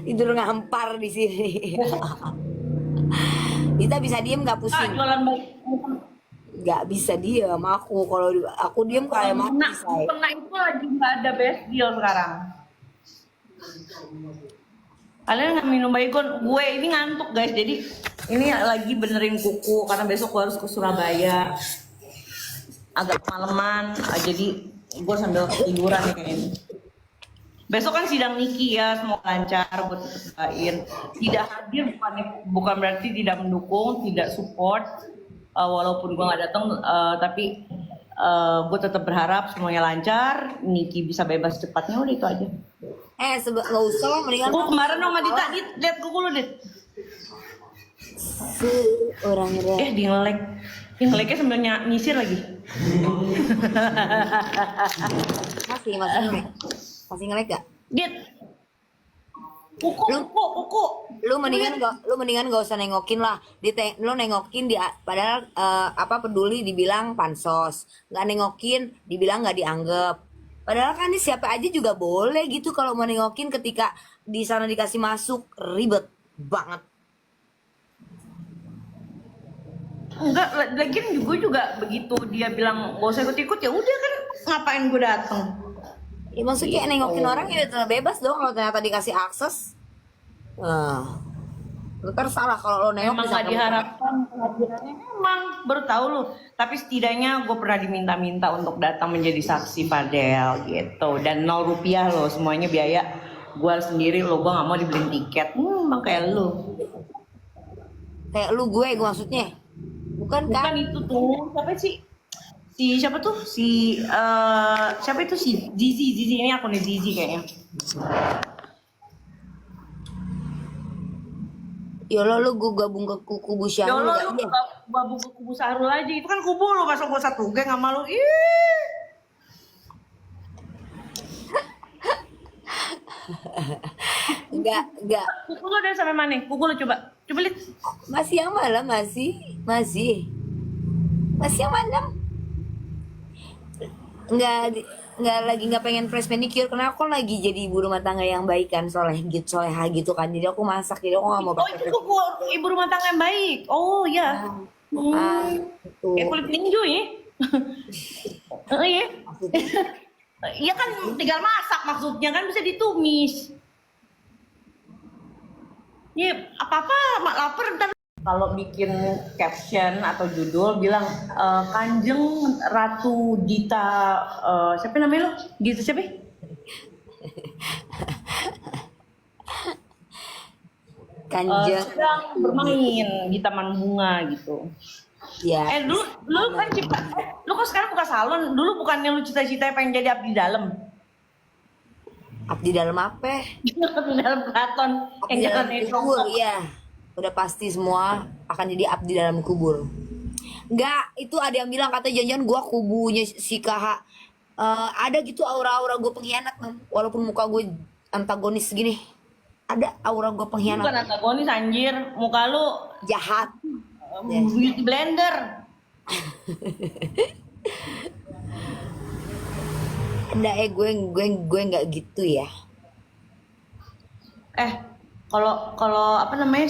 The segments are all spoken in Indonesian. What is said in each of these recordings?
Tidur ngampar di sini. Dita bisa diem nggak Kak, pusing? jualan baik. Nggak bisa diem aku. Kalau aku diem kayak mati, say. Mukena itu lagi nggak ada best deal sekarang. Kalian nggak minum baygon? Gue ini ngantuk guys, jadi ini lagi benerin kuku karena besok gue harus ke Surabaya. Agak maleman, jadi gue sambil tiduran nih kayaknya. Besok kan sidang Niki ya, semoga lancar, gue tetep doain. Tidak hadir bukan berarti tidak mendukung, tidak support. Walaupun gue nggak datang, tapi gue tetap berharap semuanya lancar, Niki bisa bebas cepatnya, udah itu aja. Nggak usah lah, mendingan Kuku kemarin sama Dita, lihat kuku lu, Dit. orang Di ngelek. Ngeleknya sambil nyisir lagi. masih ngelek. Masih ngelek gak? Dit. Kuku. Lu mendingan gak usah nengokin lah. Lu nengokin dia padahal peduli dibilang pansos, nggak nengokin dibilang nggak dianggap. Padahal kan ini siapa aja juga boleh gitu kalau mau nengokin, ketika di sana dikasih masuk ribet banget. Enggak, lagian juga begitu dia bilang gak usah ikut-ikut, ya udah kan ngapain gue dateng. Ya maksudnya nengokin orang ya udah bebas dong kalau ternyata dikasih akses. Lu tersalah kalau lo nengok Emang bisa gak diharapkan kehadirannya, emang baru tahu lu. Tapi setidaknya gue pernah diminta-minta untuk datang menjadi saksi Padel gitu. Dan 0 rupiah loh, semuanya biaya gue sendiri loh, gue gak mau dibeliin tiket. Emang kayak lu. Kayak lu gue maksudnya. Bukan Bukan kan? itu tuh, siapa sih? Siapa tuh? Siapa itu si Zizi ini akunnya Zizi kayaknya. Ya lu gue gabung ke kubu Ya Syahrul Allah, gak lu iya? babu ke kubu Sahrul aja. Itu kan kubu lu, masa gue satu geng sama lu. Ih. Enggak. Kuku lu udah sampai mana? Kuku lu coba. Coba lihat. Masih yang malam, masih yang malam. Nggak pengen fresh manicure karena aku lagi jadi ibu rumah tangga yang baik kan, soleha gitu kan, jadi aku masak, jadi aku nggak mau Oh, pakai itu kuku ibu rumah tangga yang baik. Oh iya. itu Kayak kulit ninja ya. Oh iya. Iya kan tinggal masak, maksudnya kan bisa ditumis. Ya apa-apa, mak lapar ntar. Kalau bikin caption atau judul bilang Kanjeng Ratu Dita, siapa namanya lo? Dita siapa? Kanjeng Sedang bermain di taman bunga gitu. ya. Dulu kan lu kok sekarang buka salon? Dulu bukannya lu cita-cita pengen jadi abdi dalam? Abdi dalam apa? Abdi dalam keraton yang Abdi dalam jalan kubur ya, udah pasti semua akan jadi abdi dalam kubur. Enggak, itu ada yang bilang katanya jangan-jangan gua kubunya si KH. Ada gitu aura-aura gue pengkhianat, walaupun muka gue antagonis gini, ada aura gue pengkhianat. Bukan antagonis anjir, muka lu Jahat. beauty blender. Enggak, gue nggak gitu ya. Kalau apa namanya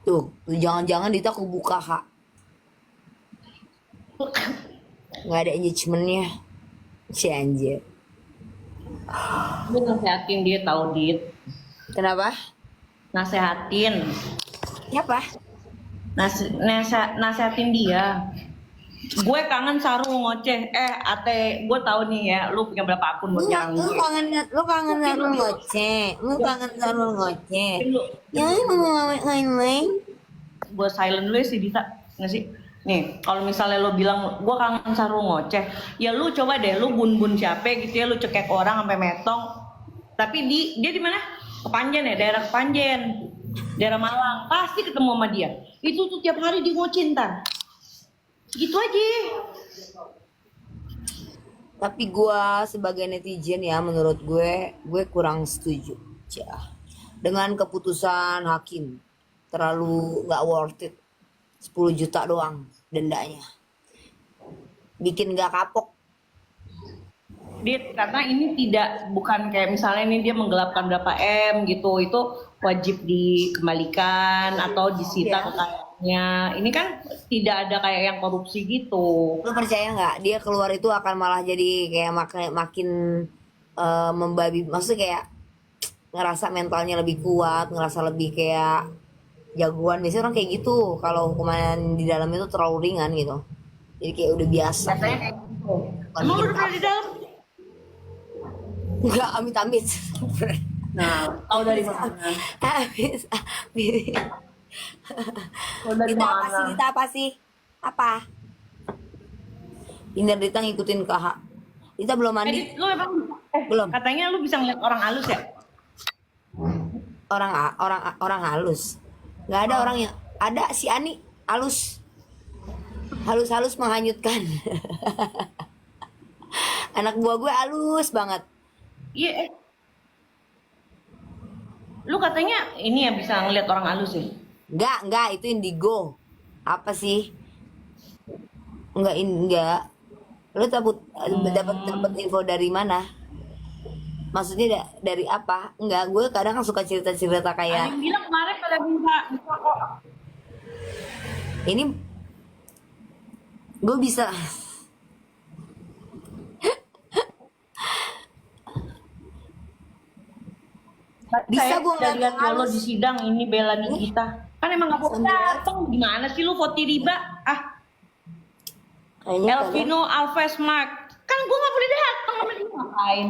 Tuh jangan-jangan Dita kubu KH. Nggak ada engagementnya, si anjir. gue nasehatin dia tahu Dit. Kenapa? Nasehatin. Siapa? Nasehatin dia. Gue kangen sarung ngoceh. Ate, gue tahu nih ya, lu punya berapa akun buat nyerang Lu gue. kangen sarul ngoceh. Lu, Ya mau main-main. gue silent dulu ya sih Dita, nggak sih? Nih, kalau misalnya lo bilang gue kangen sarung ngoceh, ya lu coba deh, lu bun-bun siapa gitu ya, lu cekek orang sampai metong. Tapi dia di mana? Kepanjen ya, daerah Kepanjen, daerah Malang, pasti ketemu sama dia. Itu tuh tiap hari di ngoceh ntar. Gitu aja. Tapi gue sebagai netizen ya, menurut gue kurang setuju dengan keputusan hakim. Terlalu nggak worth it. 10 juta doang dendanya. Bikin nggak kapok. Dit, karena ini bukan kayak misalnya ini dia menggelapkan berapa M gitu, itu wajib dikembalikan atau disita Iya. kekayaannya. Ini kan tidak ada kayak yang korupsi gitu. Lu percaya nggak dia keluar itu akan malah jadi kayak makin membabi, maksudnya kayak ngerasa mentalnya lebih kuat, ngerasa lebih kayak jagoan. Biasanya orang kayak gitu kalau hukuman di dalam itu terlalu ringan gitu, jadi kayak udah biasa. Katanya kayak gitu. Bukan Emang lu bikin udah pernah di dalam? enggak, amit-amit. Nah, tahu dari mana? Habis, habis. Tahu dari Kita apa mana? sih? Kita apa sih? Apa? Indra Dita ngikutin KH. Kita belum mandi. Dit, lu emang Belum. katanya lu bisa ngeliat orang halus ya? Orang halus. Nggak ada orang yang ada si Ani halus. Halus menghanyutkan. Anak buah gue halus banget. Iya. Lu katanya ini ya bisa ngeliat orang halus ya? Enggak, itu indigo. Apa sih? Enggak. Lu dapat info dari mana? Maksudnya dari apa? Enggak, gue kadang kan suka cerita-cerita Ada kayak yang bilang kemarin pada bisa kok. ini gue bisa. Bisa Saya gua udah ngeliat lihat yang lo halus. di sidang ini bela Nikita. Kan emang gak boleh dateng. Gimana sih lu Voti Riba? Kayaknya kadang- Elvino Alves Mark. Kan gue gak boleh dateng sama dia ngapain?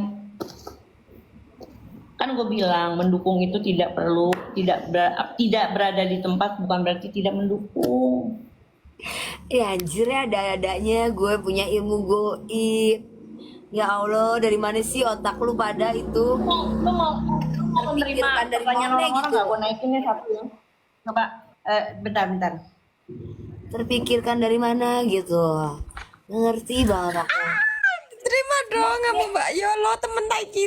Kan gue bilang mendukung itu tidak perlu, tidak berada di tempat bukan berarti tidak mendukung. Ya anjir ya, ada-adanya gue punya ilmu goib. Ya Allah, dari mana sih otak lu pada itu? Lu mau menerima Terpikirkan dari pertanyaan mana orang-orang gitu? nggak? Gue naikin nih satu ya. Coba, bentar. Terpikirkan dari mana gitu? Nggak ngerti banget aku. Terima dong sama Mbak Yolo temen Taiki.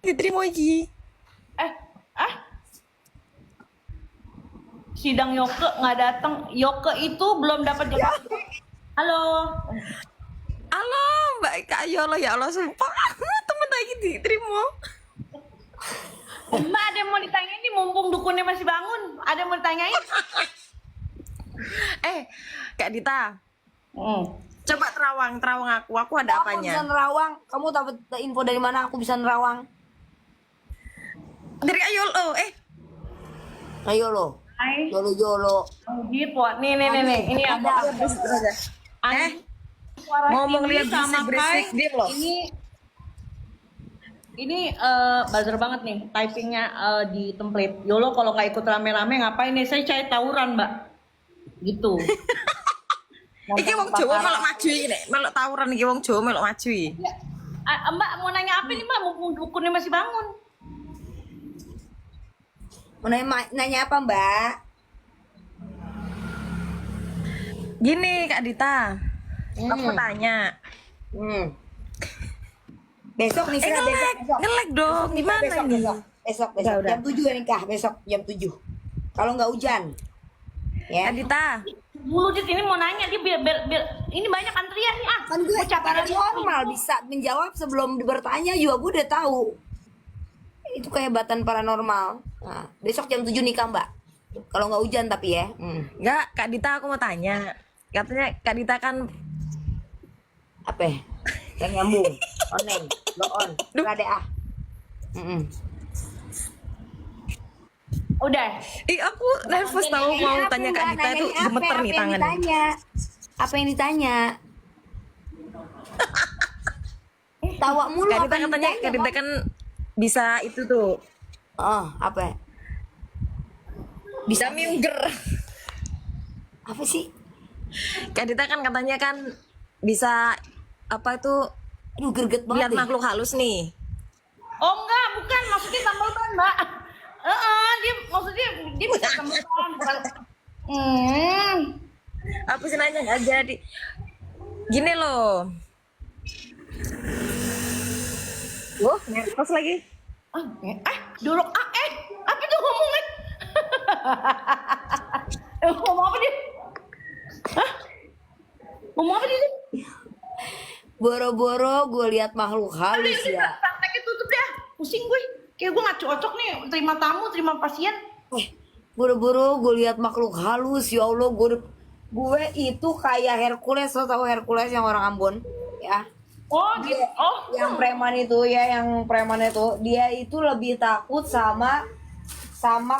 Diterima iki. Sidang Yoke nggak datang. Yoke itu belum dapat jabatan. Halo. Halo Mbak Kak Yolo, ya Allah sumpah. Temen Taiki diterima. Mbak ada yang mau ditanyain nih mumpung dukunnya masih bangun. Ada yang mau ditanyain? Kak Dita, Hmm. coba terawang aku ada Aku apanya? bisa nerawang. Kamu dapat info dari mana aku bisa nerawang? Dari Kak Yolo, Ayo lo. Hai. Yolo. Oh, gitu. Nih. Ini yang suara ngomong ini dia sama berisik-berisik, Kai. diem loh. Ini buzzer banget nih typingnya di template. Yolo kalau nggak ikut rame-rame ngapain nih? Saya cari tawuran, Mbak. Gitu. Iki wong Jawa melok maju nek, melok tawuran iki wong Jawa melok maju. Ya, Mbak mau nanya apa nih, Mbak? Mumpung dukunnya masih bangun. Mau nanya apa Mbak? Gini Kak Dita, aku mau tanya. Besok nih Sira, Ngelek dong, gimana ini? Besok. Udah. Jam 7 ya nikah, besok jam 7. Kalau nggak hujan. Ya. Kak Dita, Dulu Dit ini mau nanya dia biar ini banyak antrian nih Kan gue paranormal bisa menjawab sebelum bertanya juga gue udah tahu. Itu kehebatan paranormal. Nah, besok jam 7 nikah Mbak. Kalau nggak hujan tapi ya. enggak Kak Dita aku mau tanya. Katanya Kak Dita kan Apa? Yang nyambung. Oneng, lo on. Rade ah. Udah. aku nervous tahu mau tanya Kak Dita itu gemeter nih tangannya. Apa yang ditanya? Tawa mulu. Kak Dita apa yang katanya ditanya, Kak Dita Bang? kan bisa itu tuh, Oh, apa? bisa miunger. Apa sih? Kak Dita kan katanya kan bisa apa itu Aduh, greget banget lihat deh. makhluk halus nih. Oh enggak, bukan maksudnya tambal ban, Mbak. Dia maksudnya dia bisa tambal ban, bukan. Apa sih nanya nggak jadi. Gini loh. Nervous lagi. Dorok apa tuh ngomongnya? Ngomong apa dia? Ngomong apa dia? Boro-boro gue lihat makhluk halus ya. Prakteknya tutup dah. Pusing gue. Kayak gue nggak cocok nih terima tamu, terima pasien. Boro-boro gue lihat makhluk halus, ya Allah, gue itu kayak Hercules. Lo tahu Hercules yang orang Ambon ya? Oh gitu. Oh. Yang preman itu ya, yang preman itu dia itu lebih takut sama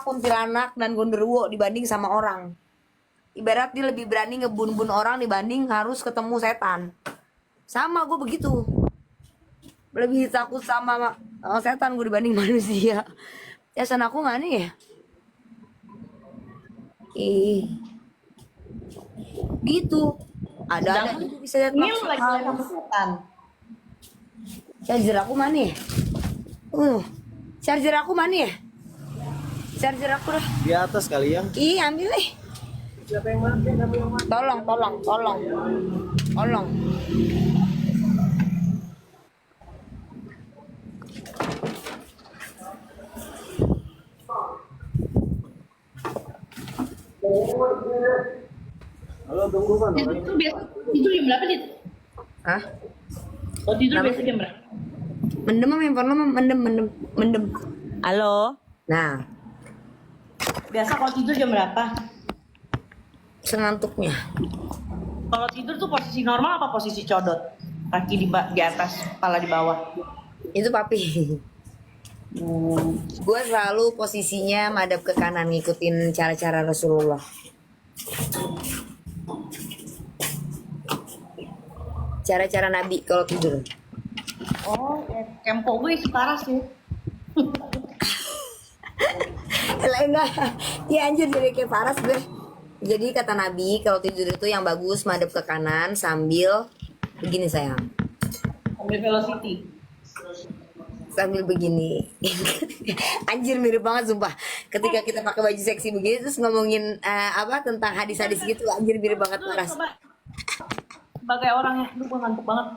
kuntilanak dan gondoruo dibanding sama orang. Ibarat dia lebih berani ngebun-bun orang dibanding harus ketemu setan. Sama gue begitu, lebih takut sama setan gue dibanding manusia. Ya sana aku nggak nih ya. Gitu. Ada juga bisa lihat Ini lu maksud lagi halus. sama setan. Charger aku mana ya? Charger aku mana ya? Charger aku dah. Di atas kali ya. Ih, ambil nih. Tolong. Halo, tunggu kan. Itu biasa tidur jam berapa, Dit? Hah? Oh, tidur Kenapa? biasa jam berapa? Mendem sama handphone lo, mendem. Halo. Nah, Biasa kalau tidur jam berapa? sengantuknya. Kalau tidur tuh posisi normal apa posisi codot? Kaki di atas, kepala di bawah. Itu papi. Gue selalu posisinya madep ke kanan, ngikutin cara-cara Rasulullah. Cara-cara Nabi kalau tidur. Oh, kempo gue setara sih. Lah enggak. Ya anjir, jadi kayak Faras gue. Jadi kata Nabi kalau tidur itu yang bagus madep ke kanan sambil begini sayang. Ambil velocity. Sambil begini. Anjir mirip banget sumpah. Ketika kita pakai baju seksi begini terus ngomongin apa tentang hadis-hadis gitu, anjir mirip banget Faras. Coba. Sebagai orang yang gue ngantuk banget.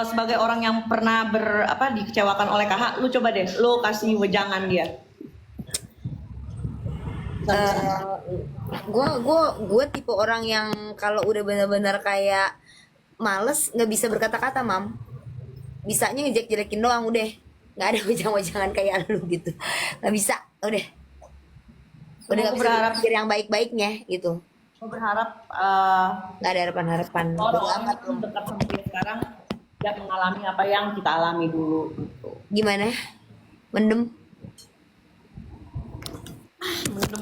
Sebagai orang yang pernah dikecewakan oleh KH, lu coba deh, lu kasih wejangan dia. Gue tipe orang yang kalau udah benar-benar kayak males nggak bisa berkata-kata, Mam. Bisanya ngejek-jekin doang udah, nggak ada wejang-wejangan kayak lu gitu, nggak bisa, udah nggak bisa berharap berpikir yang baik-baiknya gitu, gue berharap nggak ada harapan-harapan. orang-orang yang dekat sama dia sekarang tidak mengalami apa yang kita alami dulu gitu. Gimana? Mendem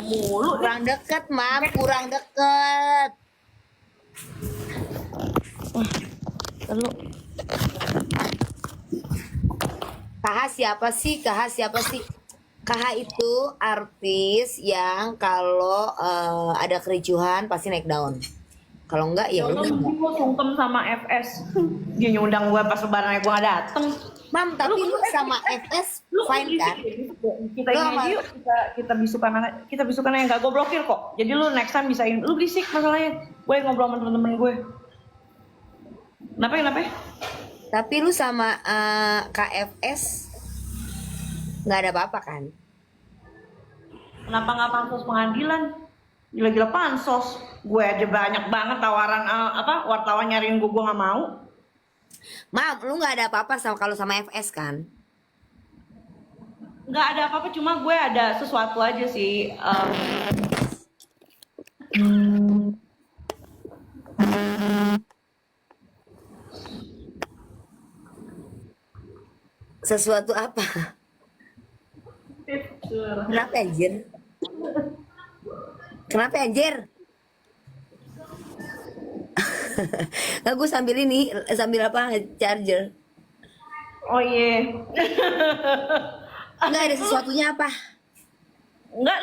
Mulu kurang deket, Mam, kurang deket. lu. KH siapa sih? KH itu artis yang kalau ada kericuhan pasti naik daun. Kalau enggak ya udah enggak. Gue sungkem sama FS. Dia nyundang gue pas lebaran gue gak dateng. Mam, tapi lu sama FS fine kan? Kita ini aja yuk, kita bisukan yang gak gue blokir kok. Jadi lu next time bisain, lu berisik masalahnya. Gue ngobrol sama temen-temen gue. Kenapa? Tapi lu sama KFS nggak ada apa-apa kan? Kenapa gak pansos pengadilan? Gila-gila pansos. Gue aja banyak banget tawaran wartawan nyariin gue gak mau. Mam, lu nggak ada apa-apa kalau sama FS kan? Nggak ada apa-apa, cuma gue ada sesuatu aja sih. Sesuatu apa? Kenapa anjir? Kenapa anjir? Nggak, gue sambil apa, charger. Oh iya. Nggak ada sesuatunya apa? Enggak,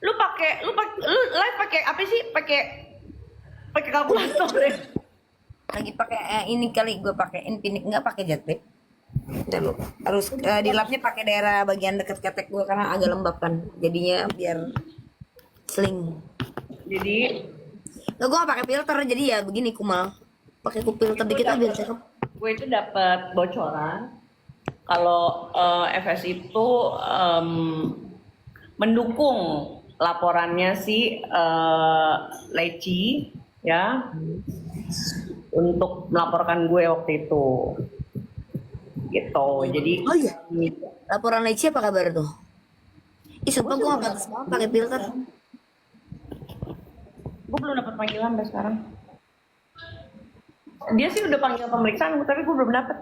lu live pakai apa sih? Pakai kalkulator deh. Lagi pakai ini kali, gue pakai Infinix, nggak pakai Jetpack. Udah lu harus di lapnya pakai daerah bagian dekat ketek gue karena agak lembab kan, jadinya biar sling. Jadi Nggak, gue nggak pakai filter, jadi ya begini kumal. Pakai filter dikit aja biar cakep. gue itu dapat bocoran kalau FS itu mendukung laporannya si Leci ya untuk melaporkan gue waktu itu. Gitu. Jadi Oh iya, laporan Leci apa kabar tuh? Ih, sumpah gue gak pantas banget pakai filter. gue belum dapat panggilan sampai sekarang. Dia sih udah panggil pemeriksaan, tapi gue belum dapat.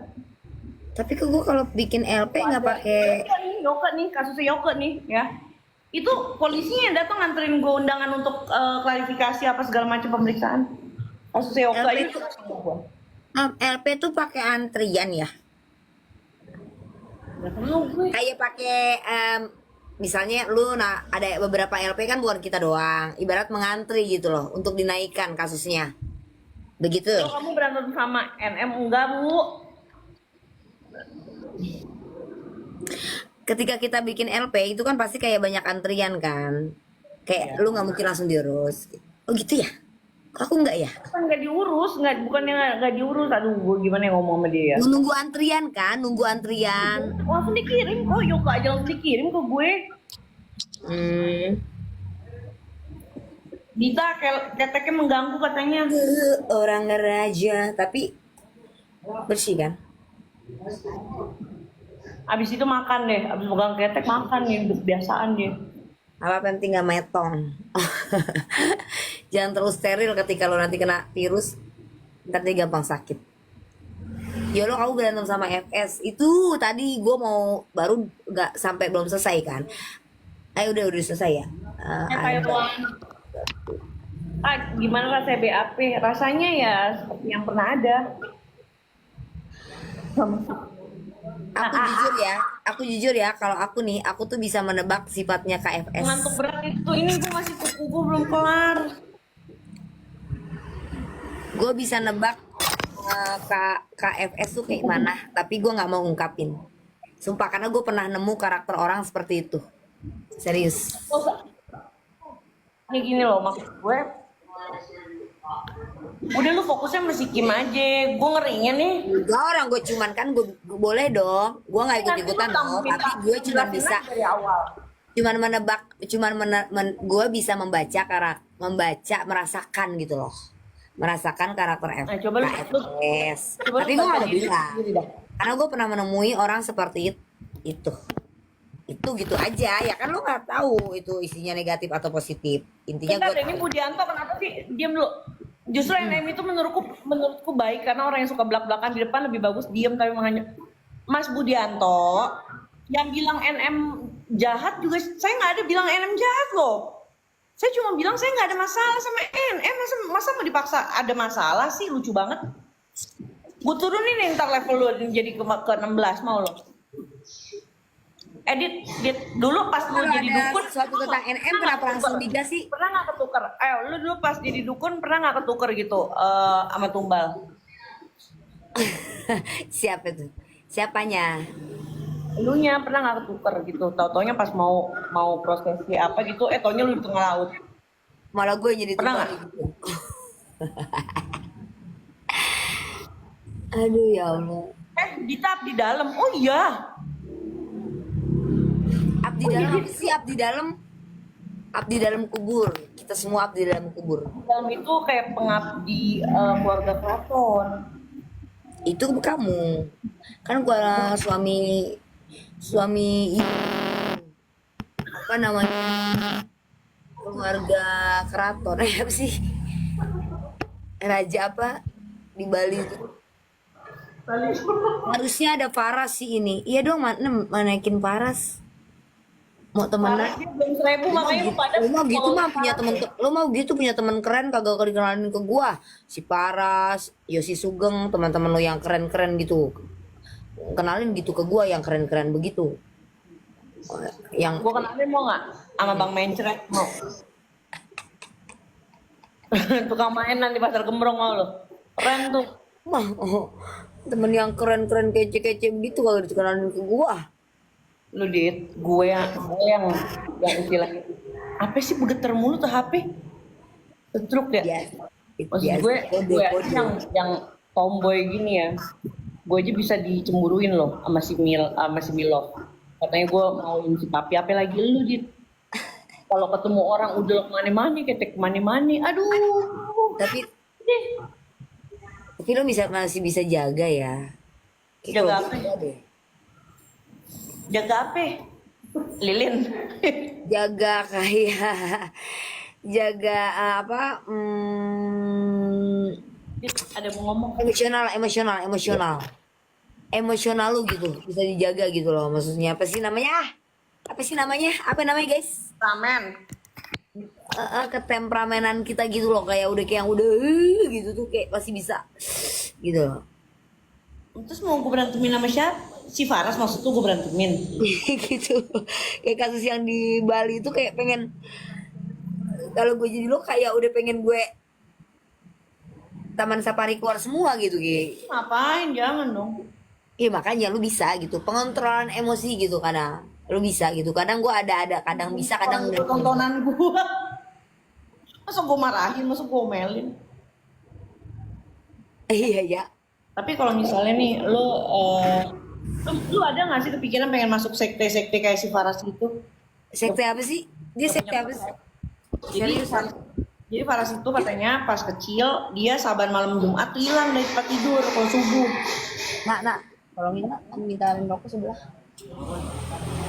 Tapi ke gue kalau bikin LP nggak pakai. Nih, Yoke nih, kasusnya Yoke nih ya. Itu polisinya yang datang nganterin gue undangan untuk klarifikasi apa segala macam pemeriksaan. Kasusnya Yoke LP itu sama gue. LP tuh pakai antrian ya? Gak tahu gue. Kayak pakai misalnya lu ada beberapa LP kan bukan kita doang, ibarat mengantri gitu loh untuk dinaikkan kasusnya. Begitu. Kalau kamu berantem sama NM enggak, Bu? Ketika kita bikin LP itu kan pasti kayak banyak antrian kan. Kayak lu nggak mungkin langsung diurus. Oh gitu ya? Kok aku enggak ya? Kan nggak diurus, bukannya nggak diurus. Aduh, gue gimana yang ngomong sama dia ya? Nunggu antrian kan, nunggu antrian. Langsung dikirim kok, Yoke aja langsung dikirim ke gue. Dita keteknya mengganggu katanya. Orang raja, tapi bersih kan? Abis itu makan deh, abis pegang ketek makan nih, udah kebiasaan dia. Apa penting nggak metong? Jangan terlalu steril ketika lo nanti kena virus, ntar dia gampang sakit. Ya lo kamu berantem sama FS itu tadi gue mau baru nggak sampai belum selesai kan? Udah selesai ya. Taiwan. Gimana rasanya BAP? Rasanya ya seperti yang pernah ada. Aku jujur ya, kalau aku tuh bisa menebak sifatnya KFS. Ngantuk berat itu, ini gue masih kuku gue belum kelar. Gue bisa nebak KFS tuh kayak mana, tapi gue nggak mau ungkapin. Sumpah, karena gue pernah nemu karakter orang seperti itu. Serius. Ini gini loh, maksud gue. Udah lu fokusnya sama si Kim aja. Gue ngerinya nih. Enggak, orang gue cuman kan gue boleh dong. Gue nggak ikut-ikutan dong, tapi gue cuma bisa dari awal. cuman menebak, gue bisa membaca, merasakan gitu loh. Merasakan karakter Nah, coba lu- KFS. coba Tapi lu gue baca gak diri bilang. sendiri dah. Karena gue pernah menemui orang seperti itu. Itu gitu aja ya kan, lo nggak tahu itu isinya negatif atau positif. Intinya Bentar, gue ini Budianto kenapa sih? Diam dulu. Justru NM itu menurutku baik karena orang yang suka belak-belakan di depan lebih bagus diam tapi menghanyut. Mas Budianto yang bilang NM jahat juga saya nggak ada bilang NM jahat loh. Saya cuma bilang saya nggak ada masalah sama NM. Masa mau dipaksa ada masalah sih, lucu banget. Gue turunin nih ntar level lu jadi ke 16 mau lo. Edit dulu pas lu kalau jadi ada dukun sesuatu tentang NM kenapa langsung digas sih? pernah nggak ketuker? Lu dulu pas jadi dukun pernah nggak ketuker gitu sama tumbal? Siapa itu? Siapanya? Elunya pernah nggak ketuker gitu? Tau-taunya pas mau prosesi apa gitu, taunya lu di tengah laut. Malah gue jadi Pernah tumbal gitu. Aduh ya Allah. Ditap di dalam. Oh iya. Abdi dalam apa sih? Abdi dalam kubur. Kita semua abdi dalam kubur. Di dalam itu kayak pengabdi keluarga keraton. Itu kamu. Kan gua suami ibu. Apa namanya? Keluarga keraton. Apa sih? Raja apa di Bali itu? Harusnya ada Paras sih ini. Iya dong, naikin Paras. Mau temenan? Dia belum 1000 makanya lu pada Lu mau gitu follow mah punya temen, lu mau gitu punya temen keren kagak dikenalin ke gua. Si Paras, Yosi Sugeng, teman-teman lu yang keren-keren gitu. Kenalin gitu ke gua yang keren-keren begitu. Yang Gua kenalin mau nggak? Sama Bang Mencret mau. Tukang mainan di Pasar Gembrong mau lo. Keren tuh. mah temen yang keren-keren kece-kece begitu kagak dikenalin ke gua. Lu gue yang istilahnya apa sih begeter mulu tuh HP setruk ya. Maksud gue yang tomboy gini ya, gue aja bisa dicemburuin loh sama si Milo. Katanya gue mauin si papi, apa lagi lu kalau ketemu orang udah kemana-mana ketek kemana-mana, aduh. Tapi Tapi lo masih bisa jaga ya. Kayak Jaga kalau apa? gue deh. Jaga apa? Lilin. Jaga kayak jaga apa Ada mau ngomong. emosional lu gitu bisa dijaga gitu loh, maksudnya apa sih namanya, apa namanya guys. Ramen. Ketemperamenan kita gitu loh, kayak udah kayak yang udah gitu tuh kayak pasti bisa gitu loh. Terus mau gue berantemin sama siapa? Si Faras maksud tuh gue berantemin. Gitu kayak kasus yang di Bali itu, kayak pengen, kalau gue jadi lo kayak udah pengen gue taman safari keluar semua gitu kayak. Ngapain? Jangan dong. Iya makanya lu bisa gitu, pengontrolan emosi gitu, kadang lu bisa gitu, kadang gue ada kadang bisa, kadang Itu tontonan gue. Masa gue marahin, masa gue omelin. iya ya. Tapi kalau misalnya nih lu ada nggak sih kepikiran pengen masuk sekte-sekte kayak si Faras gitu? Sekte apa sih dia, sekte apa sih? Jadi jadi Faras itu katanya pas kecil dia saban malam Jumat tuh hilang dari tempat tidur kalau subuh. Nak tolongin nak, minta rokok sebelah,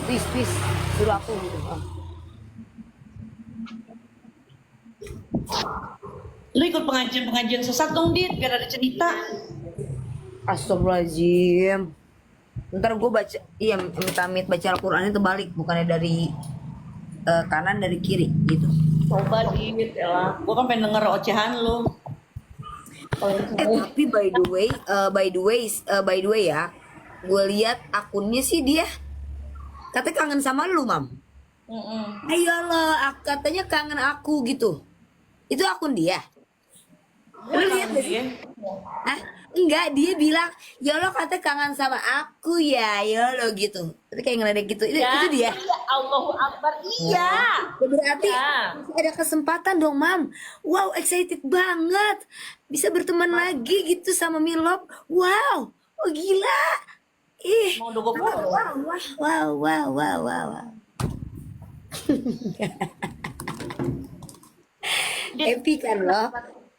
please suruh aku gitu. Lu ikut pengajian sesat dong Dit, biar ada cerita. Astagfirullahaladzim, ntar gue baca, iya amit baca Al-Qurannya terbalik, bukannya dari kanan dari kiri gitu. Coba Dit, ya gue kan pengen denger ocehan lu. Tapi by the way ya, gue lihat akunnya sih dia katanya kangen sama lu, Mam. Ayo lo, katanya kangen aku gitu. Itu akun dia. Lu lihat gak sih? Hah? Enggak, dia bilang, ya lo katanya kangen sama aku ya lo gitu. Tapi kayak ngeledek gitu. Itu dia. Iya, Allahu Akbar. Iya. Berarti Ya. masih ada kesempatan dong, Mam. Wow, excited banget. Bisa berteman lagi gitu sama Milop. Wow, oh gila. Ih, Mau dogo follow. wow. Happy kan lo?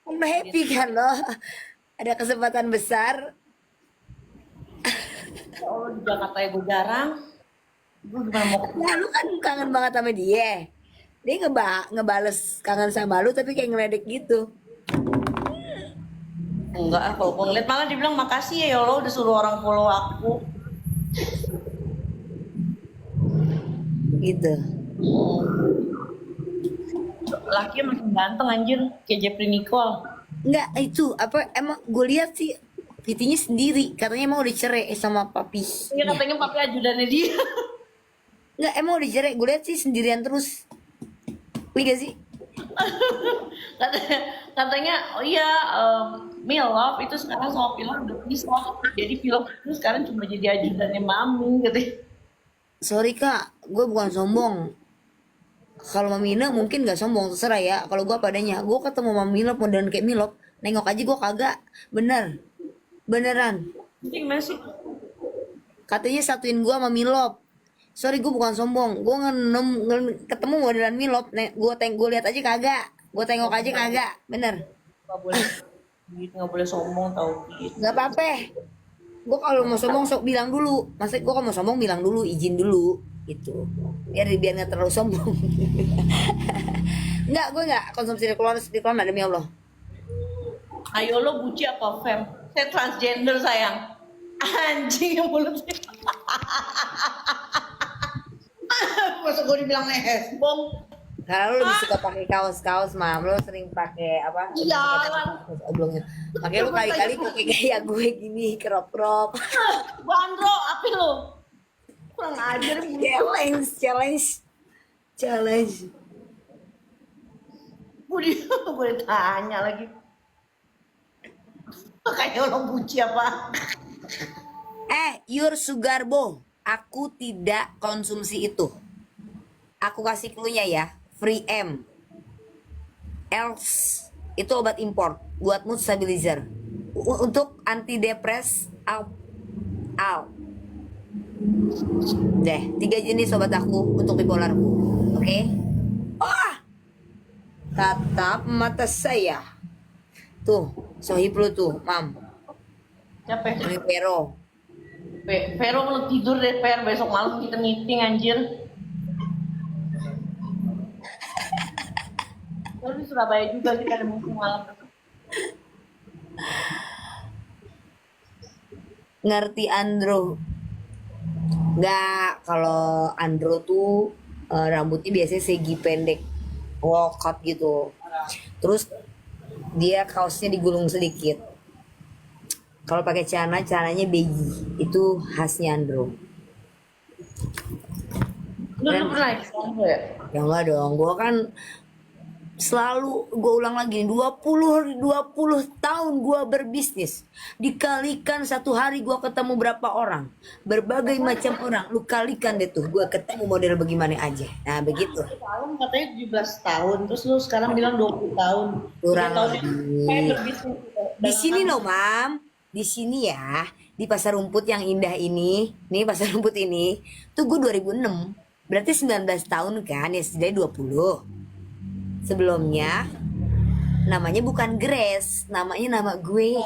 Happy kan lo? Ada kesempatan besar. Oh, di Jakarta ya gue jarang. Gue gimana mau Nah, lu kan kangen banget sama dia. Dia ngebales kangen sama lu tapi kayak ngeledek gitu. enggak, kalau gue ngeliat malah dibilang makasih ya Allah udah suruh orang follow aku. Gitu. Laki makin ganteng anjir, kayak Jeffrey Nicole. Enggak, itu apa emang gue lihat sih Vitinya sendiri katanya emang udah cerai sama papi. Iya katanya papi ajudannya dia. Enggak, emang udah cerai. Gue lihat sih sendirian terus. Iya gak sih? katanya oh iya Milov itu sekarang sama Pilot udah pisah. Jadi Pilot itu sekarang cuma jadi ajudannya Mami katanya. Sorry kak, gue bukan sombong. Kalau Mamina mungkin gak sombong, terserah ya. Kalau gue padanya, gue ketemu Mami Milop modern kayak Milop, nengok aja gue kagak. Beneran. Ini gimana sih? Katanya satuin gue sama Milop. Sorry, gue bukan sombong. Gue ketemu modelan Milop, gue lihat aja kagak. Gue tengok aja kagak. Bener. Nggak boleh sombong tau gitu. Gak apa-apa. Gue kalau mau sombong sok bilang dulu. Maksud gue kalau mau sombong bilang dulu, izin dulu gitu. Biar nggak terlalu sombong. Enggak, gue nggak konsumsi di keluar demi Allah. Ayo lo buci apa fem? Saya transgender sayang. Anjing yang mulutnya. Masa gue dibilang lesbong? Karena lu lebih suka pakai kaos-kaos, Mam. Lu sering pakai apa? Iya. Oblongnya. Makanya lu kali-kali pakai kayak gue gini, crop. Bandro, apa lo? Kurang ajar. Challenge. Gue ditanya lagi. Kayak lo buci apa? Your Sugarbo. Aku tidak konsumsi itu. Aku kasih clue-nya ya. Free M. Else. Itu obat import. Buat mood stabilizer. Untuk antidepres. Deh, 3 jenis obat aku untuk bipolarku. Oke? Tatap mata saya. Tuh, sohib lu tuh, Mam. Capek. Ini Vero. Vero lu tidur deh, Ver. Besok malam kita meeting anjir. Terus di Surabaya juga kita ada meeting malam. Ngerti Andro? Nggak, kalau Andro tuh rambutnya biasanya segi pendek, low cut gitu. Terus dia kaosnya digulung sedikit. Kalau pakai celananya baggy, itu khasnya Andro. Lu pernah ikut ya? Ya enggak dong, gue kan selalu, gue ulang lagi nih, 20 tahun gue berbisnis, dikalikan satu hari gue ketemu berapa orang, berbagai macam orang, lu kalikan deh tuh gue ketemu model bagaimana aja. Nah begitu Tahun katanya 17 tahun, terus lu sekarang bilang 20 tahun. kurang 3 tahun lebih. kayak berbisnis. Di sini loh mam, di sini ya, di pasar rumput yang indah ini, nih pasar rumput ini tuh gue 2006, berarti 19 tahun kan, ya setidaknya 20. Sebelumnya namanya bukan Grace, namanya nama gue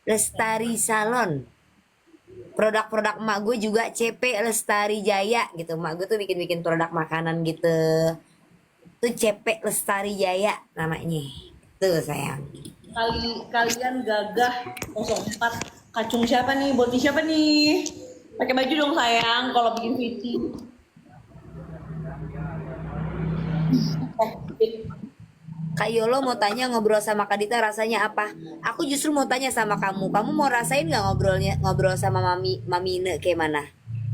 Lestari Salon. Produk-produk emak gue juga CP Lestari Jaya gitu. Emak gue tuh bikin-bikin produk makanan gitu. Tuh CP Lestari Jaya namanya. Tuh sayang. Kalian gagah 04 kacung siapa nih? Boti siapa nih? Pakai baju dong sayang kalau bikin VT. Kak Yolo mau tanya ngobrol sama Kak Dita rasanya apa? Aku justru mau tanya sama kamu. Kamu mau rasain nggak ngobrol sama Mami Ine kayak mana?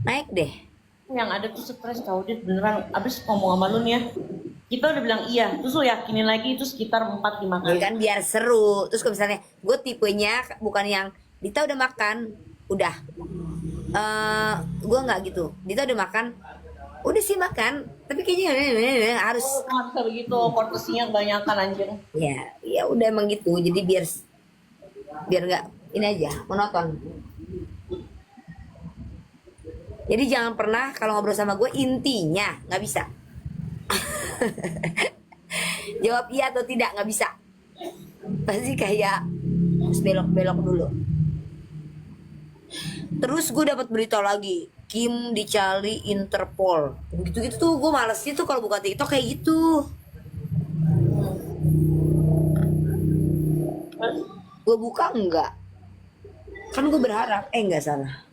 Naik deh. Yang ada tuh stres tau dia beneran abis ngomong sama lu nih ya. Kita udah bilang iya, terus lu yakinin lagi itu sekitar 4-5 Ya kali. kan biar seru. Terus kalau misalnya gue tipenya bukan yang Dita udah makan, udah. Gue nggak gitu. Dita udah makan, udah sih makan. Tapi kayaknya harus. Nggak bisa begitu, porsinya kebanyakan anjir. Ya udah emang gitu. Jadi biar nggak ini aja monoton. Jadi jangan pernah kalau ngobrol sama gue intinya nggak bisa. Jawab iya atau tidak nggak bisa. Pasti kayak harus belok-belok dulu. Terus gue dapat berita lagi, Kim dicari Interpol. Gitu-gitu tuh gue malesnya tuh kalau buka TikTok kayak gitu. Gue buka enggak? Kan gue berharap, enggak salah.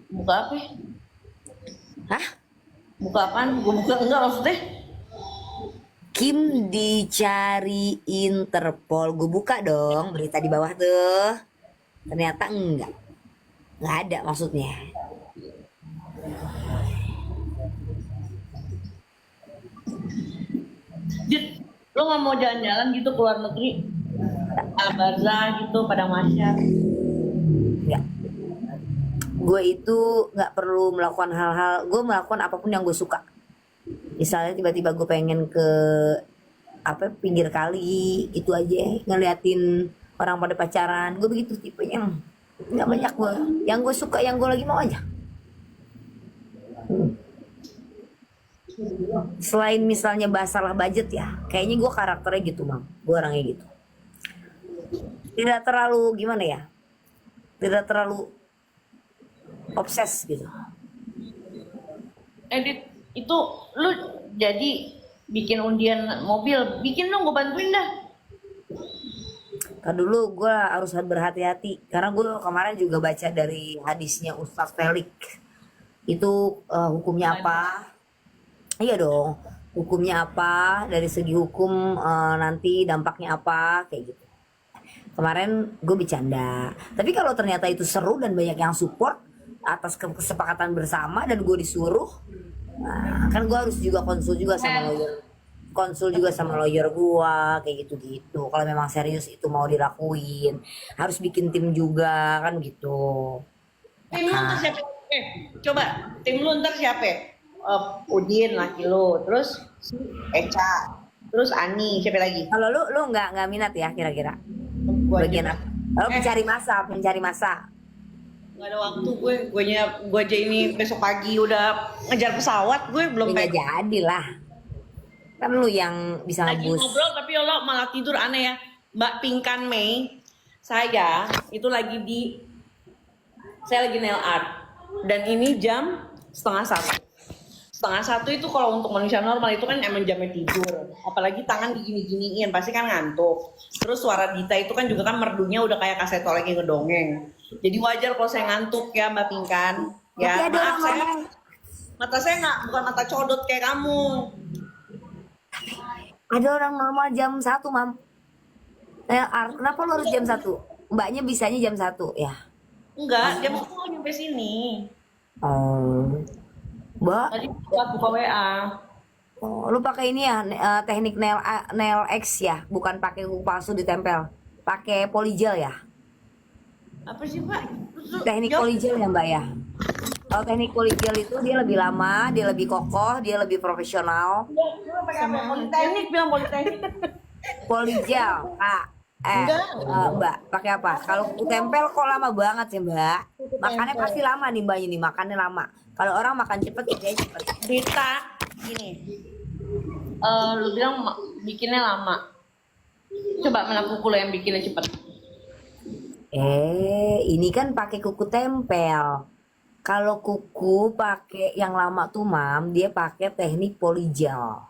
Buka apa? Hah? Buka apaan? Gue buka enggak maksudnya? Kim dicari Interpol. Gue buka dong berita di bawah tuh. Ternyata enggak. Nggak ada maksudnya. Dit, lo nggak mau jalan-jalan gitu ke luar negeri? Al-Barza gitu, Padang Masyar. Enggak. Gue itu nggak perlu melakukan hal-hal. Gue melakukan apapun yang gue suka. Misalnya tiba-tiba gue pengen ke pinggir kali, itu aja ngeliatin orang pada pacaran. Gue begitu tipenya. Nggak banyak gue. Yang gue suka, yang gue lagi mau aja. Selain misalnya masalah budget ya, kayaknya gue karakternya gitu mam. Gue orangnya gitu. Tidak terlalu gimana ya? Tidak terlalu obses gitu. Edit itu lu jadi bikin undian mobil, bikin dong gue bantuin dah. Kan dulu gue harus berhati-hati karena gue kemarin juga baca dari hadisnya Ustadz Felix itu hukumnya apa? Iya dong, hukumnya apa? Dari segi hukum nanti dampaknya apa? Kayak gitu. Kemarin gue bercanda. Tapi kalau ternyata itu seru dan banyak yang support atas kesepakatan bersama dan gue disuruh, nah, kan gue harus juga konsul juga sama lawyer gue kayak gitu-gitu. Kalau memang serius itu mau dilakuin, harus bikin tim juga kan gitu. Tim lu ntar siapa? Coba tim lu ntar siapa? Udin laki lu, terus si Eca, terus Ani, siapa lagi? Kalau lu nggak minat ya kira-kira? Gua Bagian aja. apa? Kalau pencari masa. Nggak ada waktu gue aja ini besok pagi udah ngejar pesawat, gue belum Nggak jadi lah. Kan lu yang bisa lagi ngebus. ngobrol tapi lo malah tidur aneh ya. Mbak Pinkan Mei Saya lagi nail art dan ini jam setengah satu. Setengah satu itu kalau untuk manusia normal itu kan emang jamnya tidur. Apalagi tangan digini-giniin pasti kan ngantuk. Terus suara Dita itu kan juga kan merdunya udah kayak kasetol lagi ngedongeng. Jadi wajar kalau saya ngantuk ya Mbak Pinkan. Tapi Ya ada maaf orang saya mata saya nggak bukan mata codot kayak kamu. Ada orang normal jam 1, Mam. Kenapa lo harus jam 1? Mbaknya bisanya jam 1 ya. Enggak, jam 10 nyampe sini. Oh. Mbak, Tadi buka WA. lu pakai ini ya, teknik nail X ya, bukan pakai kuku palsu ditempel. Pakai polygel ya. Apa sih Pak? Teknik polygel ya, Mbak ya. Kalau teknik polygel itu dia lebih lama, dia lebih kokoh, dia lebih profesional. Sama politeknik bilang politeknik. Polygel, Kak. Mbak, pakai apa? Kalau kuku tempel kok lama banget ya, Mbak. Makannya pasti lama nih Mbaknya nih, makannya lama. Kalau orang makan cepet, kerjanya cepet. Dita, gini. Lu bilang bikinnya lama. Coba mana kuku lo yang bikinnya cepet. Ini kan pakai kuku tempel. Kalau kuku pakai yang lama tuh, Mam, dia pakai teknik polygel.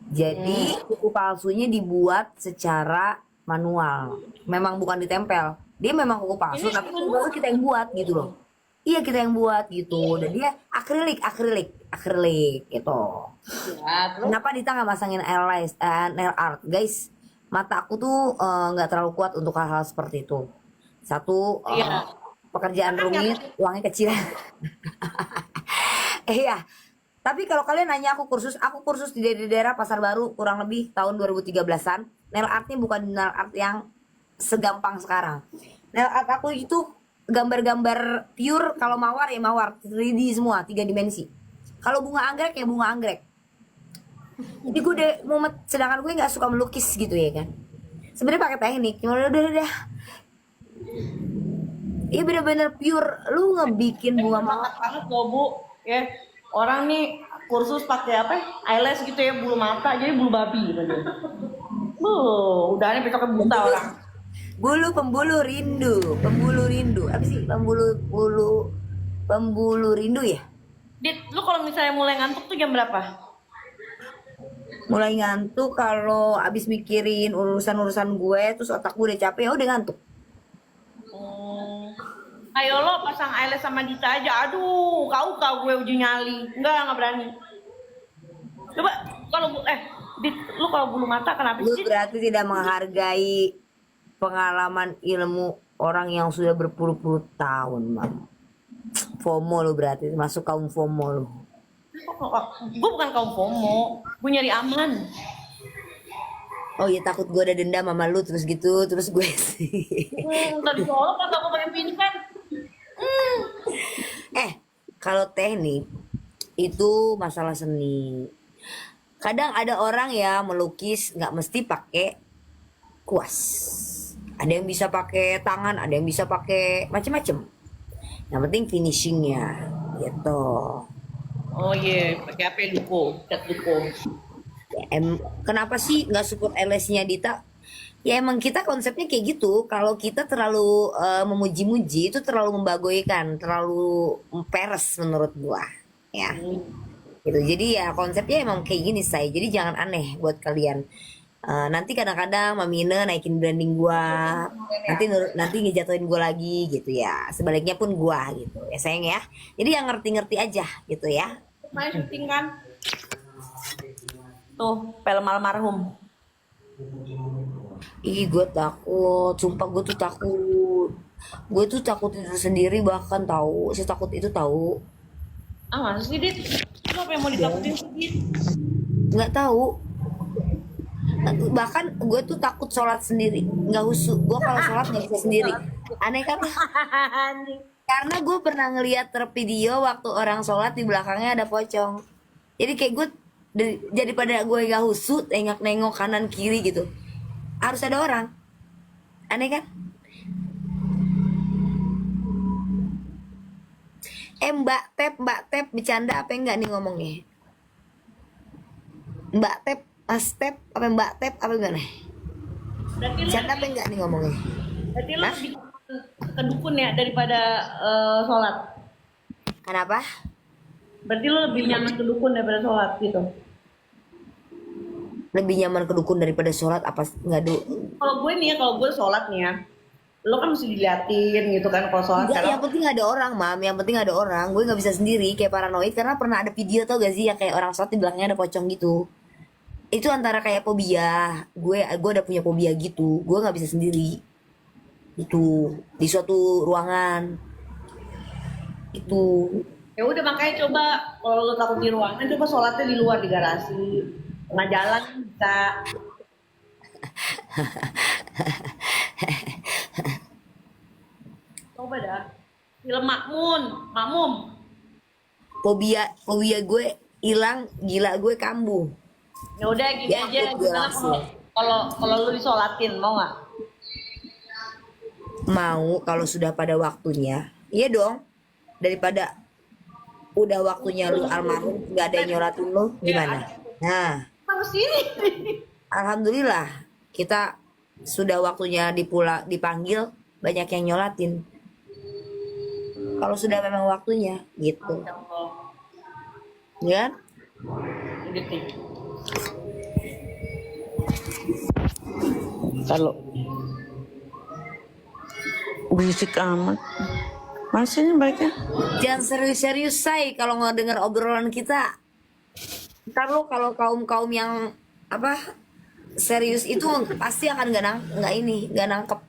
Jadi kuku palsunya dibuat secara manual. Memang bukan ditempel. Dia memang kuku palsu, Ini tapi kuku palsu kita yang buat gitu loh. Iya, kita yang buat gitu. Dan dia akrilik gitu. Ya, terus Kenapa Dita nggak masangin nail art, guys? Mata aku tuh nggak terlalu kuat untuk hal-hal seperti itu. Satu, Iya. pekerjaan rumit, uangnya kecil. Iya. Tapi kalau kalian nanya aku kursus di daerah Pasar Baru kurang lebih tahun 2013-an. Nail artnya bukan nail art yang segampang sekarang. Nail art aku itu gambar-gambar pure, kalau mawar ya mawar, 3D semua, 3 dimensi. Kalau bunga anggrek ya bunga anggrek. Jadi gue sedangkan gue nggak suka melukis gitu ya kan. Sebenarnya pakai teknik, cuma udah. Iya bener-bener pure, lu ngebikin bunga mawar. semangat banget loh Bu. Ya, orang nih kursus pakai apa? Eyelash gitu ya, bulu mata jadi bulu babi gitu dia. Udah nih besoknya buta orang. Pembulu rindu. Apa sih pembulu rindu ya? Dit, lu kalau misalnya mulai ngantuk tuh jam berapa? Mulai ngantuk kalau abis mikirin urusan gue, terus otak gue udah capek, ya udah ngantuk. Ayo lo pasang eyelash sama Dita aja. Aduh, kau gue uji nyali. Enggak berani. Coba kalau Dit, lu kalau bulu mata kenapa Lu sih? berarti tidak menghargai pengalaman ilmu orang yang sudah berpuluh-puluh tahun, Mam. FOMO lu berarti, masuk kaum FOMO lu. Gue bukan kaum FOMO, gue nyari aman. Oh iya, takut gue ada dendam sama lu terus gitu, terus gue sih. Tadi soalnya pas aku pakai pingsan. Kalau teknik itu masalah seni. Kadang ada orang ya melukis nggak mesti pakai kuas. Ada yang bisa pakai tangan, ada yang bisa pakai macem-macem. Yang penting finishingnya, gitu. Oh iya, pakai apa? Cat duko. Kenapa sih nggak support LS-nya Dita? Ya emang kita konsepnya kayak gitu. Kalau kita terlalu memuji-muji itu terlalu membagoikan, terlalu peres menurut gua. Ya, gitu. Jadi ya konsepnya emang kayak gini say. Jadi jangan aneh buat kalian. Nanti kadang-kadang Mamina naikin branding gua, nanti ngejatuhin gua lagi gitu ya. Sebaliknya pun gua gitu ya sayang ya. Jadi yang ngerti-ngerti aja gitu ya. Main syuting kan? Tuh, film almarhum. Ih, gue takut, sumpah gue tuh takut. Gue tuh takut tidur sendiri bahkan tahu, setakut itu tahu. Ah, masa sih, Dit? Lu apa yang mau ditakutin sih, Dit? Nggak tahu. Bahkan gue tuh takut sholat sendiri, nggak husu. Gue kalau sholat nggak bisa sendiri. Aneh kan? Karena gue pernah ngeliat video waktu orang sholat di belakangnya ada pocong. Jadi kayak gue daripada gue nggak husu, nengok kanan kiri gitu. Harus ada orang. Aneh kan? Mbak Tep bercanda apa enggak nih ngomongnya? Mbak Tep, Mas Tep, apa Mbak Tep apa enggak nih? Berarti lu Bercanda apa enggak nih ngomongnya? Berarti lo Hah? lebih ke dukun ya daripada sholat. Kenapa? Berarti lo lebih nyaman ke dukun daripada sholat gitu. Lebih nyaman ke dukun daripada sholat apa nggak du? Kalau gue nih ya, kalau gue sholat nih ya, lo kan mesti diliatin gitu kan kalau sholat Enggak, karena yang penting ada orang, Mam. Yang penting ada orang. Gue nggak bisa sendiri, kayak paranoid karena pernah ada video tau gak sih yang kayak orang sholat di belakangnya ada pocong gitu. Itu antara kayak fobia. Gue ada punya fobia gitu. Gue nggak bisa sendiri. Itu di suatu ruangan. Itu. ya udah makanya coba kalau lo takut di ruangan coba sholatnya di luar di garasi, tengah jalan bisa. Coba dah. Film Makmun, Makmum. Fobia gue hilang, gila gue kambuh. Ya udah gini Ya aja, ampun, gue gimana langsung. kalau lu disolatin mau nggak? Mau kalau sudah pada waktunya. Iya dong. Daripada udah waktunya lu almarhum nggak ada yang nyolatin lu gimana? Nah, Mau sini. alhamdulillah kita sudah waktunya dipanggil banyak yang nyolatin. Kalau sudah memang waktunya gitu. Ya kan? Gitu. Kalau berisik amat. Masih nih baiknya. Jangan serius-serius say kalau nggak dengar obrolan kita. Ntar lo kalau kaum yang apa serius itu pasti akan nggak nangkep.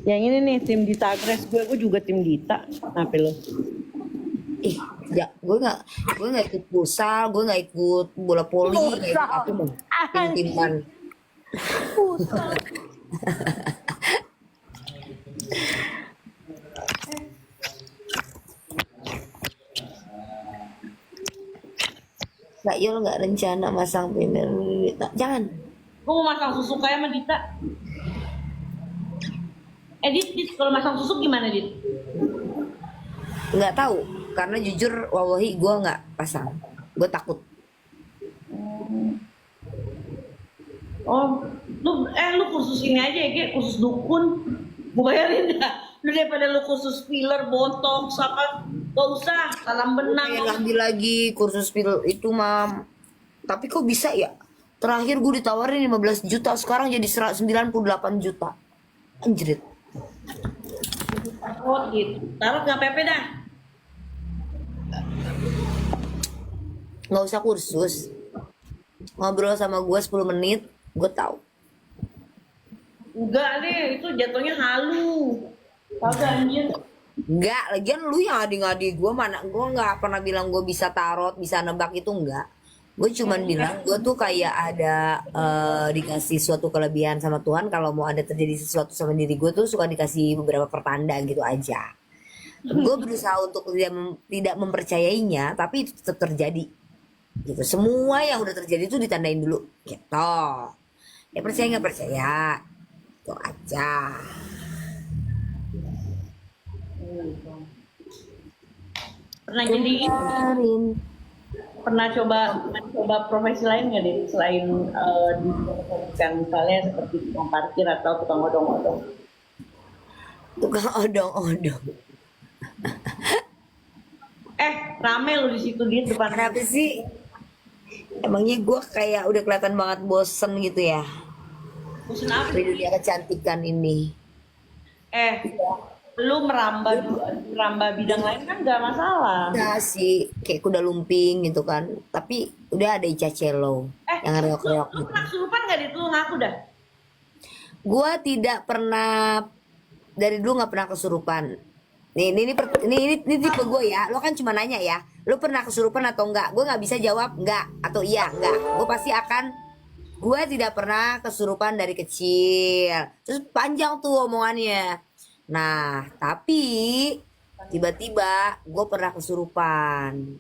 Yang ini nih tim Dita Agres, gue juga tim Dita. Apa lo? Ih, ya gue nggak ikut futsal, gue nggak ikut bola poli, nggak ikut apa dong. Tim-timan. Nggak, Yul nggak rencana masang banner. Jangan. Gue mau masang susuk kayak sama Dita. Dit, kalau masang susuk gimana, Dit? Nggak tahu karena jujur wallahi gue nggak pasang, gue takut. Oh, lu kursus ini aja ya, kayak kursus dukun. Gue bayarin dah. Lu daripada lu kursus filler, botox, apa, gak usah. Salam benang. Kayak ngambil lagi kursus pil itu Mam, tapi kok bisa ya terakhir gue ditawarin 15 juta sekarang jadi 98 juta anjrit. Oh gitu. Taruh nggak PP dah. Nggak usah kursus, ngobrol sama gue 10 menit gue tahu. Enggak deh, itu jatuhnya halu. Kagak anjir. Enggak, lagian lu yang ngadi-ngadi gue, mana gue nggak pernah bilang gue bisa tarot, bisa nebak, itu enggak. Gue cuman bilang gue tuh kayak ada dikasih suatu kelebihan sama Tuhan kalau mau ada terjadi sesuatu sama diri gue tuh suka dikasih beberapa pertanda gitu aja. Gue berusaha untuk tidak mempercayainya, tapi itu tetap terjadi. Gitu. Semua yang udah terjadi tuh ditandain dulu. Gitu. Ya percaya nggak percaya, itu aja. Pernah jadi ini? Kemarin. Pernah coba profesi lain nggak deh selain di kan misalnya seperti tukang parkir atau tukang odong-odong? Tukang odong-odong. Rame lo di situ di depan. Kenapa sih? Emangnya gue kayak udah kelihatan banget bosen gitu ya Bosen apa? di dunia kecantikan ini. Lu merambah bidang lain kan nggak masalah. Udah sih kayak kuda lumping gitu kan, tapi udah ada Ica Celo yang reok-reok Lu gitu. pernah kesurupan nggak di lu ngaku dah? Gue tidak pernah, dari dulu nggak pernah kesurupan. Ini tipe gue ya. Lo kan cuma nanya ya, lo pernah kesurupan atau enggak? Gue nggak bisa jawab enggak atau iya enggak. Gue pasti akan, gue tidak pernah kesurupan dari kecil. Terus panjang tuh omongannya. Nah tapi tiba-tiba gue pernah kesurupan.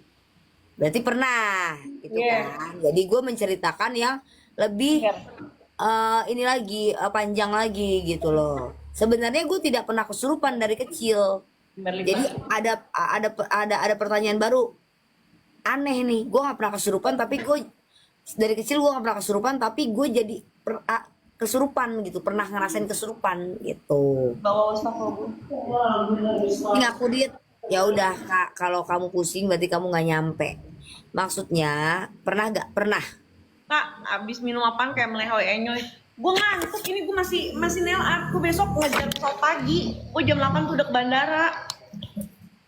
Berarti pernah gitu kan. Jadi gue menceritakan yang lebih ini lagi panjang lagi gitu loh. Sebenarnya gue tidak pernah kesurupan dari kecil. Jadi ada pertanyaan baru aneh nih. Gue nggak pernah kesurupan tapi gue dari kecil gue nggak pernah kesurupan tapi gue jadi kesurupan gitu, pernah ngerasain kesurupan gitu. Bawa astagfirullah. Ini aku Dit, ya udah Kak, kalau kamu pusing berarti kamu nggak nyampe. Maksudnya pernah nggak? Pernah. Kak, abis minum apaan kayak melehoi enyoy. Gue ngantuk ini, gue masih nail art. Gue besok ngejar pesawat pagi. Gue jam 8 tuh udah ke bandara.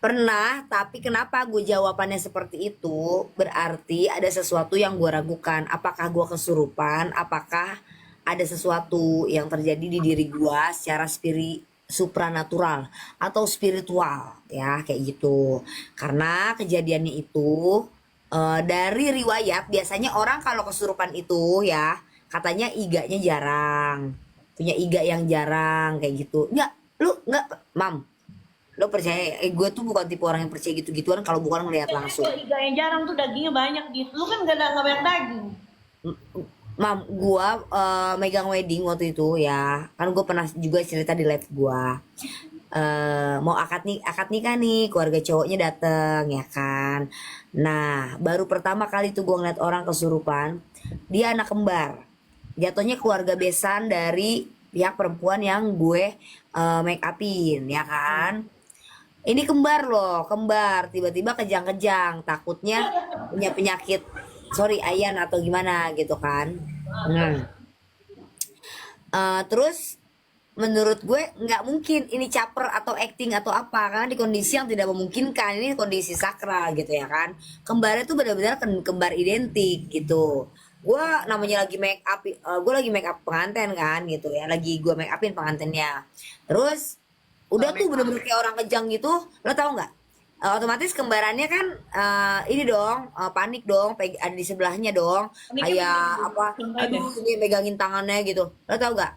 Pernah, tapi kenapa gue jawabannya seperti itu? Berarti ada sesuatu yang gue ragukan. Apakah gue kesurupan? Apakah ada sesuatu yang terjadi di diri gue secara supranatural atau spiritual ya kayak gitu. Karena kejadiannya itu dari riwayat biasanya orang kalau kesurupan itu ya katanya iganya jarang, punya iga yang jarang kayak gitu. Enggak, Mam. Lo percaya? Gue tuh bukan tipe orang yang percaya gitu-gituan kalau bukan ngelihat langsung. Iga yang jarang tuh dagingnya banyak gitu. Lu kan gak banyak daging. Mam, gua megang wedding waktu itu ya. Kan gue pernah juga cerita di live gua. Mau akad nikah nih, keluarga cowoknya dateng ya kan. Nah, baru pertama kali tuh gue ngeliat orang kesurupan. Dia anak kembar. Jatuhnya keluarga besan dari pihak perempuan yang gue make upin ya kan. Ini kembar loh, kembar. Tiba-tiba kejang-kejang, takutnya punya penyakit ayan atau gimana gitu kan. Terus menurut gue nggak mungkin ini caper atau acting atau apa, karena di kondisi yang tidak memungkinkan, ini kondisi sakral gitu ya kan. Kembarnya tuh benar-benar kembar identik gitu. Gue namanya lagi make up, gue lagi make up pengantin kan gitu ya, lagi gue make upin pengantinnya. Terus udah tuh bener-bener kayak orang kejang gitu, lo tau nggak? Otomatis kembarannya kan ini dong, panik dong, ada di sebelahnya dong, kayak apa? Aduh, ini megangin tangannya gitu. Lo tau gak?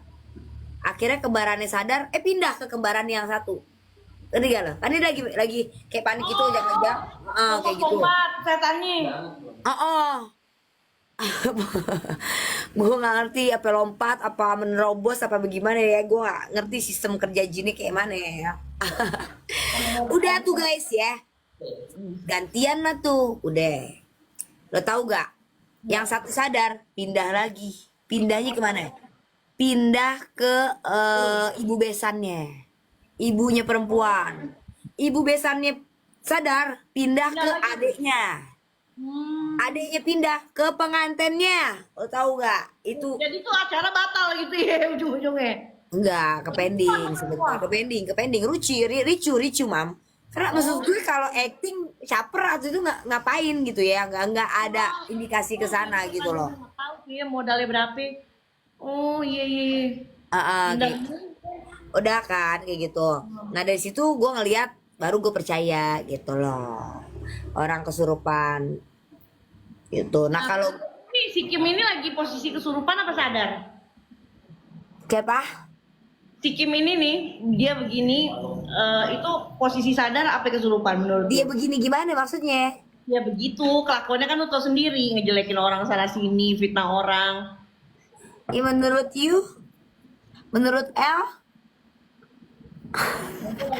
Akhirnya kembarannya sadar, pindah ke kembaran yang satu. Ngerti gak lo? Kan dia lagi kayak panik gitu, jangan kayak gitu. Lompat setannya. Gue nggak ngerti apa lompat, apa menerobos, apa bagaimana ya. Gue nggak ngerti sistem kerja jinnya kayak mana ya. Udah tuh guys ya, gantian lah tuh, udah. Lo tahu gak? Yang satu sadar, pindah lagi. Pindahnya kemana? Pindah ke ibu besannya, ibunya perempuan. Ibu besannya sadar, pindah ke adiknya. Adiknya pindah ke pengantennya. Lo tahu gak? Itu Jadi tuh acara batal gitu ya ujung-ujungnya. enggak, ke pending sebentar, ke pending, ricu, Mam. Karena maksud gue kalau acting caper atau itu nggak ngapain gitu ya, nggak ada indikasi ke sana gitu loh. Tahu dia modalnya berapa? Oh iya. Kayak- udah kan kayak gitu. Nah dari situ gue ngeliat, baru gue percaya gitu loh, orang kesurupan gitu. Nah kalau Nih si Kim ini lagi posisi kesurupan apa sadar? siapa? Si Kim ini nih, dia begini, itu posisi sadar apa kesurupan menurut Dia lu? begini gimana maksudnya? Ya begitu, kelakuannya kan lu tau sendiri, ngejelekin orang sana sini, fitnah orang. Ya menurut you? Menurut El?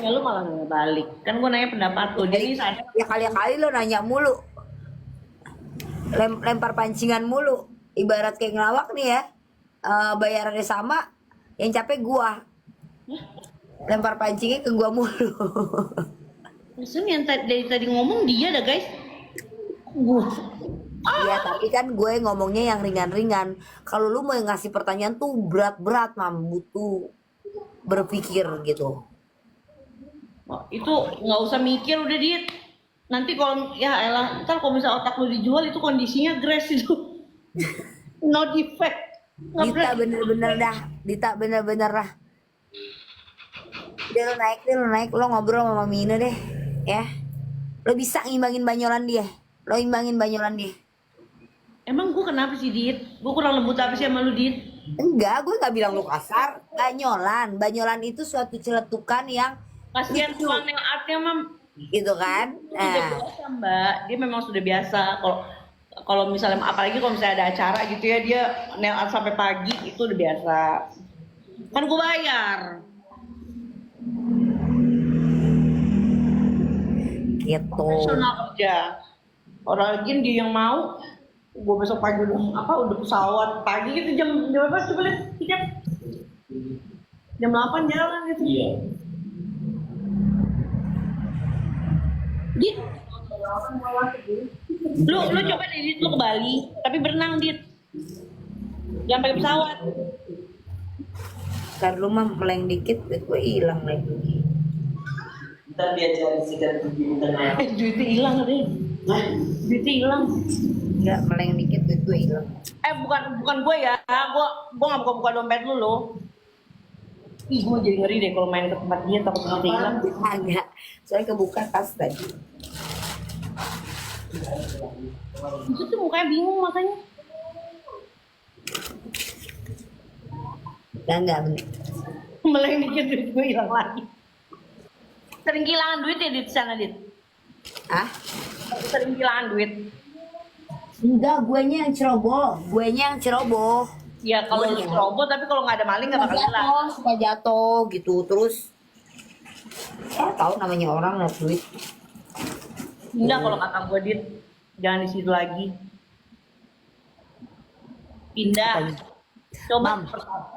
Ya lu malah nggak balik. Kan gue nanya pendapat lu. Jadi sadar. Ya kali-kali lo nanya mulu, lempar pancingan mulu, ibarat kayak ngelawak nih ya. Bayarannya sama, yang capek gua, lempar pancingnya ke gua mulu. Maksudnya yang dari tadi ngomong dia dah guys. Iya tapi kan gue ngomongnya yang ringan-ringan. Kalau lu mau ngasih pertanyaan tuh berat-berat, Mam, butuh berpikir gitu. Oh, itu nggak usah mikir udah Dit. Nanti kalau ya elah, ntar kalau misalnya otak lu dijual itu kondisinya grass itu. No defect. Dita bener-bener dah. Udah lo naik, lo ngobrol sama Mine deh, ya. Lo bisa ngimbangin banyolan dia. Emang gue kenapa sih Dit? Gue kurang lembut apa sih sama lu Dit? Enggak, gue nggak bilang lu kasar. Banyolan itu suatu celetukan yang Kasihan lucu, tukang nail artnya mam. gitu kan. Udah biasa mbak, dia memang sudah biasa. Kalau misalnya apalagi kalau misalnya ada acara gitu ya, dia nail art sampai pagi itu udah biasa. Kan gue bayar. Gitu. Profesional kerja. Orang lain dia yang mau Gue besok pagi udah pesawat pagi gitu jam berapa coba lihat tiket jam 8 jalan gitu. Iya. Dit, lu coba deh Dit, lu ke Bali tapi berenang Dit, jangan pakai pesawat. Ntar lu mah meleng dikit gue hilang lagi. Ntar dia cari sikat gigi internet. Duitnya hilang deh. Duitnya hilang. Enggak, meleng dikit gue hilang. Bukan gue ya, gue nggak buka dompet lu lo. Ih, gue jadi ngeri deh kalau main ke tempat dia takut duitnya hilang. Agak, soalnya kebuka tas tadi. Itu tuh mukanya bingung makanya. Enggak bener. Meleng dikit duit gue hilang lagi. Sering kehilangan duit ya di sana Dit? Ah? Sering kehilangan duit. Enggak, guenya yang ceroboh. Ya kalau Iya. ceroboh tapi kalau nggak ada maling nggak bakal hilang. Suka jatuh gitu terus. Tahu namanya orang lihat duit. Enggak kalau kata gue Dit, jangan di situ lagi. Pindah. Coba Mam.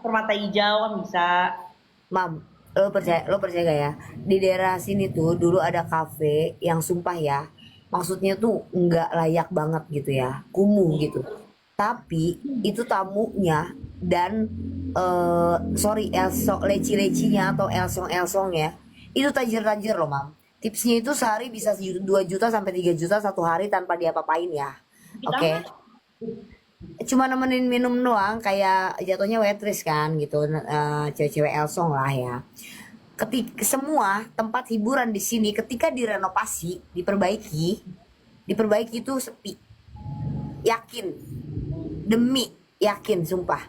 Permata Hijau kan bisa. Mam, lo percaya gak ya? Di daerah sini tuh dulu ada kafe yang sumpah ya, maksudnya tuh nggak layak banget gitu ya, kumuh gitu. Tapi itu tamunya dan leci-lecinya atau elsong-elsongnya itu tajir-tajir loh mam. Tipsnya itu sehari bisa 2 juta sampai 3 juta satu hari tanpa dia apa-apain ya. Oke. Cuma nemenin minum doang kayak jatuhnya waitress kan gitu, cewek-cewek elsong lah ya. Semua tempat hiburan di sini ketika direnovasi, diperbaiki itu sepi. Yakin, demi yakin sumpah.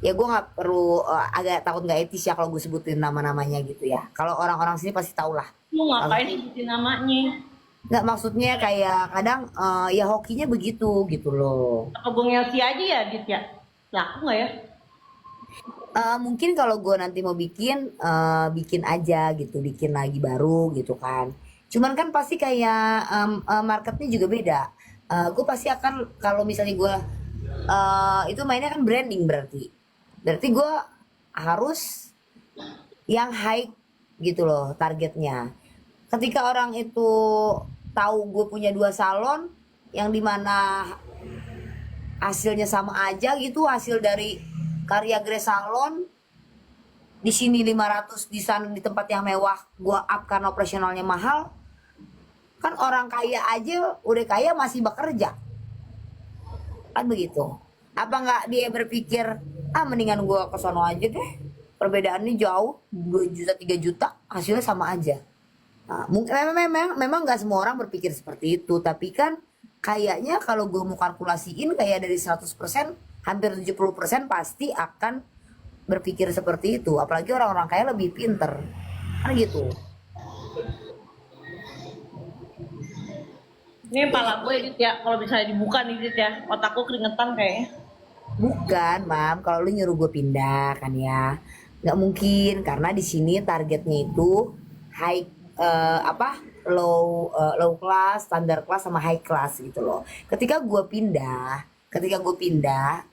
Ya gue nggak perlu agak takut nggak etis ya kalau gue sebutin nama-namanya gitu ya. Kalau orang-orang sini pasti tau lah. Lu ngapain sebutin namanya? Nggak, maksudnya kayak kadang ya hokinya begitu gitu loh. Apa gue ngelsi aja ya Dit ya? Laku nggak ya? Mungkin kalau gue nanti mau bikin aja gitu, bikin lagi baru gitu kan. Cuman kan pasti kayak marketnya juga beda. Gue pasti akan kalau misalnya gue itu mainnya kan branding berarti gue harus yang high gitu loh targetnya. Ketika orang itu tahu gue punya 2 salon yang dimana hasilnya sama aja gitu, hasil dari karya Grace Salon, di sini 500, di sana di tempat yang mewah gue up karena operasionalnya mahal. Kan orang kaya aja udah kaya masih bekerja kan begitu. Apa nggak dia berpikir mendingan gue ke sono aja deh, perbedaannya jauh 2 juta 3 juta hasilnya sama aja. Nah, memang nggak semua orang berpikir seperti itu, tapi kan kayaknya kalau gue mau kalkulasiin kayak dari 100% hampir 70% pasti akan berpikir seperti itu, apalagi orang-orang kaya lebih pinter kan gitu. Ini pala gue Dit ya, kalau misalnya dibuka nih Dit ya, otakku keringetan kayaknya. Bukan mam, kalau lu nyuruh gue pindah kan ya nggak mungkin, karena di sini targetnya itu high low class, standar class sama high class gitu loh. Ketika gue pindah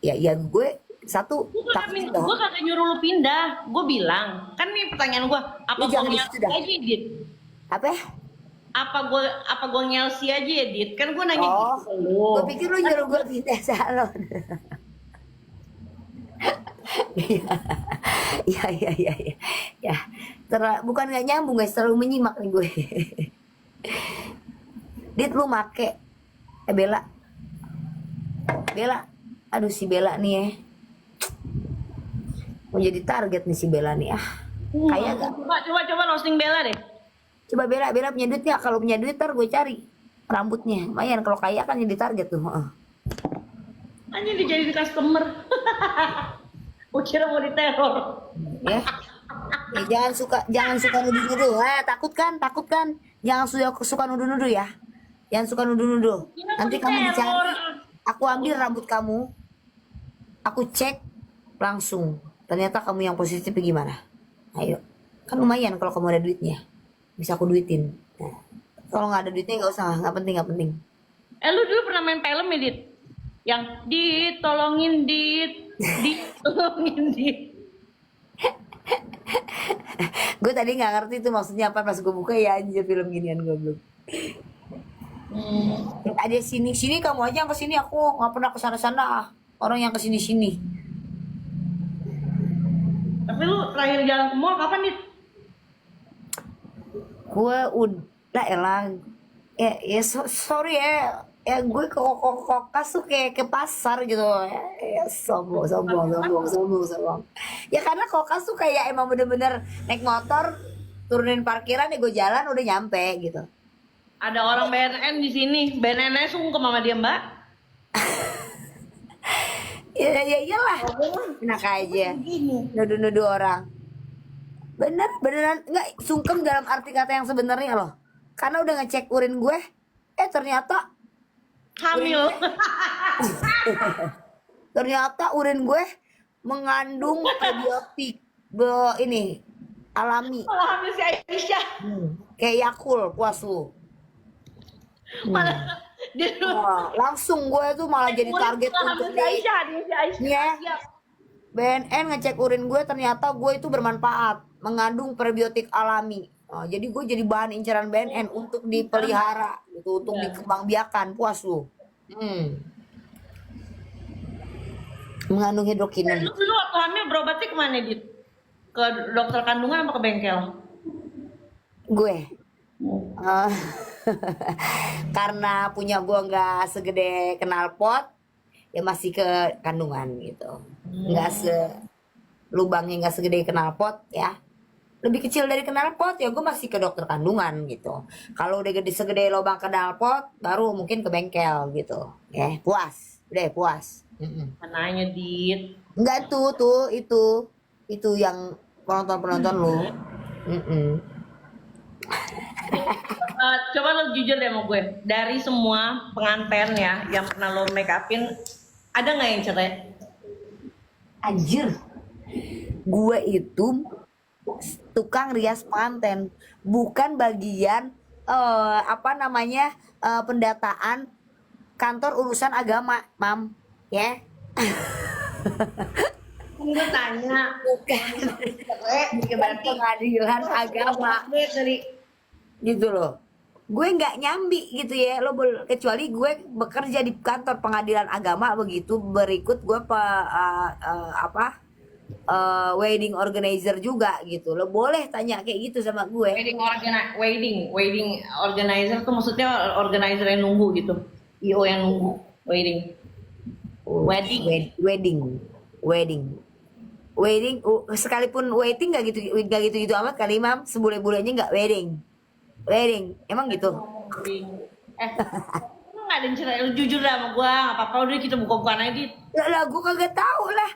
ya gue satu takut Gue kagak nyuruh lu pindah, gue bilang kan nih pertanyaan gue, apa Lu gue jangan ngelsi disitu dah. aja Dit? apa Apa gue ngelsi aja ya Dit? Kan gue nanya oh gitu lu. gue pikir lu nyuruh gue pindah salon. Iya ya, bukan nggak nyambung guys, terlalu menyimak nih gue. Dit lu make Bella, aduh si Bella nih ya, mau jadi target nih si Bella nih kayak gak? Coba roasting Bella deh. Coba Bella punya duit ya, kalau punya duit ntar gue cari rambutnya, lumayan kalau kaya kan jadi target tuh. Hanya dijadi customer. Gue kira mau diteror. Ya. Jangan suka nuduh-nuduh. Takut kan? Jangan suka nuduh-nuduh ya. Jangan suka nuduh-nuduh. Nanti kamu dicari. Aku ambil rambut kamu. Aku cek langsung. Ternyata kamu yang positif gimana? Ayo. Kan lumayan kalau kamu ada duitnya. Bisa aku duitin. Nah, kalau nggak ada duitnya nggak usah, nggak penting. Lu dulu pernah main film ya Dit? Yang ditolongin ditolongin Gue tadi nggak ngerti tuh maksudnya apa, pas gue buka ya anjir film ginian goblok. Ada sini kamu aja yang kesini, aku nggak pernah kesana sana ah. Orang yang kesini sini. Tapi lu terakhir jalan ke mall kapan nih? Gue udah elang. Sorry ya gue ke kokas tuh kayak ke pasar gitu. Sombong. Ya karena kokas tuh kayak emang bener-bener naik motor, turunin parkiran ya gue jalan udah nyampe gitu. Ada orang BNN di sini. BNN sungkem sama dia, Mbak. Ya iyalah. Enak aja. Nuduh-nuduh orang. Beneran nggak sungkem dalam arti kata yang sebenarnya loh. Karena udah ngecek urin gue, ternyata Hamil. urin gue mengandung probiotik ini alami. Kalau hamil si Aisyah. Kayak Yakult, puas lu. Malah dia Wah, langsung gue tuh malah jadi target untuk si Aisyah, dia si Aisyah. Iya. Iya. BNN ngecek urin gue, ternyata gue itu bermanfaat, mengandung probiotik alami. Jadi gue jadi bahan incaran BNN untuk dipelihara, gitu, untuk dikembangbiakan. Puas lu. Mengandung hidrokinon. Lu dulu waktu hamil berobatnya kemana, Dit? Ke dokter kandungan apa ke bengkel? Gue. Karena punya gue nggak segede knalpot, ya masih ke kandungan gitu. Lubangnya nggak segede knalpot ya. Lebih kecil dari knalpot ya gue masih ke dokter kandungan gitu. Kalau udah segede lubang knalpot baru mungkin ke bengkel gitu. Ya, puas. Udah puas. Mananya, Dit? Enggak itu yang penonton lu. Coba lo jujur deh sama gue. Dari semua pengantin ya yang pernah lo make upin, ada nggak yang cerai? Anjir. Gue itu tukang rias pengantin, bukan bagian pendataan kantor urusan agama, Mam. Ya. Gue tanya. Bukan. Bukan pengadilan agama. Gitu loh. Gue nggak nyambi gitu ya, kecuali gue bekerja di kantor pengadilan agama begitu, berikut gue wedding organizer juga gitu. Lo boleh tanya kayak gitu sama gue. Wedding organizer tuh maksudnya organizer yang nunggu gitu. IO yang nunggu wedding. Wedding sekalipun waiting nggak gitu amat kali, Mam. Sebule-bulenya nggak wedding emang gitu. Lu nggak ada yang cerai, lu jujur dah sama gue, nggak apa-apa, udah kita buka-bukaan aja, Dit. Lah gue kagak tahu lah,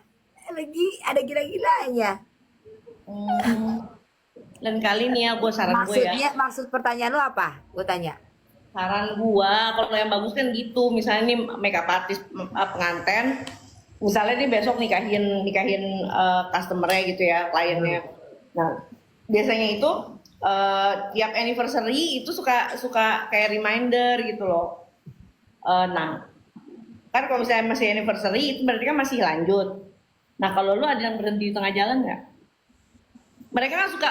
lagi ada gila-gilanya. Dan kali ini ya gue saran gue ya. Maksud pertanyaan lu apa? Gue tanya. Saran gue, kalau yang bagus kan gitu, misalnya nih makeup artist pengantin, misalnya nih besok nikahin customer-nya gitu ya, kliennya. Nah, biasanya itu tiap anniversary itu suka kayak reminder gitu loh. Nah, kan kalau misalnya masih anniversary itu berarti kan masih lanjut. Nah, kalau lu ada yang berhenti di tengah jalan nggak? Mereka kan suka,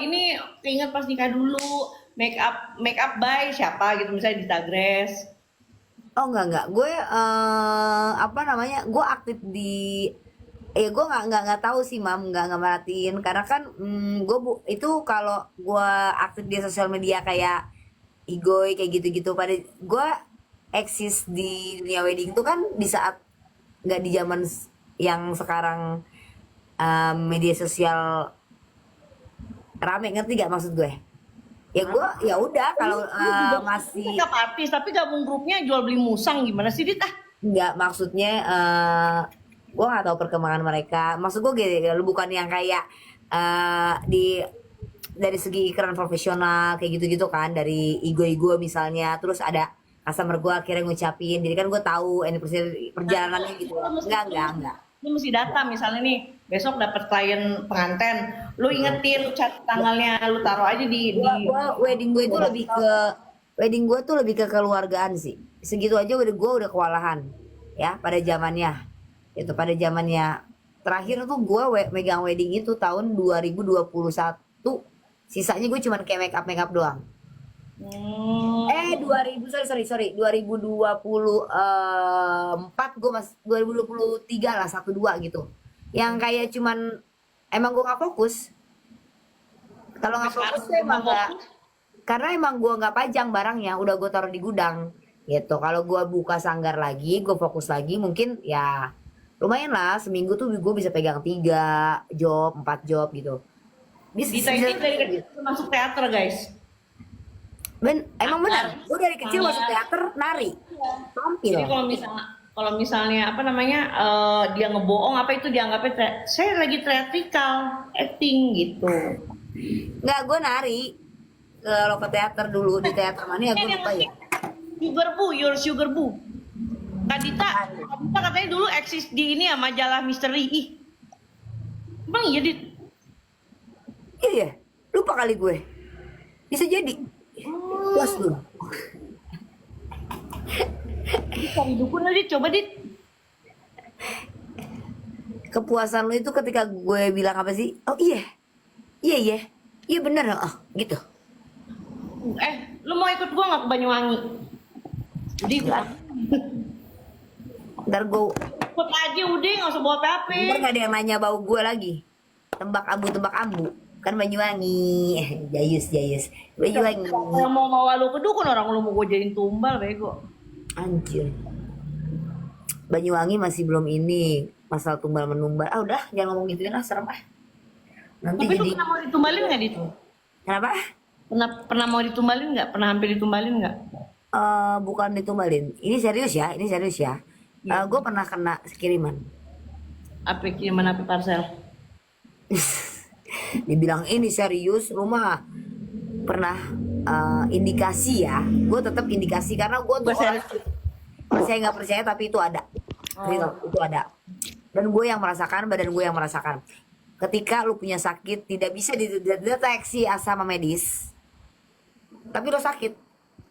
ini keinget pas nikah dulu, make up by siapa gitu, misalnya di Tagres. Oh enggak, gue gue aktif di gue nggak tahu sih, Mam, nggak merhatiin karena kan itu kalau gue aktif di sosial media kayak Igoy kayak gitu-gitu, pada gue eksis di dunia wedding tuh kan di saat nggak di zaman yang sekarang media sosial rame, ngerti gak maksud gue? Ya gue ya udah kalau masih Makeup artis tapi gabung grupnya jual beli musang, gimana sih, Dit? nggak, maksudnya gue nggak tahu perkembangan mereka. Maksud gue gitu, bukan yang kayak dari segi iklan profesional kayak gitu-gitu kan, dari ego misalnya, terus ada customer gue akhirnya ngucapin, jadi kan gue tahu anniversary perjalanannya gitu. Enggak. Lu mesti data, misalnya nih besok dapat klien pengantin, lu ingetin, lu catat tanggalnya, lu taruh aja di Wedding gue tuh lebih ke kekeluargaan sih. Segitu aja gue udah kewalahan. ya pada zamannya. Itu pada zamannya terakhir tuh gue megang wedding itu tahun 2021. Sisanya gue cuman kayak make up doang. 2000 sorry 2024 gue 2023 lah 12 gitu. Yang kayak cuman emang gue nggak fokus. Kalau nggak fokus tuh emang nggak, karena emang gue nggak pajang barangnya, udah gue taruh di gudang gitu. Kalau gue buka sanggar lagi, gue fokus lagi, mungkin ya lumayan lah seminggu tuh gue bisa pegang 3 job 4 job gitu. Dita ini dari kecil masuk teater guys. Emang benar, gue dari kecil masuk teater nari, tampil. Jadi kalau misalnya apa namanya dia ngebohong apa itu dianggapnya saya lagi theatrical acting gitu. Nggak, gue nari kalau ke teater dulu, di teater mana ya gue lupa ya. Sugar Boo, your Sugar Boo. Kak Dita katanya dulu eksis di ini ya majalah misteri. Ih, emang iya Dit? Iya, lupa kali gue. Bisa jadi. Puas dulu. Cari dukun aja coba Dit. Kepuasan lu itu ketika gue bilang apa sih? Oh iya, iya bener, oh gitu. Lu mau ikut gua nggak ke Banyuwangi? Jadi Ntar gue, ikut aja udah nggak usah bawa ntar HP. gak ada yang nanya bau gue lagi. Tembak ambu, kan Banyuwangi. Jayus. Banyuwangi. Kalau mau bawa lu ke dukun orang lu mau gue jadiin tumbal bego. Anjir. Banyuwangi masih belum ini masalah tumbal menumbal. Ah udah, jangan ngomong gituin lah, serem ah. Nanti Tapi lu jadi pernah mau ditumbalin nggak Dit? kenapa? Pernah mau ditumbalin nggak? Pernah hampir ditumbalin nggak? Bukan ditumbalin. Ini serius ya. Gue pernah kena kiriman. Apa kiriman apa parcel? Dibilang ini serius, rumah pernah indikasi ya. Gue tetap indikasi karena gue tuh orang percaya nggak percaya tapi itu ada. Real, itu ada. Dan gue yang merasakan, badan gue yang merasakan. Ketika lu punya sakit tidak bisa dideteksi sama medis, tapi lo sakit.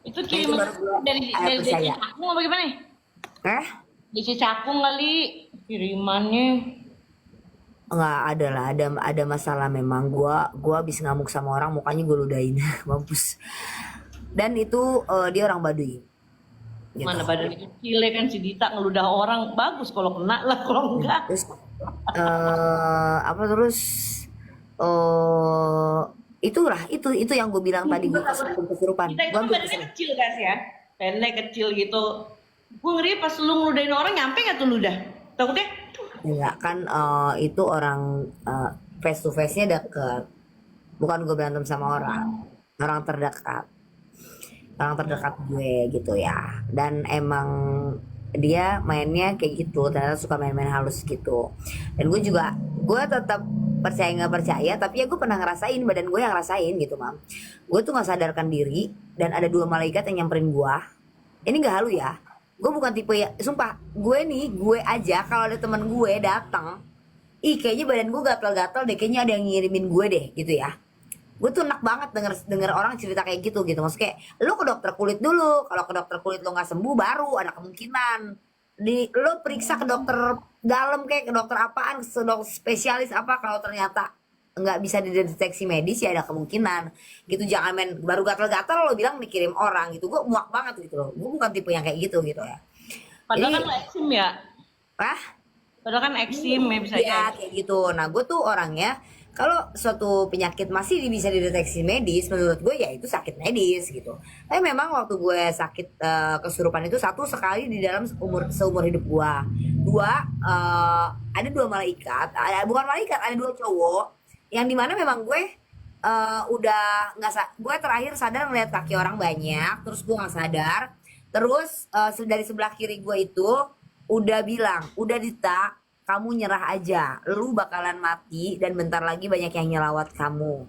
Itu Nah, kiriman baru gua dari percaya. DC Cakung apa gimana? DC Cakung kali kirimannya. Nggak ada lah, ada masalah memang. Gua habis ngamuk sama orang, mukanya gue ludahin. Mampus. Dan itu dia orang Baduy gitu. Mana badan kecil kan si Dita ngeludah orang bagus kalau kena lah kalau enggak. Terus itu yang gue bilang tadi, gue kesurupan. Kita itu Gua kan badannya kecil guys ya, pendek kecil gitu. Gue ngeri pas lu ngeludahin orang nyampe nggak tuh ludah? Takutnya enggak kan, itu orang face to face nya deket, bukan gue berantem sama orang terdekat gue gitu ya. Dan emang dia mainnya kayak gitu, ternyata suka main-main halus gitu. Dan gue tetap percaya nggak percaya, tapi ya gue pernah ngerasain, badan gue yang ngerasain gitu mam. Gue tuh nggak sadarkan diri dan ada 2 malaikat yang nyamperin gue. Ini nggak halu ya, gue bukan tipe ya, sumpah gue aja kalau ada teman gue datang, kayaknya badan gue gatal-gatal deh, kayaknya ada yang ngirimin gue deh gitu ya. Gue tuh enak banget denger orang cerita kayak gitu. Maksudnya kayak lu ke dokter kulit dulu, kalau ke dokter kulit lu nggak sembuh baru ada kemungkinan lu periksa ke dokter dalam, kayak ke dokter apaan, ke dokter spesialis apa. Kalau ternyata nggak bisa dideteksi medis ya ada kemungkinan gitu. Jangan main baru gatal-gatal lo bilang dikirim orang gitu. Gue muak banget gitu loh, gue bukan tipe yang kayak gitu ya. padahal kan eksim ya. Padahal kan eksim ya bisa ya kayak gitu. Nah gue tuh orangnya, kalau suatu penyakit masih bisa dideteksi medis, menurut gue ya itu sakit medis gitu. Tapi memang waktu gue sakit kesurupan itu satu sekali di dalam seumur hidup gue. Ada 2 malaikat, bukan malaikat, ada 2 cowok yang dimana memang gue udah nggak, gue terakhir sadar ngeliat kaki orang banyak, terus gue nggak sadar. Terus dari sebelah kiri gue itu udah bilang, udah Dita, kamu nyerah aja, lu bakalan mati dan bentar lagi banyak yang nyelawat kamu.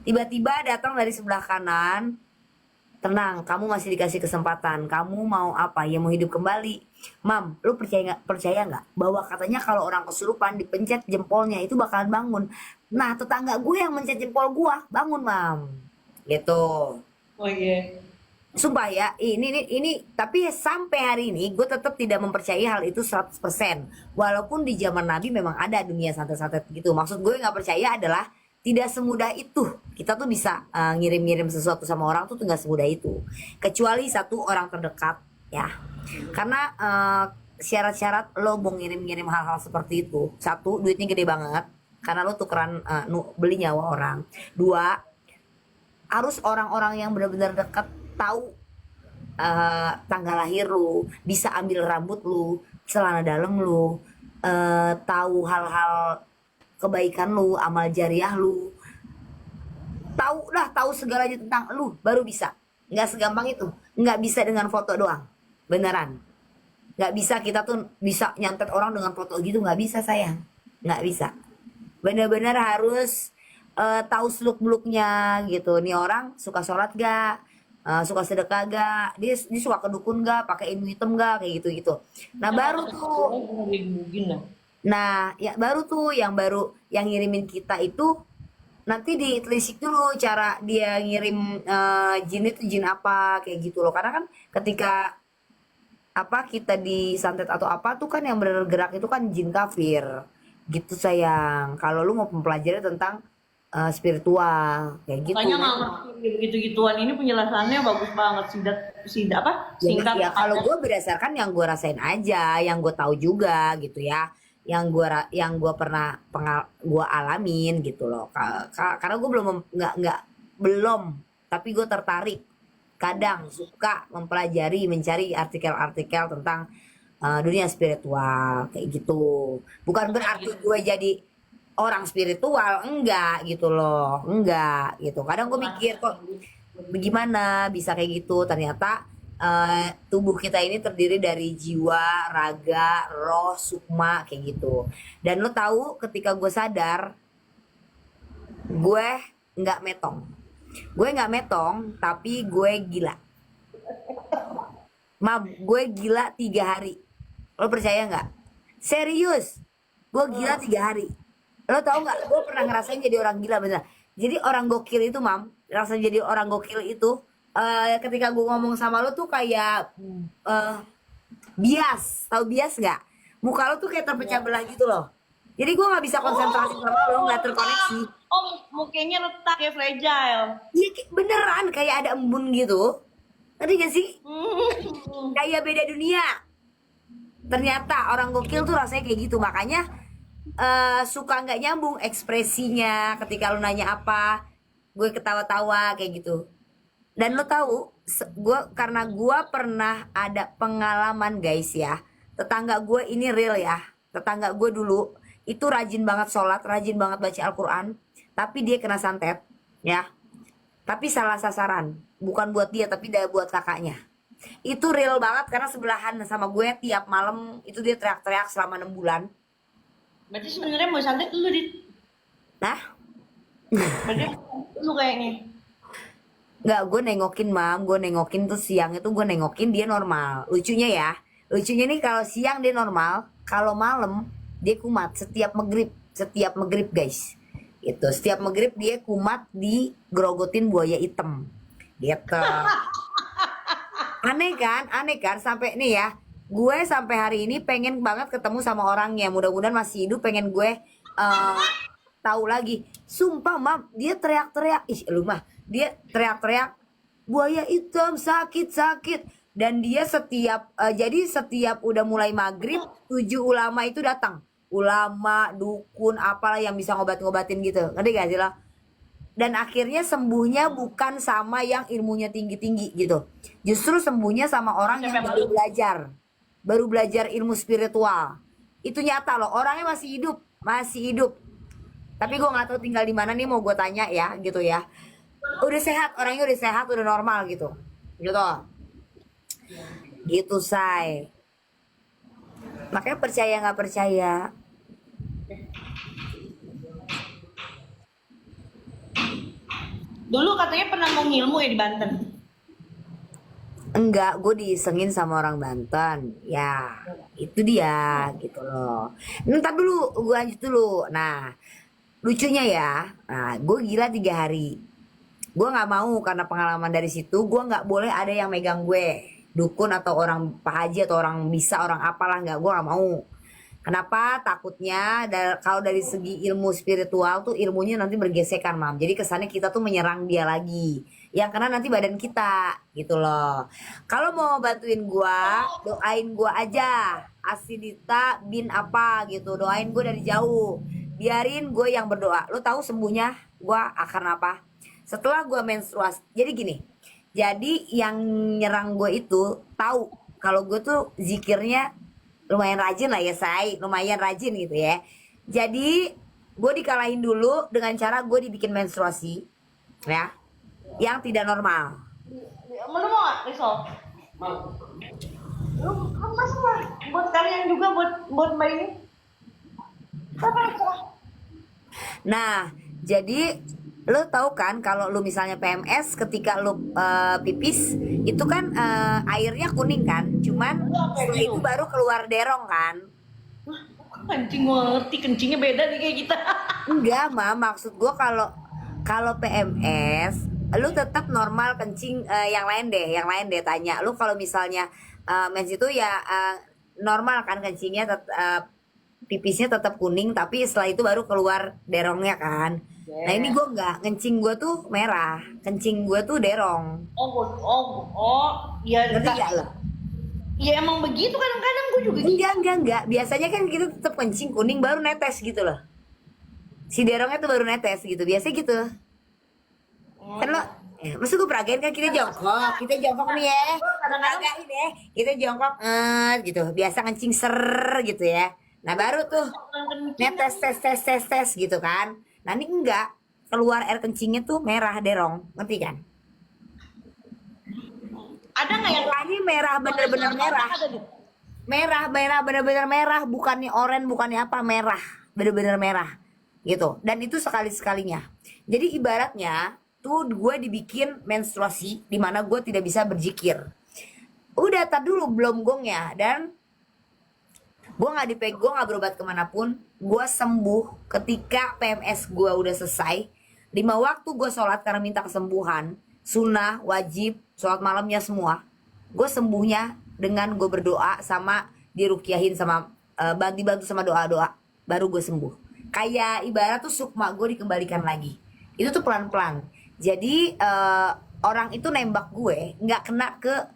Tiba-tiba datang dari sebelah kanan, tenang, kamu masih dikasih kesempatan, kamu mau apa ya, mau hidup kembali. Mam, lu percaya nggak bahwa katanya kalau orang kesurupan dipencet jempolnya itu bakalan bangun. Nah tetangga gue yang mencet jempol gue bangun mam gitu. Oh iya. Sumpah ya, ini tapi sampai hari ini gue tetap tidak mempercayai hal itu 100%. Walaupun di zaman Nabi memang ada dunia santet-santet gitu. Maksud gue nggak percaya adalah tidak semudah itu. Kita tuh bisa ngirim-ngirim sesuatu sama orang tuh nggak semudah itu. Kecuali satu orang terdekat ya. Karena syarat-syarat lo mau ngirim-ngirim hal-hal seperti itu. Satu, duitnya gede banget. Karena lo tukeran beli nyawa orang. Dua, harus orang-orang yang benar-benar dekat tahu tanggal lahir lu, bisa ambil rambut lu, celana dalam lu, tahu hal-hal kebaikan lu, amal jariah lu, tahu segalanya tentang lu baru bisa. Nggak segampang itu, nggak bisa dengan foto doang, beneran. Nggak bisa kita tuh bisa nyantet orang dengan foto gitu, nggak bisa sayang, nggak bisa. Bener-bener harus tahu seluk beluknya gitu. Nih orang suka sholat gak, suka sedekah gak, dia suka ke dukun gak, pakai ilmu hitam gak, kayak gitu gitu. Nah baru tuh, nah ya baru tuh yang ngirimin kita itu nanti ditelisik dulu cara dia ngirim jin itu jin apa kayak gitu loh. Karena kan ketika apa kita disantet atau apa tuh kan yang bergerak itu kan jin kafir gitu sayang. Kalau lu mau mempelajari tentang spiritual kayak gitu. Makanya nggak ngerti gitu-gituan, ini penjelasannya bagus banget, sidat apa singkat. Ya kalau gue berdasarkan yang gue rasain aja, yang gue tahu juga gitu ya, yang gue pernah gue alamin gitu loh. Karena gue belum, tapi gue tertarik. Kadang suka mempelajari, mencari artikel-artikel tentang dunia spiritual kayak gitu. Bukan berarti gue jadi orang spiritual, enggak gitu loh, enggak gitu. Kadang gue mikir kok bagaimana bisa kayak gitu. Ternyata tubuh kita ini terdiri dari jiwa, raga, roh, sukma kayak gitu. Dan lo tahu ketika gue sadar gue nggak metong, tapi gue gila. Gue gila 3 hari. Lo percaya nggak? Serius, gue gila 3 hari. Lo tau nggak? Gue pernah ngerasain jadi orang gila bener. Jadi orang gokil itu rasa jadi orang gokil itu ketika gue ngomong sama lo tuh kayak bias, tahu bias nggak? Muka lo tuh kayak terpecah belah gitu loh. Jadi gue nggak bisa konsentrasi sama lo, nggak terkoneksi. Oh, mukanya retak ya, fragile. Iya beneran kayak ada embun gitu. Ngerti gak sih? Kayak beda dunia. Ternyata orang gokil tuh rasanya kayak gitu. Makanya suka nggak nyambung ekspresinya ketika lu nanya apa, gue ketawa-tawa kayak gitu. Dan lo tahu, karena gue pernah ada pengalaman guys ya, tetangga gue ini real ya, tetangga gue dulu itu rajin banget sholat, rajin banget baca Al-Quran, tapi dia kena santet ya, tapi salah sasaran, bukan buat dia tapi buat kakaknya. Itu real banget karena sebelahan sama gue tiap malam itu dia teriak-teriak selama 6 bulan. Berarti sebenarnya mau santet lu Nah, berarti lu kayaknya. nggak, gue nengokin tuh siang itu gue nengokin dia normal. Lucunya nih kalau siang dia normal, kalau malam dia kumat setiap maghrib guys. Itu setiap maghrib dia kumat digerogotin buaya hitam. Gitu. Aneh kan sampai nih ya. Gue sampai hari ini pengen banget ketemu sama orangnya. Mudah-mudahan masih hidup, pengen gue tahu lagi. Sumpah dia teriak-teriak. Dia teriak-teriak buaya hitam sakit. Dan dia setiap udah mulai maghrib 7 ulama itu datang. Ulama, dukun, apalah yang bisa ngobatin gitu. Ngerti gak sih lo? Dan akhirnya sembuhnya bukan sama yang ilmunya tinggi-tinggi gitu. Justru sembuhnya sama orang yang baru belajar ilmu spiritual. Itu nyata loh, orangnya masih hidup. Tapi gue nggak tahu tinggal di mana nih, mau gue tanya ya gitu ya. Udah sehat, orangnya udah sehat, udah normal gitu. Gitu say. Makanya percaya nggak percaya. Dulu katanya pernah mau ngilmu ya di Banten. Enggak, gue diisengin sama orang Banten. Ya, itu dia gitu loh. Ntar dulu, gue lanjut dulu. Nah, lucunya ya, gue gila 3 hari. Gue nggak mau karena pengalaman dari situ. Gue nggak boleh ada yang megang gue, dukun atau orang Pak Haji atau orang bisa orang apalah, nggak, gue nggak mau. Kenapa? Takutnya kalau dari segi ilmu spiritual tuh ilmunya nanti bergesekan, Mam. Jadi kesannya kita tuh menyerang dia lagi. Yang kena nanti badan kita gitu loh. Kalau mau bantuin gua, doain gua aja. Asidita bin apa gitu. Doain gua dari jauh. Biarin gue yang berdoa. Lo tahu sembuhnya gua akan apa? Setelah gua menstruasi. Jadi gini. Jadi yang nyerang gue itu tahu kalau gue tuh zikirnya lumayan rajin lah ya, say, lumayan rajin gitu ya. Jadi gue dikalahin dulu dengan cara gue dibikin menstruasi ya, yang tidak normal. Lu mau nggak, Rizal? Lu masa mah buat kalian juga, buat mbak ini. Nah, jadi lo tahu kan kalau lo misalnya PMS ketika lo pipis itu kan airnya kuning kan, cuman setelah itu baru keluar derong kan. Kencing, gue ngerti kencingnya beda nih kayak kita. Enggak, Mam, maksud gue kalau PMS lu tetap normal kencing. Yang lain deh tanya lu kalau misalnya mens itu ya normal kan kencingnya, pipisnya tetap kuning tapi setelah itu baru keluar derongnya kan. Nah ini gue enggak, kencing gue tuh merah, kencing gue tuh derong. Ya Ngerti gak lo? ya emang begitu, kadang-kadang gue juga gitu. Enggak. Biasanya kan kita tetap kencing kuning baru netes gitu loh. Si derongnya tuh baru netes gitu, biasa gitu. Kan lo, maksud gue peragain kan kita jongkok nih ya. Peragain ya, kita jongkok gitu. Biasa kencing ser gitu ya. Nah baru tuh netes tes gitu kan. Nah ini enggak, keluar air kencingnya tuh merah derong, ngerti kan? Ada nggak yang Ini merah bener-bener merah. Merah bener-bener merah, bukannya oranye, bukannya apa, merah, bener-bener merah gitu. Dan itu sekali-sekalinya. Jadi ibaratnya tuh gue dibikin menstruasi di mana gue tidak bisa berzikir. Udah tar dulu belum gongnya, dan gue nggak berobat kemanapun. Gue sembuh ketika PMS gue udah selesai. 5 waktu gue sholat karena minta kesembuhan, sunnah, wajib, sholat malamnya semua. Gue sembuhnya dengan gue berdoa sama dirukiahin sama bantu sama doa-doa, baru gue sembuh. Kayak ibarat tuh sukma gue dikembalikan lagi. Itu tuh pelan-pelan. Jadi orang itu nembak gue nggak kena ke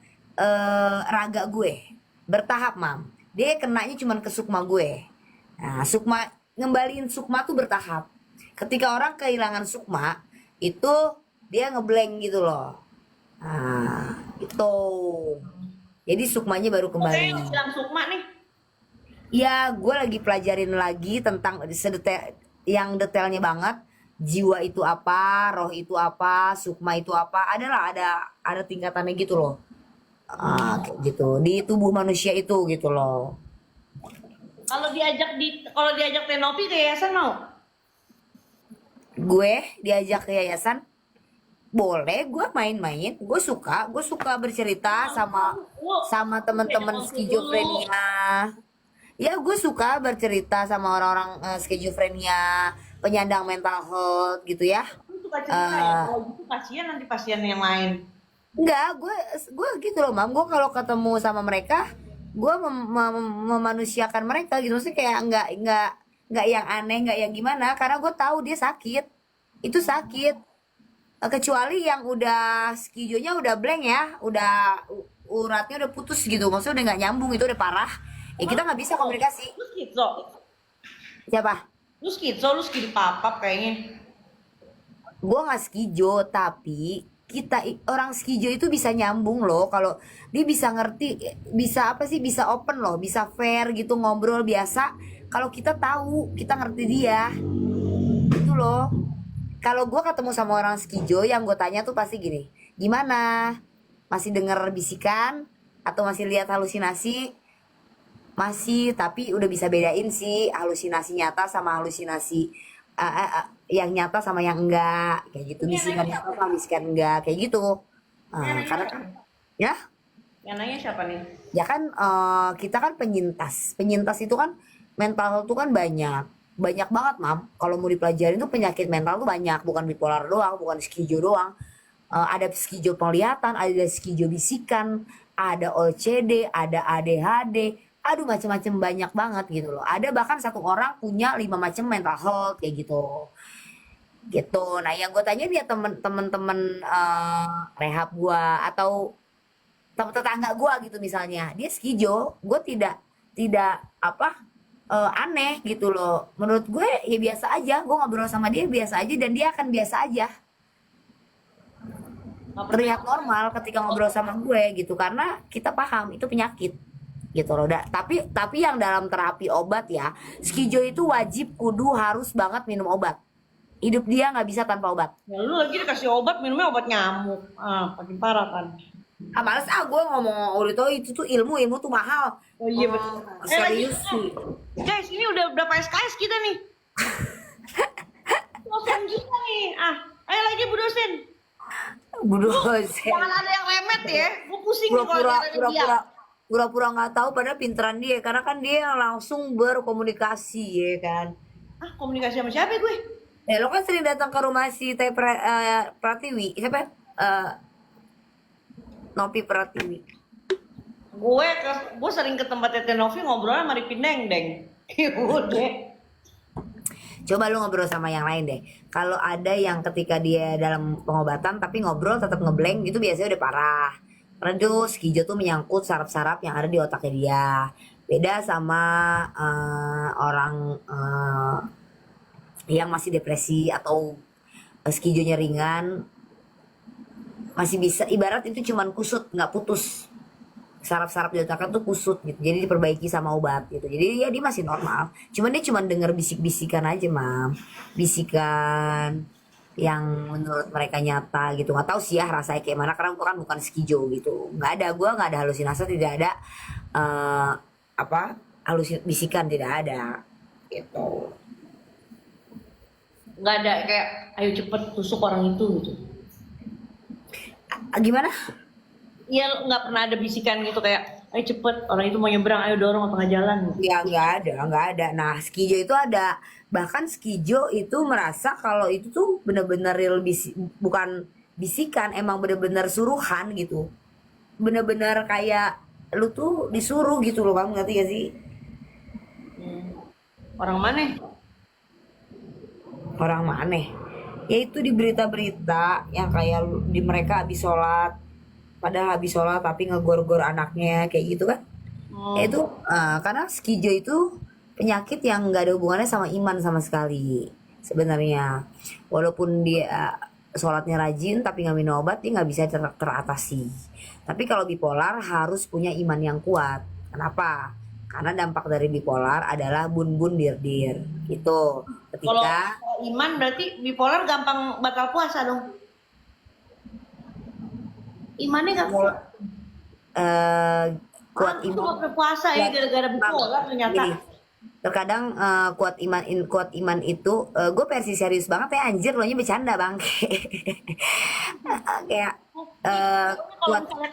raga gue, bertahap, Mam. Dia kenanya cuma ke sukma gue. Nah, sukma, ngembaliin sukma tuh bertahap. Ketika orang kehilangan sukma, itu dia ngeblank gitu loh. Nah, itu. Jadi sukmanya baru Oke, kembali. bilang sukma nih. Ya, gue lagi pelajarin lagi tentang sedetail, yang detailnya banget. Jiwa itu apa, roh itu apa, sukma itu apa. Ada tingkatannya gitu loh. Kayak gitu. Di tubuh manusia itu gitu loh. Kalau diajak Tenopi ke yayasan mau? Gue diajak ke yayasan, boleh, gue main-main. Gue suka bercerita sama teman-teman skizofrenia. Ya, gue suka bercerita sama orang-orang skizofrenia, penyandang mental health gitu ya. Lu suka cerita ya? Kalau gitu kasihan nanti pasien yang lain. Enggak, gue gitu loh, Mam. Gue kalau ketemu sama mereka, gue memanusiakan mereka gitu. Maksudnya kayak enggak yang aneh, enggak yang gimana, karena gue tahu dia sakit. Itu sakit. Kecuali yang udah skijonya udah blank ya, udah uratnya udah putus gitu. Maksudnya udah nggak nyambung, itu udah parah. Ya kita nggak bisa komunikasi. Lu skitso? Siapa? Lu skidi papap kayaknya. Gue nggak skijo, tapi orang skijo itu bisa nyambung loh. Kalau dia bisa ngerti, bisa apa sih, bisa open loh, bisa fair gitu, ngobrol biasa. Kalau kita tahu, kita ngerti dia itu loh. Kalau gue ketemu sama orang skijo, yang gue tanya tuh pasti gini, gimana, masih dengar bisikan atau masih lihat halusinasi? Masih, tapi udah bisa bedain sih halusinasi nyata sama halusinasi yang nyata sama yang enggak, kayak gitu. Bisikan nyata sama bisikan enggak, kayak gitu. Karena kan ya, Yang nanya siapa nih? ya kan kita kan penyintas itu kan, mental health tuh kan banyak banget, Mam. Kalau mau dipelajarin tuh penyakit mental tuh banyak, bukan bipolar doang, bukan skizo doang. ada skijo penglihatan, ada skijo bisikan, ada OCD, ada ADHD, aduh macam-macam banyak banget gitu loh. Ada bahkan satu orang punya 5 macam mental health kayak gitu. Nah yang gue tanya dia temen-temen rehab gue atau temen tetangga gue gitu misalnya, dia skijo, gue tidak apa aneh gitu loh. Menurut gue ya biasa aja, gue ngobrol sama dia biasa aja dan dia akan biasa aja, Nggak pernah. terlihat normal ketika ngobrol sama gue gitu, karena kita paham itu penyakit gitu loh. Tapi yang dalam terapi obat ya, skijo itu wajib kudu harus banget minum obat, hidup dia nggak bisa tanpa obat. Ya lu lagi dikasih obat, minumnya obat nyamuk. Makin parah kan. Males gue ngomong itu tuh ilmu tuh mahal. Oh iya betul. Serius sih. Guys, ini udah berapa SKS kita nih? Dosen kita nih. Ayo lagi Bu dosen. Bu dosen Jangan ada yang remet ya. Gue pusing nih kalau ada yang dia. pura-pura nggak tahu padahal pinteran dia, karena kan dia yang langsung berkomunikasi ya kan. Komunikasi sama siapa gue? Lo kan sering datang ke rumah si Pratiwi, siapa? Novi Pratiwi. Gue sering ke tempat Tete Novi ngobrol sama Ripin Deng. Udah. Coba lu ngobrol sama yang lain deh. Kalau ada yang ketika dia dalam pengobatan tapi ngobrol tetap ngeblank gitu, biasanya udah parah. Karena tuh skijo tuh menyangkut saraf-saraf yang ada di otaknya dia. Beda sama orang yang masih depresi atau skijonya ringan, masih bisa, ibarat itu cuman kusut, nggak putus. Saraf-saraf di otaknya tuh kusut gitu, jadi diperbaiki sama obat gitu. Jadi ya dia masih normal, cuman dia cuman denger bisik-bisikan aja, Mam. Bisikan yang menurut mereka nyata gitu. Nggak tahu sih ya rasanya kayak mana, karena gue kan bukan skijo gitu. Gue nggak ada halusinasi, tidak ada bisikan, tidak ada gitu. Nggak ada kayak ayo cepet tusuk orang itu gitu. Gimana? Iya, nggak pernah ada bisikan gitu kayak ayo cepet orang itu mau nyebrang, ayo dorong ke tengah jalan gitu. Ya nggak ada. Nah skijo itu ada, bahkan skijo itu merasa kalau itu tuh bener-bener real bukan bisikan, emang bener-bener suruhan gitu, bener-bener kayak lu tuh disuruh gitu loh, kamu ngerti gak sih? Orang mana? Orang maneh ya itu di berita-berita yang kayak di mereka habis sholat, padahal habis sholat tapi ngegor-gor anaknya kayak gitu kan. Ya itu karena skijo itu penyakit yang nggak ada hubungannya sama iman sama sekali sebenarnya. Walaupun dia sholatnya rajin tapi nggak minum obat, dia nggak bisa teratasi. Tapi kalau bipolar harus punya iman yang kuat. Kenapa? Karena dampak dari bipolar adalah bun-bun dir-dir gitu. Kalau Ketika iman berarti bipolar gampang batal puasa dong. Imannya nggak kuat. kuat Itu iman, nggak berpuasa ya gara-gara bipolar ternyata. gini, terkadang kuat iman itu gue versi serius banget ya, anjir lo nya bercanda bang. Kayak Kalau kuat misalnya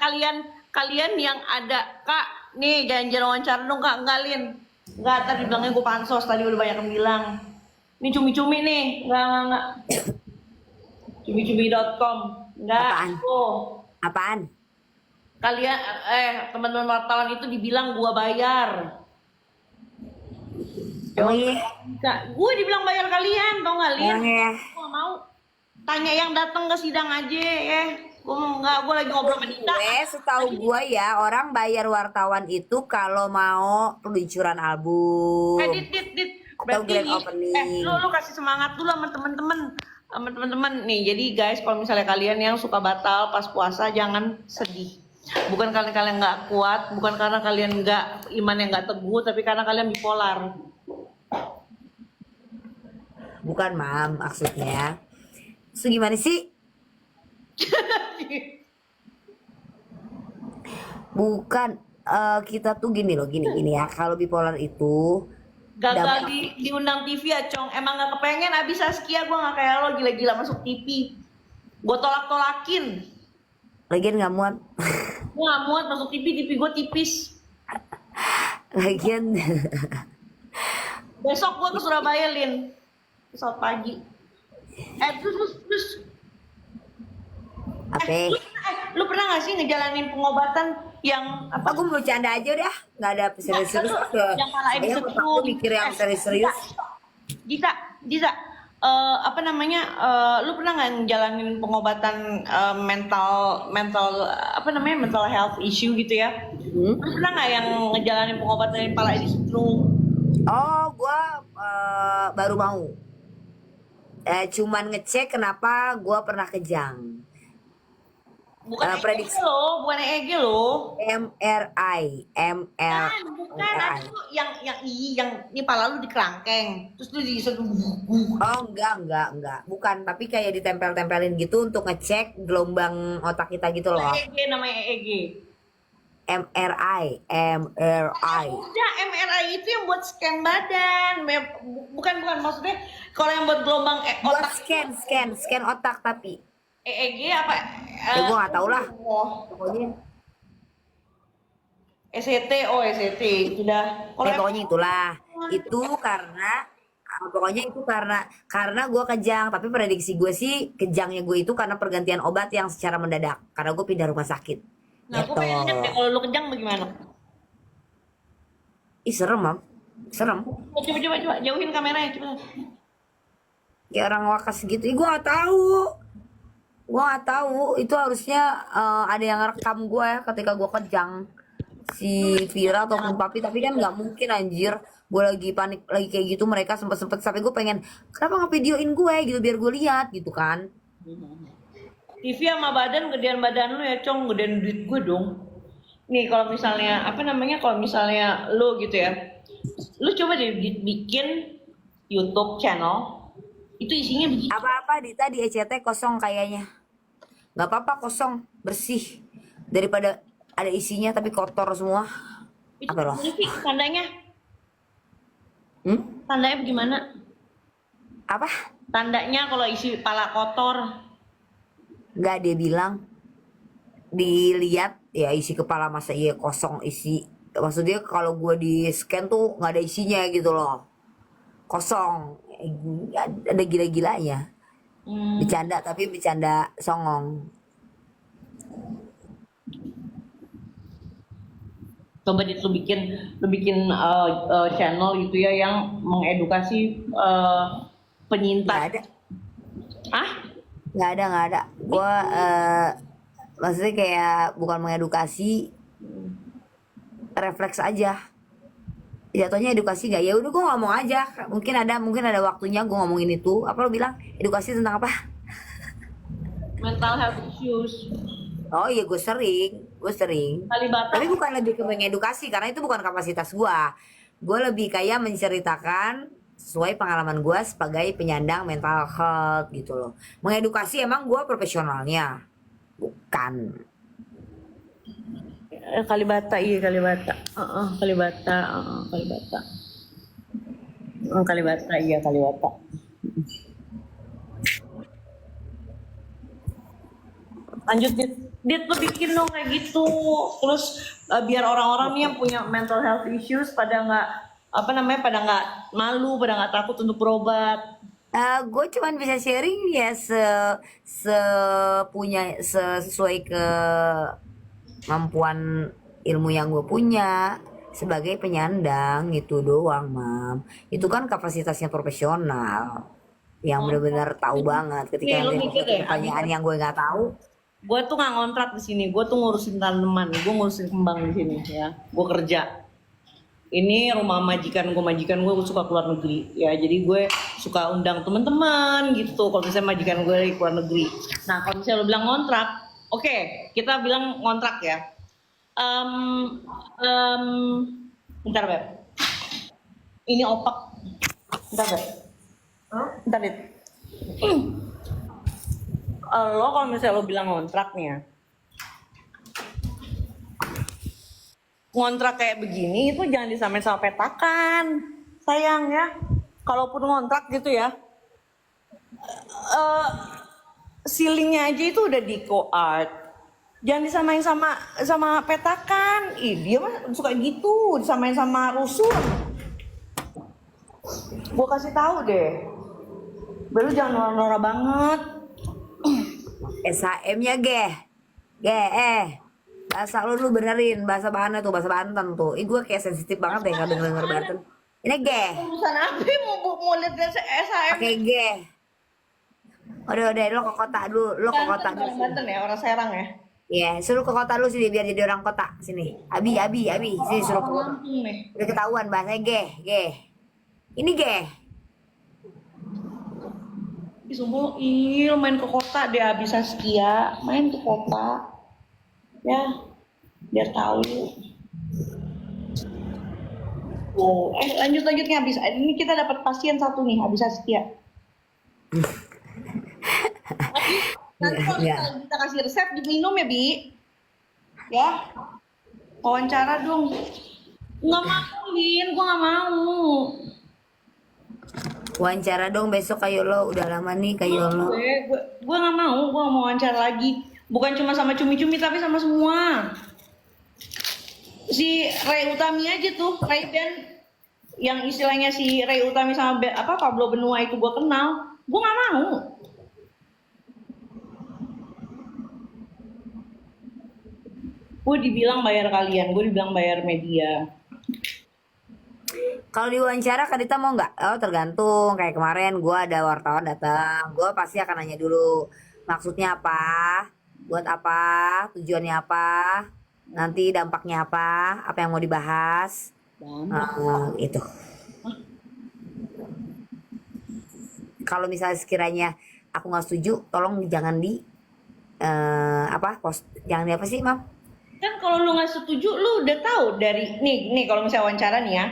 kalian yang ada kak nih jangan wawancara dong kak, ngalin nggak, tadi bilangnya gue pansos, tadi udah banyak yang bilang ini cumi-cumi nih, nggak cumi-cumi.com nggak. Apaan? Apaan? Kalian teman-teman wartawan itu dibilang gua bayar. Emang iya? Gue dibilang bayar kalian, tau nggak lihat? Emang iya? Gue mau tanya yang datang ke sidang aja ya. Gue lagi ngobrol sama Dita. Setahu gue ya, orang bayar wartawan itu kalau mau peluncuran album Dit. atau Berarti grand opening. lu kasih semangat dulu sama temen-temen nih. Jadi guys, kalau misalnya kalian yang suka batal pas puasa, jangan sedih. Bukan karena kalian nggak kuat, bukan karena kalian nggak iman yang nggak teguh, tapi karena kalian bipolar. Bukan, Mam, maksudnya. So gimana sih? Bukan, kita tuh gini ya. Kalau bipolar itu Gagal diundang TV ya, Cong. Emang nggak kepengen abis Saskia, gue nggak kayak lo gila-gila masuk TV. Gue tolak-tolakin. lagian nggak muat. Gue nggak muat masuk TV gue tipis. Lagian Besok gue ke Surabaya, Lin. Besok pagi. Terus. Apa? Lu pernah gak sih ngejalanin pengobatan yang apa? Aku mau bercanda aja udah, nggak ada serius-serius. Yang pala Saya episode otak tuh mikir yang serius-serius. Dita, apa namanya? Lu pernah nggak ngejalanin pengobatan mental apa namanya mental health issue gitu ya? Lu pernah nggak yang ngejalanin pengobatan yang pala stroke? Oh, gua baru mau. Cuman ngecek kenapa gua pernah kejang. Bukan Prediksi. EEG loh, bukan EEG loh. MRI. Bukan, ada tuh yang ini pala lu di kerangkeng, terus lu disuruh Oh, enggak. Bukan, tapi kayak ditempel-tempelin gitu untuk ngecek gelombang otak kita gitu loh. EEG, namanya EEG. MRI. Udah, MRI itu yang buat scan badan. Bukan maksudnya kalau yang buat gelombang Buat otak scan otak tapi. EEG apa? Ya gua nggak tahu lah. Pokoknya, SCT, SCT itu dah. pokoknya itulah. Itu karena gue kejang, tapi prediksi gue sih kejangnya gue itu karena pergantian obat yang secara mendadak. Karena gue pindah rumah sakit. Nah, aku Gitu. pengen lihat deh kalau lu kejang bagaimana? Ih serem, Mam. Serem. Coba jauhin kameranya coba. Kayak orang wakas gitu. Ih, gue nggak tahu. Itu harusnya ada yang rekam gue ya ketika gue kejang. Si Vira ataupun Papi, tapi kan nggak mungkin anjir. Gue lagi panik lagi kayak gitu, mereka sempet sampai gue pengen kenapa nggak videoin gue gitu biar gue lihat gitu kan. TV sama badan, gedean badan lu ya, Cong, gedean duit gue dong. Nih kalau misalnya kalau misalnya lu gitu ya, lu coba deh bikin YouTube channel, itu isinya begitu. Apa-apa Dita di ECT kosong kayaknya. Nggak apa-apa kosong, bersih. Daripada ada isinya tapi kotor semua. Itu Apa loh? sih tandanya? Hmm? Tandanya bagaimana? Apa? Tandanya kalau isi pala kotor. Nggak, dia bilang dilihat ya isi kepala, masa iya kosong isi. Maksudnya kalau gue di scan tuh nggak ada isinya gitu loh. Kosong. Ada gila-gilanya. Bercanda tapi bercanda songong. Coba lu bikin channel gitu ya yang mengedukasi penyintas. Nggak ada. Ah? Nggak ada. Gue maksudnya kayak bukan mengedukasi, refleks aja. Jatuhnya edukasi gak? Ya udah gue ngomong aja. Mungkin ada waktunya gue ngomongin itu. Apa lo bilang? Edukasi tentang apa? Mental health issues. Oh iya, gue sering. Kalibata. Tapi bukan lebih ke mengedukasi karena itu bukan kapasitas gue. Gue lebih kayak menceritakan sesuai pengalaman gue sebagai penyandang mental health gitu loh. Mengedukasi emang gue profesionalnya, bukan. Kalibata. Lanjut Dit lu bikin dong kayak gitu. Terus biar orang-orang nih yang punya mental health issues pada nggak malu, pada nggak takut untuk berobat. Gue cuman bisa sharing ya sesuai kemampuan ilmu yang gue punya sebagai penyandang gitu doang, Mam. Itu kan kapasitasnya profesional yang benar-benar tahu banget ketika Nih, lu mikir deh, pertanyaan yang gue nggak tahu. Gue tuh nggak ngontrak di sini, gue tuh ngurusin tanaman, gue ngurusin kembang di sini ya, gue kerja. Ini rumah majikan gue suka keluar negeri ya, jadi gue suka undang teman-teman gitu. Kalau misalnya majikan gue keluar negeri, nah kalau misalnya lo bilang ngontrak, oke, kita bilang ngontrak ya. Bentar Beb, ini opak, bentar Beb, bentar Dit. Lo kalau misalnya lo bilang ngontrak nih ya, ngontrak kayak begini itu jangan disamain sama petakan, sayang ya. Kalaupun ngontrak gitu ya, ceilingnya aja itu udah deco art, jangan disamain sama petakan. Ih, dia mah suka gitu, disamain sama rusun. Gue kasih tahu deh, baru jangan norak-norak banget. SHM-nya bahasa lu benerin, bahasa mana tuh, bahasa Banten tuh. Ih gue kayak sensitif banget deh kalau denger Banten. Ini Urusan apa mau lihat SHM? pakai udah lo ke kota dulu, lo ke kota Banten, dulu. orang Banten ya, orang Serang ya. Iya, suruh ke kota dulu sini biar jadi orang kota sini. Abi, sini suruh ke kota. Lampung nih. Udah ketahuan bahasanya Ini Ih, sumpah, lo main ke kota deh habis Saskia, main ke kota. Ya, biar tahu. Oh, lanjutnya habis. Ini kita dapat pasien satu nih habis Saskia. Nanti kalau Iya. misalnya kita kasih resep diminum ya, Bi. Ya. Wawancara dong. Nggak mau, Lin. Gua nggak mau. Wawancara dong besok kayak lo, udah lama nih kayak lo. Gue nggak mau. Gue nggak mau wawancara lagi. Bukan cuma sama cumi-cumi, tapi sama semua. Si Ray Utami aja tuh. Ray Dan. Yang istilahnya si Ray Utami sama Pablo Benua itu gue kenal. Gue nggak mau. Gue dibilang bayar kalian, gue dibilang bayar media. Kalau diwawancara Kadita mau nggak? Oh tergantung. Kayak kemarin gue ada wartawan datang, gue pasti akan nanya dulu maksudnya apa, buat apa, tujuannya apa, nanti dampaknya apa yang mau dibahas. Itu. Kalau misalnya sekiranya aku nggak setuju, tolong jangan jangan di apa sih, Mam? Kan kalau lu nggak setuju, lu udah tahu dari nih kalau misalnya wawancara nih ya,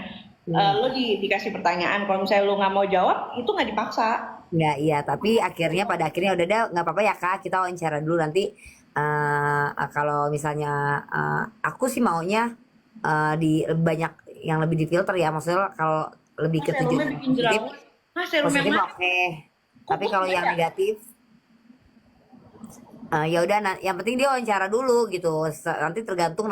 lu dikasih pertanyaan, kalau misalnya lu nggak mau jawab, itu nggak dipaksa. Nggak, iya, tapi pada akhirnya udah deh, nggak apa-apa ya Kak, kita wawancara dulu nanti. Kalau misalnya aku sih maunya di banyak yang lebih difilter ya, maksudnya kalau lebih ke tujuan Serumnya bikin jerawat. Serum yang positif mana? oke. Tapi kalau yang negatif ya udah, yang penting dia wawancara dulu gitu. Nanti tergantung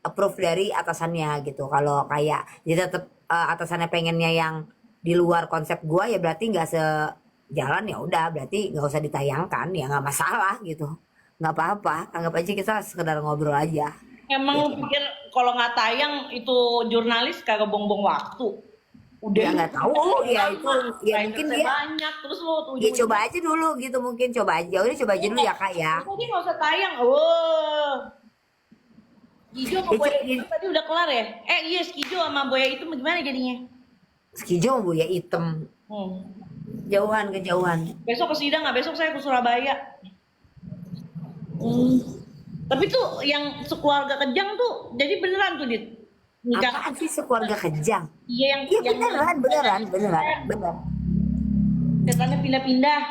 approve dari atasannya gitu. Kalau kayak dia tetap atasannya pengennya yang di luar konsep gua, ya berarti nggak sejalan, ya udah berarti nggak usah ditayangkan, ya nggak masalah gitu. Nggak apa-apa, anggap aja kita sekedar ngobrol aja. Emang lu pikir kalau nggak tayang itu jurnalis kagak buang-buang waktu? Udah Ya nggak tahu, ya itu ya mungkin dia banyak terus lu tuh. ya coba aja dulu gitu, mungkin coba aja dulu ya Kak ya. Tadi nggak usah tayang. Kijo sama Boya itu tadi udah kelar ya? Iya, Kijo sama Boya itu gimana jadinya? Skijo Bu ya, hitam kejauhan. Besok ke sidang nggak? Besok saya ke Surabaya. Tapi tuh yang sekeluarga kejang tuh jadi beneran tuh, Dit? Nikah. Apaan sih sekeluarga kejang? Iya Iya beneran. Setannya pindah-pindah.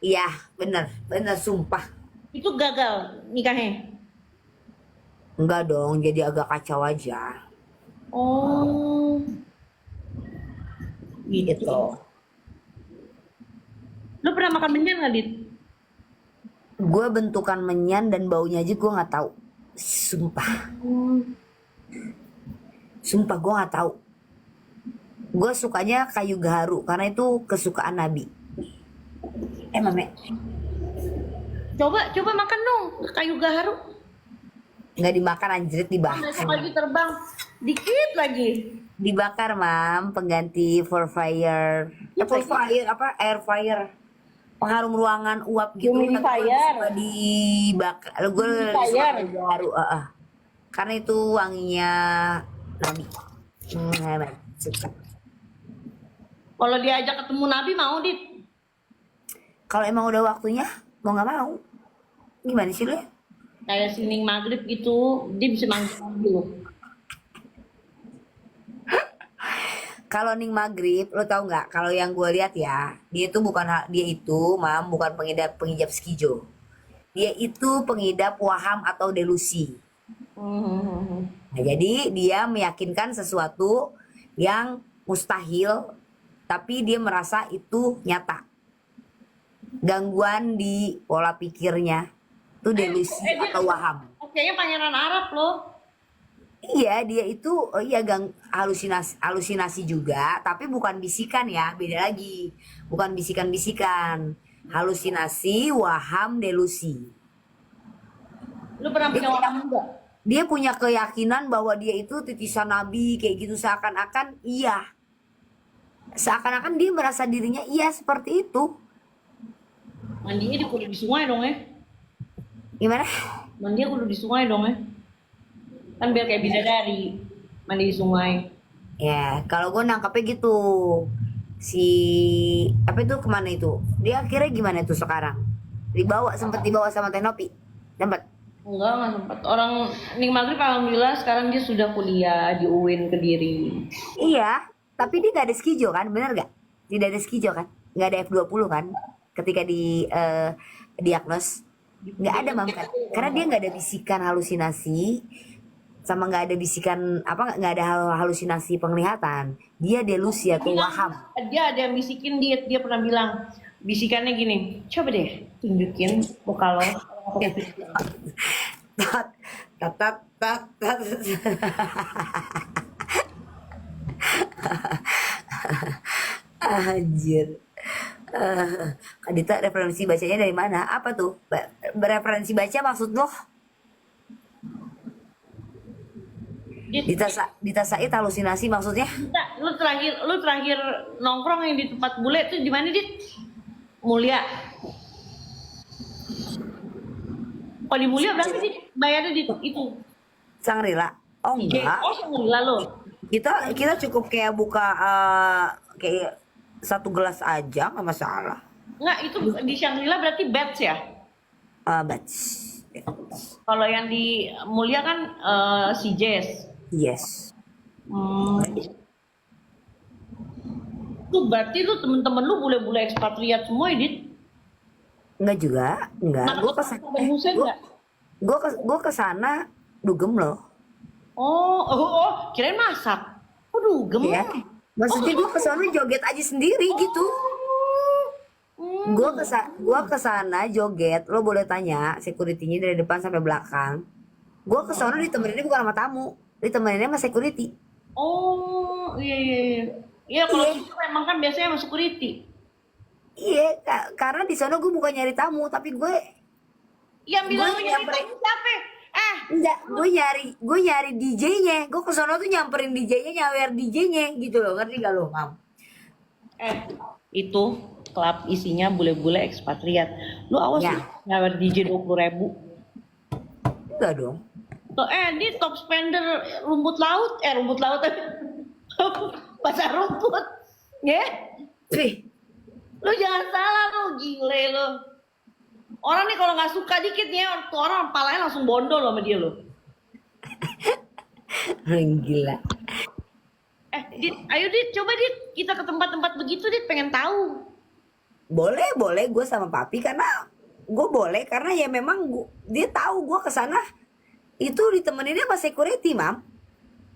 Iya bener sumpah. Itu gagal nikahnya. Enggak dong, jadi agak kacau aja. Oh. Gitu. Lu pernah makan menyan nggak, Dit? Gue bentukan menyan dan baunya aja gue nggak tahu. Sumpah gue nggak tahu. Gue sukanya kayu gaharu karena itu kesukaan Nabi. Mame. Coba makan dong kayu gaharu. Nggak dimakan, anjrit, dibakar. Besok lagi terbang dikit lagi. Dibakar, Mam, pengganti for fire. Air fryer. Pengharum ruangan uap gitu. Humidifier. Suka dibakar. Gue Humidifier. suka gaharu. Karena itu wanginya Nabi. Suka. Kalau diajak ketemu Nabi mau, Dit? Kalau emang udah waktunya, mau nggak mau. Gimana sih lu? Kayak sining maghrib gitu, dia bisa manggil dulu. Kalau Ning Maghrib, lo tau nggak? Kalau yang gue lihat ya, dia itu bukan pengidap skijo. Dia itu pengidap waham atau delusi. Nah, jadi dia meyakinkan sesuatu yang mustahil, tapi dia merasa itu nyata. Gangguan di pola pikirnya itu delusi atau waham. Kayaknya pangeran Arab loh. Iya, dia itu halusinasi juga, tapi bukan bisikan ya, beda lagi. Bukan bisikan-bisikan. halusinasi, waham, delusi. Lu pernah punya orang enggak? Dia punya keyakinan bahwa dia itu titisan nabi kayak gitu, seakan-akan iya. Seakan-akan dia merasa dirinya iya seperti itu. Mandinya kudu di sungai dong ya. Gimana? Mandinya kudu di sungai dong ya. Kan biar kayak bidadari. Mandi di sungai. Ya, kalau gue nangkapnya gitu. Si apa itu kemana itu? Dia akhirnya gimana tuh sekarang? Sempet dibawa sama Tenopi. Dapat. Enggak sempat. Orang Ning Maghrib alhamdulillah sekarang dia sudah kuliah di UIN Kediri. Iya, tapi dia gak ada skijo kan, bener gak? Tidak ada skijo kan? Gak ada F20 kan? Ketika di diagnos. Gak ada mam kan? Karena dia gak ada bisikan halusinasi. Sama gak ada bisikan, gak ada halusinasi penglihatan. Dia delusi atau waham. Dia ada yang bisikin dia pernah bilang. Bisikannya gini, coba deh tunjukin muka lo. Tat, tat, tat, tat, tat. Anjir. Kak Dita, referensi bacanya dari mana? Apa tuh? Referensi baca maksud lo? Dita Said halusinasi maksudnya? Lu terakhir nongkrong yang di tempat bule tuh di mana, Dit? Mulia. Oh di Mulia berapa sih bayarnya di itu? Sangrila. Oh enggak. Oh Sangrila lo. Kita cukup kayak buka kayak 1 gelas aja, nggak masalah. Enggak, itu di Shangri-La berarti batch ya? Batch. Kalau yang di Mulia kan si Jess. Yes. Tuh berarti lu temen-temen lu bule-bule ekspatriat semua, Edit? Enggak juga, enggak. Gue kesana dugem loh. Kirain masak. Oh dugem. Ya. Maksudnya gue kesana joget aja sendiri gitu. Gue kesana joget, lo boleh tanya security-nya dari depan sampai belakang. Gue kesana ditemeninnya bukan sama tamu, ditemeninnya sama security. Oh iya. Iya kalau itu memang kan biasanya sama security. Iya, karena di sana gue bukan nyari tamu, tapi gue yang bilang nyari tamu siapa? Enggak, gue nyari DJ-nya. Gue kesana tuh nyamperin DJ-nya, nyawer DJ-nya gitu loh, ngerti gak lo, Mam? Itu klub isinya bule-bule ekspatriat. Lu awas Ya. ya. Nyawer DJ 20.000. Enggak dong. Tuh, di top spender rumput laut pasar rumput. Ya? Wih, Lu jangan salah lu, gile lu. Orang nih kalau nggak suka dikit nih, orang palanya langsung bondol loh sama dia lo. gila. Dit, ayo Dit, coba Dit, kita ke tempat-tempat begitu Dit, pengen tahu. Boleh gue sama papi karena gue boleh karena ya memang dia tahu gue kesana itu ditemeninnya sama security, Mam.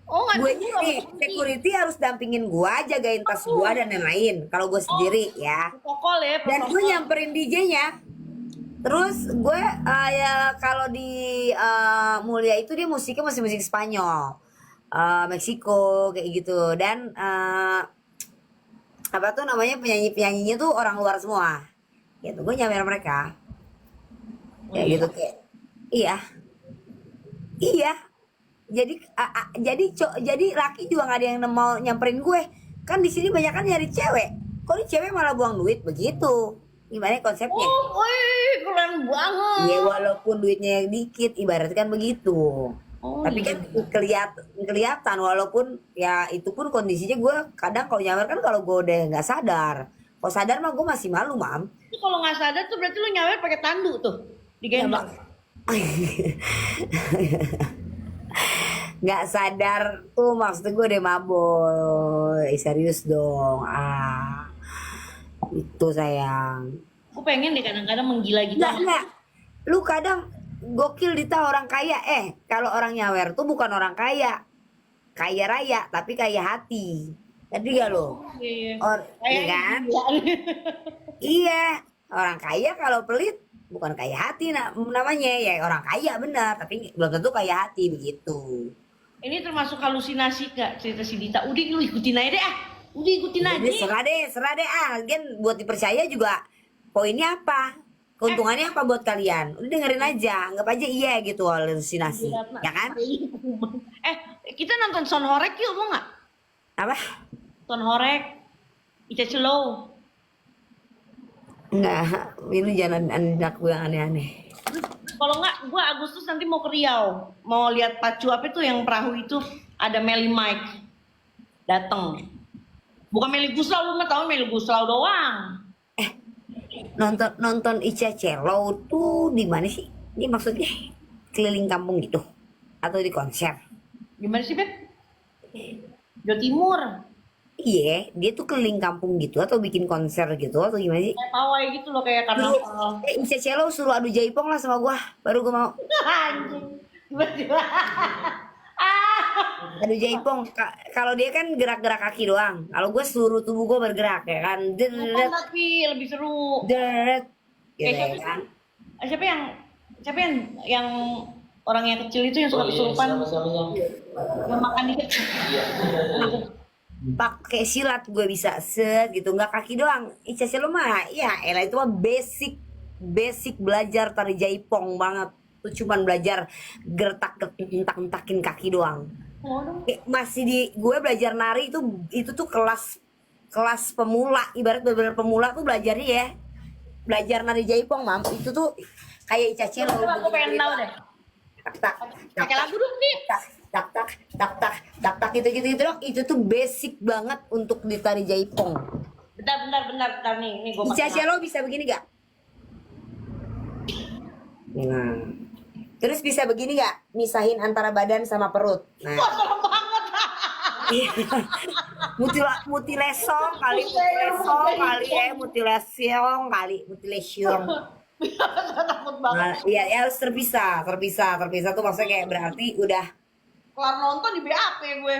Oh nggak Gue tahu nih security harus dampingin gue, jagain tas gue dan lain-lain. Kalau gue sendiri ya. protokol ya. Dan gue nyamperin DJ-nya. Terus gue ya kalau di Mulia itu dia musiknya masih musik Spanyol, Meksiko kayak gitu. Dan apa tuh namanya penyanyinya tuh orang luar semua. Gitu, gue nyamperin mereka. Kayak gitu kayak. Iya. Jadi laki juga nggak ada yang mau nyamperin gue. Kan di sini banyak kan nyari cewek. Kok ini cewek malah buang duit begitu? Gimana konsepnya? Keren banget. Ya walaupun duitnya yang dikit, ibarat kan begitu. Tapi kan kelihatan walaupun ya itu pun kondisinya gue kadang kalau nyawer kan kalau gue udah nggak sadar. Kalau sadar mah gue masih malu, Mam. Itu kalau nggak sadar tuh berarti lu nyawer pakai tandu tuh digendong. Nggak sadar tuh maksud gue udah mabok. Serius dong. Itu sayang. Aku pengen deh kadang-kadang menggila gitu. Enggak. Lu kadang gokil Dita orang kaya. Kalau orang nyawer tuh bukan orang kaya. Kaya raya tapi kaya hati. Tadi gak lo? Iya. Iya kan? Iya. Orang kaya kalau pelit bukan kaya hati namanya ya orang kaya benar tapi belum tentu kaya hati begitu. Ini termasuk halusinasi gak cerita si Dita? Udah lu ikutin aja deh Udah ikutin aja. Serah deh Lagian buat dipercaya juga poinnya apa? Keuntungannya apa buat kalian? Udah dengerin aja, anggap aja iya gitu halusinasi, ya kan? Kita nonton Son Horek yuk, mau nggak? Apa? Son Horek, Ica Celow. Enggak, ini jangan anak gue yang aneh-aneh. Kalau nggak, gue Agustus nanti mau ke Riau, mau lihat pacu apa itu yang perahu itu, ada Meli Mike dateng. Bukan Meli Guslau, lu mah tahu Meli Guslau doang. Nonton Ica Celow tuh di mana sih? Ini maksudnya keliling kampung gitu atau di konser? Gimana sih, Beb? Jawa Timur. Iya, dia tuh keliling kampung gitu atau bikin konser gitu atau gimana sih? Kayak pawai gitu loh, kayak karnaval. Ica Celow suruh adu jaipong lah sama gua, baru gua mau Anjing. Tiba-tiba. adu jaipong. Kalau dia kan gerak-gerak kaki doang, kalau gua seluruh tubuh gua bergerak ya kan, Bukan, tapi lebih seru. deret, gitu Kayak ya siapa sih? kan. Siapa yang orang yang kecil itu yang suka kesurupan, yang makan dikit. Pakai silat gue bisa set gitu, nggak kaki doang. Ica Celow mah ya elah, itu mah basic belajar tari jaipong banget. Itu cuman belajar gertak entak-entakin kaki doang. Kayak masih di gue belajar nari itu tuh kelas pemula, ibarat benar-benar pemula tuh belajarnya ya. Belajar nari jaipong, mam, itu tuh kayak Ica Celow. Coba aku pengen tahu deh. Tak Pakai lagu dong nih. tak gitu dong. Itu tuh basic banget untuk ditari jaipong. Bentar nih gue Ica Celow bisa begini gak? Nah, terus bisa begini gak? Misahin antara badan sama perut. Nah, serem banget. mutilation kali Takut banget. Nah, iya ya harus terpisah tuh maksudnya kayak berarti udah Kelar nonton di BAP gue.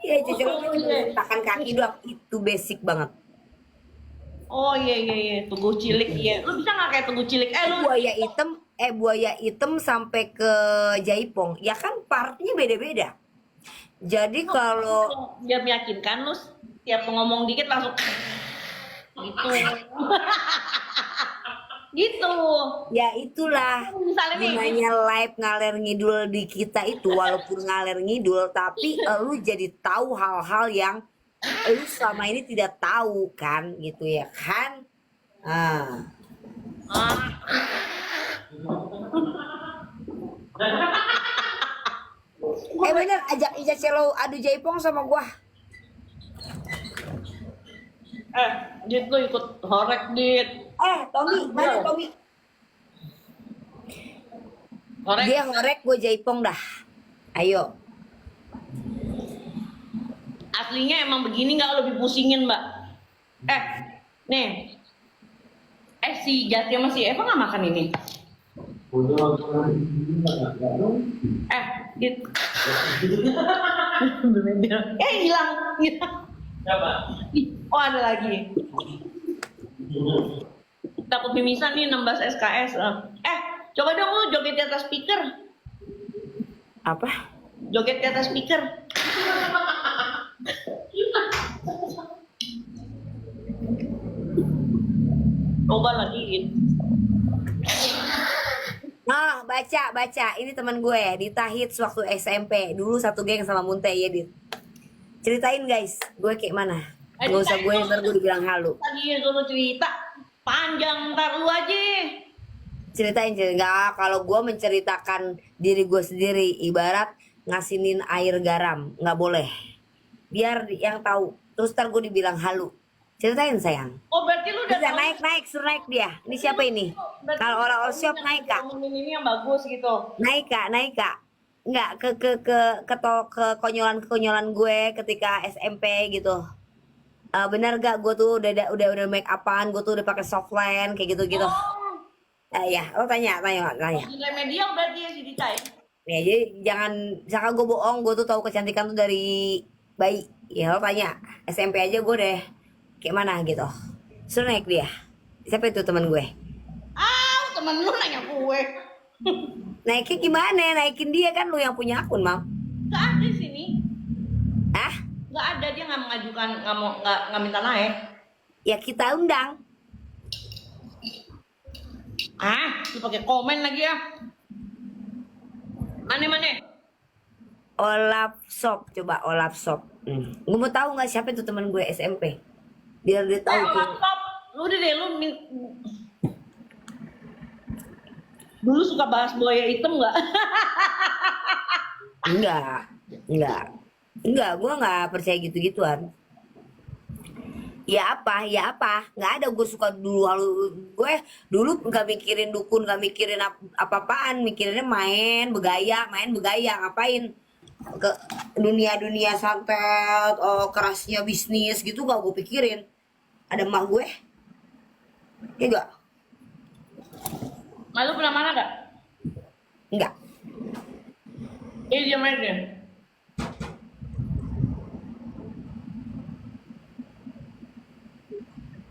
ya Ica Celow takan kaki doang, itu basic banget. Oh iya, Tugu Cilik iya. Lu bisa nggak kayak Tugu Cilik? Lu Buaya hitam sampai ke jaipong ya kan partnya beda-beda. Jadi kalau biar meyakinkan lu tiap ngomong dikit langsung gitu. Gitu. ya itulah Misalnya nih, namanya live ngaler ngidul di kita itu, walaupun ngaler ngidul tapi lu jadi tahu hal-hal yang lu selama ini tidak tahu kan gitu ya kan. Bener, ajak Ica Celow adu jaipong sama gua. Dit lu ikut horek, Dit. Tommy, mana Tommy? Horek. Dia ngorek, gue jaipong dah. Ayo. Aslinya emang begini nggak lebih pusingin, Mbak? Nih. Si Jati sama si Eva nggak makan ini? Dit. Hilang. Oh, ada lagi. Takut mimisan nih 16 SKS. Coba dong lu joget di atas speaker. Apa? Joget di atas speaker. Coba lagi. Baca. Ini teman gue Dita Hits waktu SMP. Dulu satu geng sama Munte ya, Dit. Ceritain guys, gue kayak mana? Gak usah gue, ntar gue dibilang halu. Tadi dulu cerita panjang, ntar lu aja. Ceritain. Enggak, kalau gue menceritakan diri gue sendiri, ibarat ngasinin air garam, nggak boleh. Biar yang tahu. Terus ntar gue dibilang halu. Ceritain sayang. Oh berarti lu udah Bisa tahu. naik, suruh naik dia. Ini siapa ini? Berarti Kalau orang all shop yang naik kak. ngomongin ini yang bagus gitu. Naik kak. Nggak ke konyolan gue ketika SMP gitu. Benar gak gue tuh udah make upan, gue tuh udah pakai softline kayak gitu. Ya lo tanya. Di remedial berarti ya si Dita ya. Ya jadi jangan sangka gue bohong, gue tuh tahu kecantikan tuh dari bayi. Ya lo tanya SMP aja gue deh kayak mana gitu. Suruh naik dia. Siapa itu teman gue? Temen lu nanya gue. Naiknya gimana? Naikin dia kan lu yang punya akun, Mam. Gak ada di sini. Hah? Gak ada, dia nggak mengajukan, nggak minta naik. ya kita undang. Lu pakai komen lagi ya. Mana? Olaf Shop, coba Olaf Shop. Gue mau tahu nggak siapa itu teman gue SMP? Biar dia tahu tuh. Laptop. Lu udah deh, dulu suka bahas buaya hitam nggak? Enggak, gue nggak percaya gitu-gituan. Ya apa, nggak ada. Gue suka gue dulu nggak mikirin dukun, nggak mikirin apa-apaan, mikirinnya main begaya, ngapain ke dunia santet, kerasnya bisnis gitu gak gue pikirin. Ada emak gue, ya enggak? Lalu pernah mana gak? Enggak. Diam aja.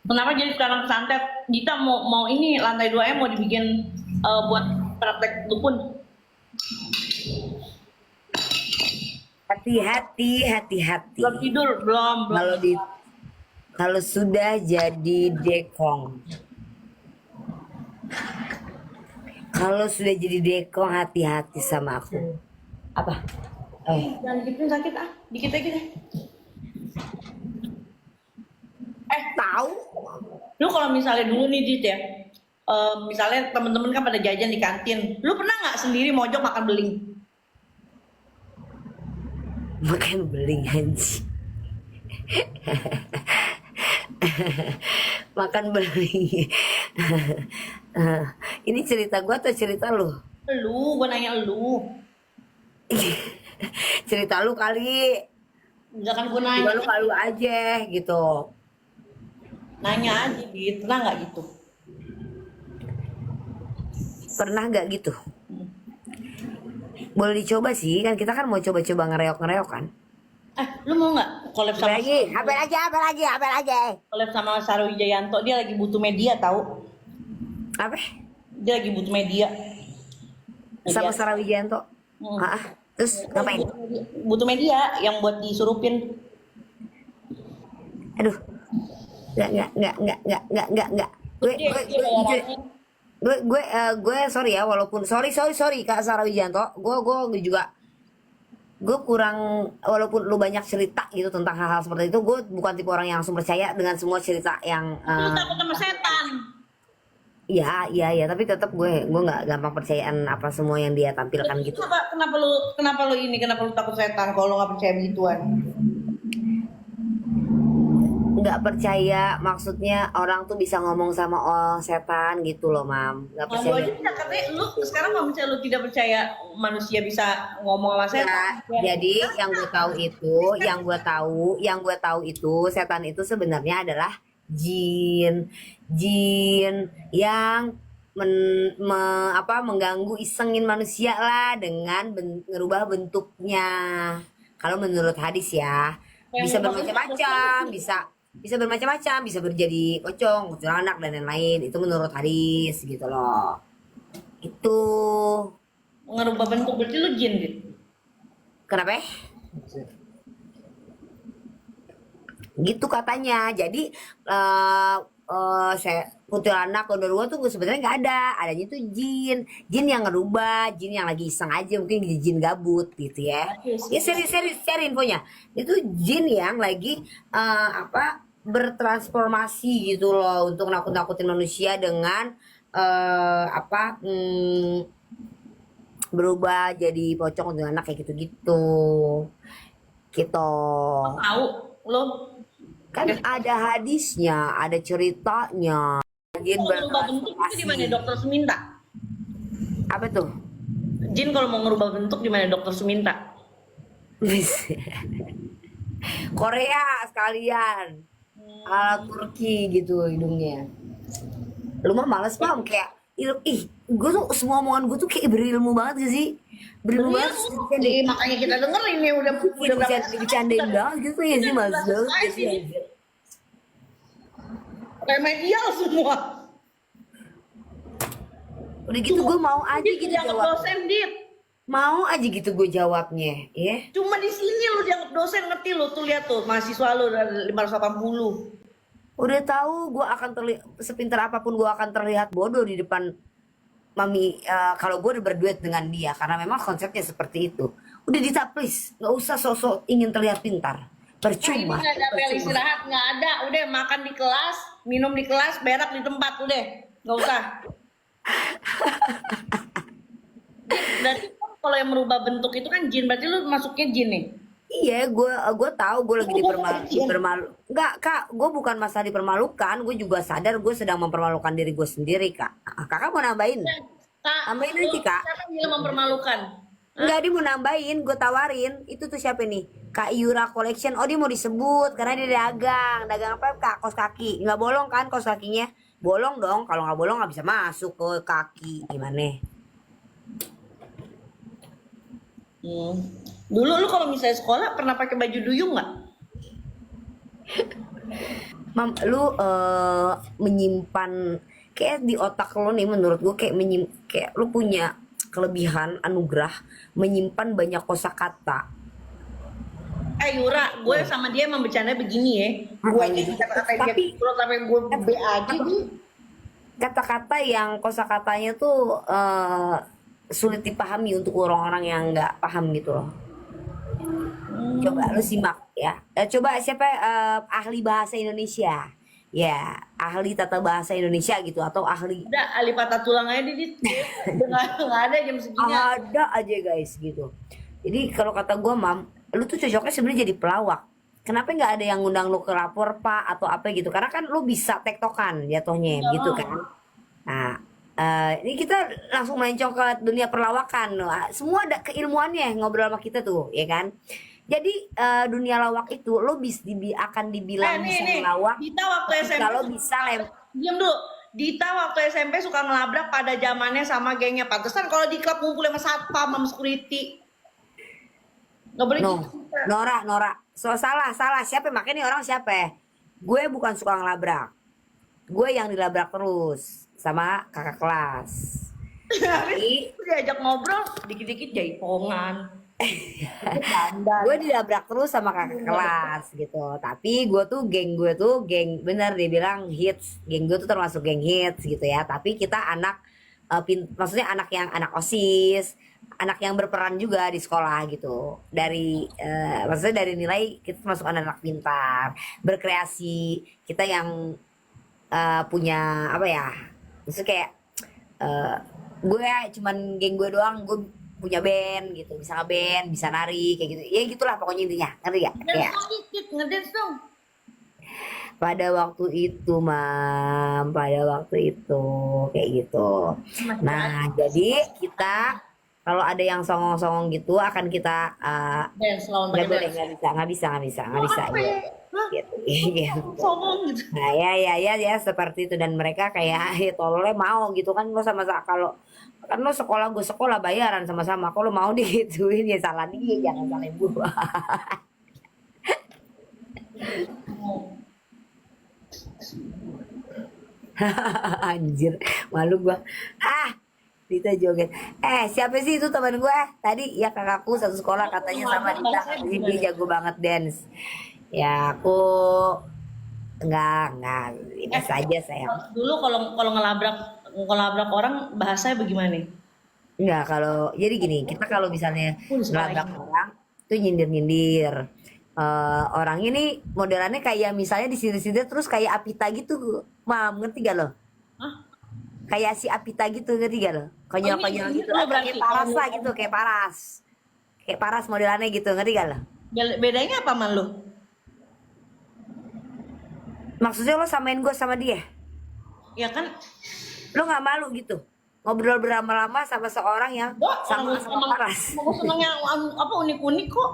Kenapa jadi sekarang santet? Dita mau ini lantai 2 mau dibikin buat praktek dukun. Hati-hati. Belum tidur, belum. Kalau sudah jadi dekong. Kalau sudah jadi dekong, hati-hati sama aku. Apa? Jangan gituin sakit dikit aja deh. Tahu? Lu kalau misalnya dulu nih Dit ya, misalnya temen-temen kan pada jajan di kantin, lu pernah nggak sendiri mojok makan beling? Makan beling anjing. Makan beling. Ini cerita gua atau cerita lu? Gua nanya lu. Cerita lu kali. Enggak kan gua nanya. Lu kalau aja gitu. Nanya aja Dit, pernah nggak gitu? Pernah nggak gitu? Boleh dicoba sih, kan kita kan mau coba-coba ngereok kan. Lu mau nggak collab sama Apa lagi? collab sama Saru Wijayanto? Dia lagi butuh media tahu? Apa? Dia lagi butuh media. Sama Sarah Wijayanto. Terus ngapain? Butuh media yang buat disurupin. Aduh. Enggak. Gue sorry ya, walaupun sorry Kak Sarah Wijayanto. Gue juga kurang, walaupun lu banyak cerita gitu tentang hal-hal seperti itu, gue bukan tipe orang yang langsung percaya dengan semua cerita yang Lu takut sama setan. Iya, tapi tetap gue nggak gampang percayaan apa semua yang dia tampilkan gitu. Kenapa lu takut setan kalau lu nggak percaya begituan? Nggak percaya, maksudnya orang tuh bisa ngomong sama setan gitu loh, Mam. Nggak Lu percaya. aja tidak, katanya lu sekarang kalau misalnya lu tidak percaya manusia bisa ngomong sama setan. Jadi yang gue tahu itu setan itu sebenarnya adalah jin yang mengganggu, isengin manusia lah dengan ngerubah bentuknya. Kalau menurut hadis ya, bisa bermacam-macam, bisa bermacam-macam, bisa berjadi pocong, anak dan lain-lain. Itu menurut hadis gitu loh. Itu Ngerubah bentuk berarti lu jin gitu. kenapa? Gitu katanya. Jadi saya kuntilanak gondorwo tuh sebenarnya nggak ada, adanya tuh jin yang ngerubah, jin yang lagi iseng aja, mungkin jin gabut gitu ya. Ya serius cari infonya. Itu jin yang lagi bertransformasi gitu loh untuk nakut-nakutin manusia dengan berubah jadi pocong dengan anak kayak gitu-gitu. Gitu. Tahu lo Kan ada hadisnya, ada ceritanya. Jin mau ngerubah bentuk itu di mana dokter Suminta? Apa tuh? Jin kalau mau ngerubah bentuk di mana dokter Suminta? Korea sekalian. Ala Turki gitu hidungnya. Lu mah males Mam, kayak gue tuh semua omongan gue tuh kayak berilmu banget gak sih? Berilmu banget. Jadi makanya kita dengerin ya udah Bercandain banget gitu ya sih Mas. Remedial semua. Udah gitu gue mau aja gitu Dianggap jawab. dosen Dit. Mau aja gitu gue jawabnya, ya. Cuma di sini lu dianggap dosen, ngerti lu tuh, lihat tuh mahasiswa lu 580. Udah tahu gue akan terlihat sepintar apapun, gue akan terlihat bodoh di depan mami kalau gue udah berduet dengan dia, karena memang konsepnya seperti itu. Udah Dita, please nggak usah sosok ingin terlihat pintar, Nah, ini percuma. nggak ada bel istirahat, nggak ada. Udah makan di kelas, minum di kelas, berak di tempat, udah. Nggak usah. Berarti kan kalau yang merubah bentuk itu kan jin, berarti lu masuknya jin nih. Iya, gue tahu gue lagi dipermalu. Enggak, Kak, gue bukan masalah dipermalukan, gue juga sadar gue sedang mempermalukan diri gue sendiri, Kak. Kakak mau nambahin? Kak, Tambahin lu aja, Kak. siapa yang bilang mempermalukan? Enggak, dia mau nambahin, gue tawarin. Itu tuh siapa nih? Kak Yura Collection. Oh, dia mau disebut karena dia dagang. Dagang apa, Kak? Kos kaki. Nggak bolong kan kos kakinya? Bolong dong. Kalau nggak bolong nggak bisa masuk ke kaki. Gimana? Dulu lu kalau misalnya sekolah pernah pakai baju duyung nggak? Mam, lu menyimpan kayak di otak lo nih, menurut gue kayak kayak lu punya kelebihan anugerah menyimpan banyak kosakata. Yura, gue sama dia emang bercanda begini ya. Gue ini kata-kata dia Tapi- terus sampai gue B aja nih. Kata-kata yang kosakatanya tuh sulit dipahami untuk orang-orang yang nggak paham gitu loh. Coba lu simak ya. Coba siapa ahli bahasa Indonesia? Ya, ahli tata bahasa Indonesia gitu, atau ahli Udah ahli patah tulang aja dit. Nggak ada jam segini. ada aja guys gitu. Jadi kalau kata gua, Mam, lu tuh cocoknya sebenarnya jadi pelawak. Kenapa nggak ada yang ngundang lu ke lapor Pak atau apa gitu? Karena kan lu bisa tektokan jatuhnya gitu kan. Nah, ini kita langsung melencong ke dunia perlawakan. Nah, semua ada keilmuannya ngobrol sama kita tuh, ya kan? Jadi dunia lawak itu lo akan dibilang bisa ngelawak Dita waktu SMP kalau bisa diam dulu. Dita waktu SMP suka ngelabrak pada zamannya sama gengnya. Pantesan kalau di klub ngumpul sama satpam sama security. Gak boleh no, gitu. Nora. So salah. Siapa makanya nih orang siapa? Gue bukan suka ngelabrak. Gue yang dilabrak terus sama kakak kelas. Jadi Diajak ngobrol dikit-dikit jaipongan. gue dilabrak terus sama kakak kelas gitu. Tapi gue tuh geng bener dibilang hits. Geng gue tuh termasuk geng hits gitu ya. Tapi kita anak maksudnya anak OSIS, anak yang berperan juga di sekolah gitu. Dari maksudnya dari nilai kita termasuk anak-anak pintar, berkreasi. Kita yang punya apa ya? Maksudnya kayak gue cuman geng gue doang, gue punya band gitu, bisa ngeband, bisa nari kayak gitu. Ya gitulah pokoknya intinya. Ngerti gak? Kayak Ngedance dong. pada waktu itu, Mam, pada waktu itu kayak gitu. Nah, jadi kita kalau ada yang songong-songong gitu akan kita Dance lawan nggak pakai boleh, dance. nggak bisa gitu. Gitu. Songong gitu. Nah, ya seperti itu, dan mereka kayak tololnya mau gitu kan. Lo sama kalau kan lo sekolah, gue sekolah bayaran sama-sama, kalau mau digituin ya salah dia, jangan salah gue. Anjir, malu gua. Dita joget. Siapa sih itu teman gue? Tadi ya kakakku satu sekolah katanya sama Dita, katanya dia jago banget dance. Ya aku enggak ini saja sayang. Dulu kalau ngelabrak orang bahasanya bagaimana? Enggak, kalau jadi gini, kita kalau misalnya ngelabrak orang itu nyindir-nyindir. Orang ini modelannya kayak misalnya disindir-sindir terus kayak Apita gitu, Mam, ngerti gak lo? Hah? Kayak si Apita gitu, ngerti gak lo? Konyol-konyol ini gitu, lo berarti. kayak Paras lah gitu, kayak Paras modelannya gitu, ngerti gak lo? Bedanya apa man lu? Maksudnya lo samain gue sama dia, Ya kan lo nggak malu gitu ngobrol berlama-lama sama seorang yang sama Paras? Aku seneng yang apa unik-unik kok.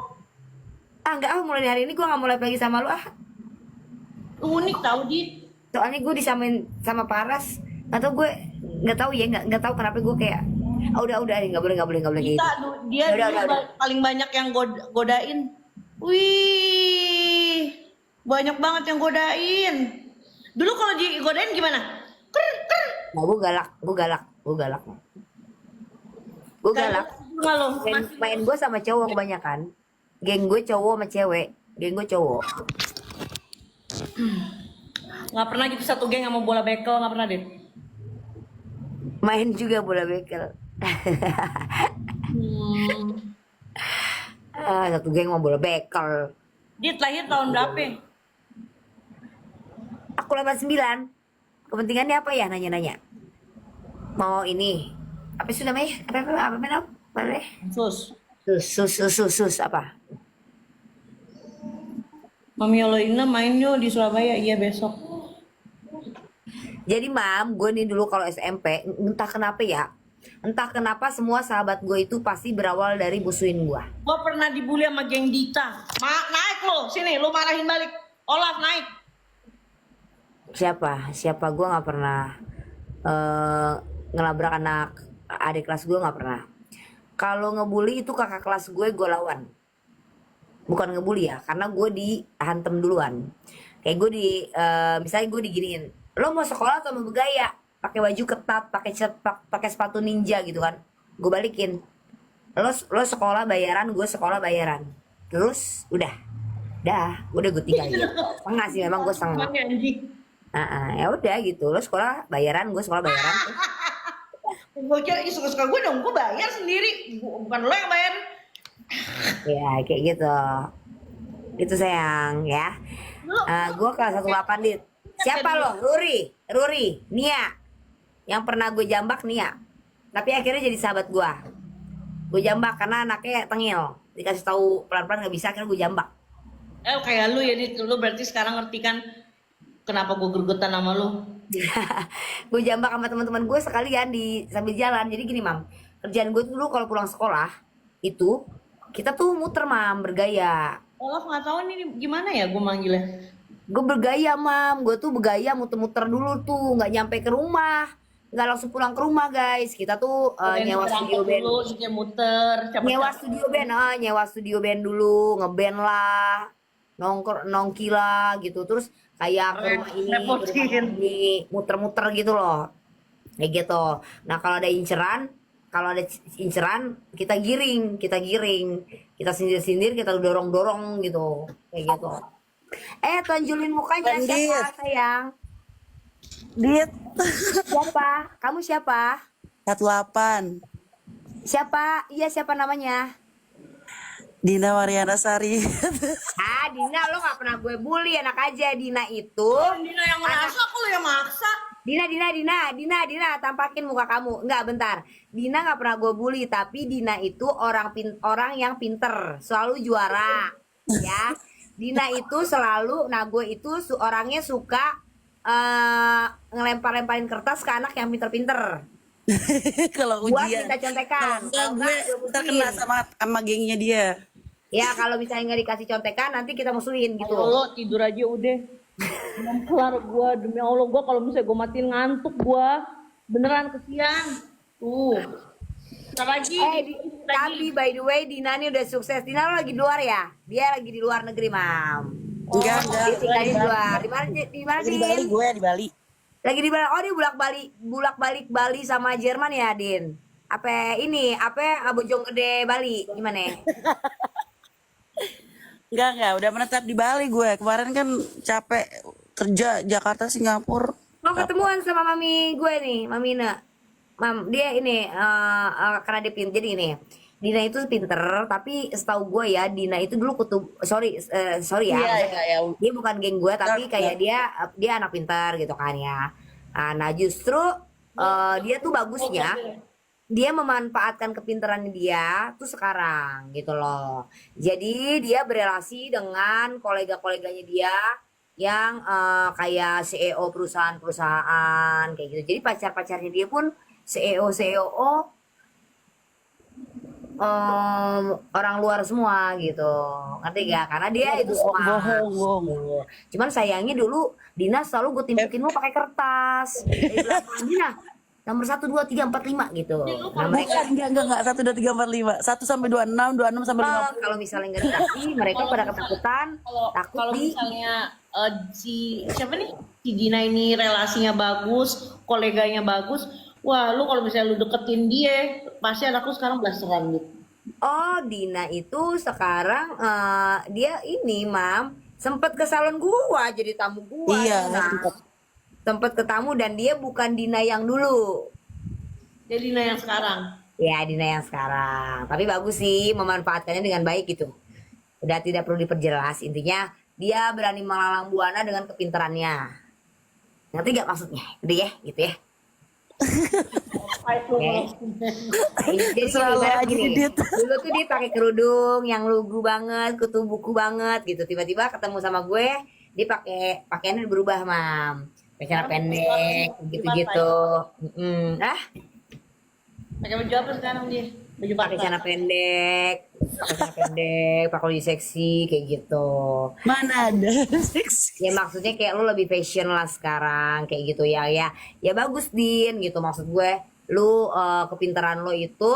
Enggak, mulai dari hari ini gue nggak mulai lagi sama lo. Unik tau Dit. Soalnya gue disamain sama Paras, atau gue nggak tahu ya, nggak tahu kenapa gue kayak udah nggak boleh kayak gitu. Dia Udah. paling banyak yang godain. Wih, banyak banget yang godain. Dulu kalau digodain gimana? Nah, gue galak. Enggak lo. Main gue sama cowok kebanyakan. Geng gue cowok sama cewek. Geng gue cowok. Nggak pernah gitu satu geng sama bola bekel, nggak pernah deh. Main juga bola bekel. Satu geng mau bola bekel. Dit lahir tahun berapa? Aku 89. Kepentingannya apa ya nanya-nanya? Mau ini. Apa sih namanya? Apa namanya? Sus. Sus apa? Mami Oloina main yuk di Surabaya, iya besok. Jadi mam, gue nih dulu kalau SMP, entah kenapa ya, entah kenapa semua sahabat gue itu pasti berawal dari musuhin gue. Gua pernah dibully sama geng Dita. Naik lo, sini lo marahin balik. Olaf naik. Siapa gue nggak pernah ngelabrak anak adik kelas gue, nggak pernah. Kalau ngebully itu kakak kelas gue lawan. Bukan ngebully ya, karena gue dihantem duluan. Kayak gue misalnya gue diginiin, lo mau sekolah atau mau bergaya? Pakai baju ketat, pakai sepatu ninja gitu kan? Gue balikin. Lo sekolah bayaran, gue sekolah bayaran. Terus udah gue tinggalin. Setengah sih memang gue setengah. Mana anjing? Ya udah gitu, lo sekolah bayaran, gue sekolah bayaran. Gue kira suka-suka gue dong, gue bayar sendiri. Bukan lo yang bayar. Ya kayak gitu. Itu sayang ya. Gue kelas 18 dit. Siapa lo? Ruri, Nia. Yang pernah gue jambak Nia. Tapi akhirnya jadi sahabat gue. Gue jambak karena anaknya tengil. Dikasih tahu pelan-pelan nggak bisa, akhirnya gue jambak. Kayak lu ya, Dit. Lu berarti sekarang ngerti kan kenapa gue gergetan sama lu. Gue jambak sama teman-teman gue sekalian di sambil jalan. Jadi gini mam, kerjaan gue dulu kalau pulang sekolah itu kita tuh muter mam, bergaya. Olaf nggak tahu nih gimana ya gue manggilnya. Gue bergaya mam, gue tuh bergaya muter-muter dulu tuh, nggak nyampe ke rumah, nggak langsung pulang ke rumah guys. Kita tuh nyewa studio band dulu, muter, nyewa studio band dulu, ngeband lah, nongki lah gitu. Terus kayak ke rumah ini, ke rumah ini, muter-muter gitu loh, kayak gitu. Nah kalau ada inceran kita giring, kita sindir-sindir, kita dorong-dorong gitu, kayak gitu. Tonjolin mukanya. Siapa sayang? Dit Siapa? Kamu siapa? 18 Siapa? Iya, siapa namanya? Dina Mariana Sari. Dina, lo gak pernah gue bully, anak aja. Dina itu Dina yang merasa, kok lu yang maksa? Dina, tampakin muka kamu. Enggak, bentar. Dina gak pernah gue bully, tapi Dina itu orang yang pinter, selalu juara. Ya. Dina itu selalu, gue itu orangnya suka ngelempar-lemparin kertas ke anak yang pinter-pinter. Kalau Buat ujian. minta contekan. Kalau gue terkena sama gengnya dia. Ya kalau misalnya nggak dikasih contekan nanti kita musuhin gitu. Lo tidur aja udah. Belum kelar gue, demi Allah gue kalau misalnya gue matiin ngantuk gue. Beneran kesian. Tuh. Ntar lagi. Tapi by the way Dina ini udah sukses. Dina lo lagi di luar ya? Dia lagi di luar negeri mam. Enggak. Dia tinggal di luar. Di mana Di Din? Bali, gue di Bali. Lagi di Bali. Oh dia bulak-balik Bali sama Jerman ya Din? Apa Bojonggede Bali gimana? Enggak, udah menetap di Bali gue. Kemarin kan capek kerja Jakarta Singapura. Mau ketemuan sama mami gue nih, Mami Ina. Dia ini karena dia pinter. Jadi ini Dina itu pinter, tapi setahu gue ya Dina itu dulu sorry ya, Iya. dia bukan geng gue, tapi kayak dia anak pinter gitu kan ya. Nah justru dia tuh bagusnya dia memanfaatkan kepintarannya dia tuh sekarang gitu loh. Jadi dia berelasi dengan kolega-koleganya dia yang kayak CEO perusahaan-perusahaan kayak gitu. Jadi pacar-pacarnya dia pun CEO orang luar semua gitu, ngerti gak? Karena dia itu smart. Bohong. Cuman sayangnya dulu Dina selalu gue timpukin lu pakai kertas. Dia bilang, Dina nomor 1, 2, 3, 4, 5 gitu. Nah, mereka Enggak. 1, 2, 3, 4, 5. 1 sampai 26, 26 sampai 50. kalau misalnya nggak dikasih, mereka pada ketakutan, takut Kalau misalnya siapa nih? Si Dina ini relasinya bagus, koleganya bagus. Wah, lu kalau misalnya lu deketin dia, pasti anak lu sekarang blasteran gitu. Oh, Dina itu sekarang dia ini, Mam, Sempet ke salon gua jadi tamu gua. Iya, Nah, sempet ke tamu dan dia bukan Dina yang dulu. Jadi Dina yang sekarang. Ya, Dina yang sekarang. Tapi bagus sih, memanfaatkannya dengan baik gitu. Udah tidak perlu diperjelas. Intinya dia berani melalang buana dengan kepintarannya. Ngerti gak maksudnya? Gitu ya, gitu ya. Oke. Jadi Selalu ibarat aja gini, Dit. dulu tuh dia pakai kerudung yang lugu banget, kutu buku banget gitu. Tiba-tiba ketemu sama gue, dia pakai pakaiannya berubah, Mam. Pakai celana pendek, gitu-gitu. Ah, Pakai baju apa sekarang dia? Baju pakai celana pendek, pakai baju seksi kayak gitu. Mana ada seksi. Ya maksudnya kayak lu lebih fashion lah sekarang kayak gitu ya. Ya bagus Din gitu, maksud gue lu kepintaran lo itu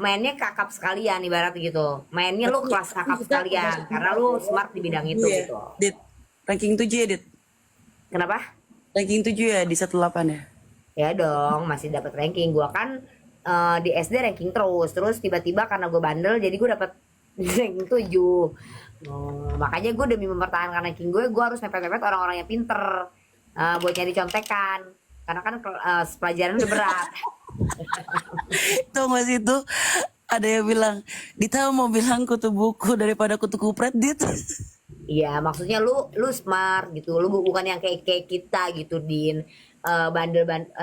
mainnya kakap sekalian ibarat gitu, mainnya lu kelas kakap sekalian karena lu smart di bidang itu Iya, gitu. Dit. Ranking 7 ya, Dit. Kenapa? Ranking 7 ya di 18 ya. Ya dong, masih dapat ranking. Gua kan di SD ranking terus tiba-tiba karena gue bandel jadi gue dapat ranking 7. Makanya gue demi mempertahankan ranking gue harus mepet-mepet orang-orang yang pinter buat nyari contekan karena kan pelajaran udah berat. Tuh masih itu ada yang bilang, Dita mau bilang kutu buku daripada kutu kupret, Dit. Iya, maksudnya lu smart gitu. Lu bukan yang kayak kita gitu, Din.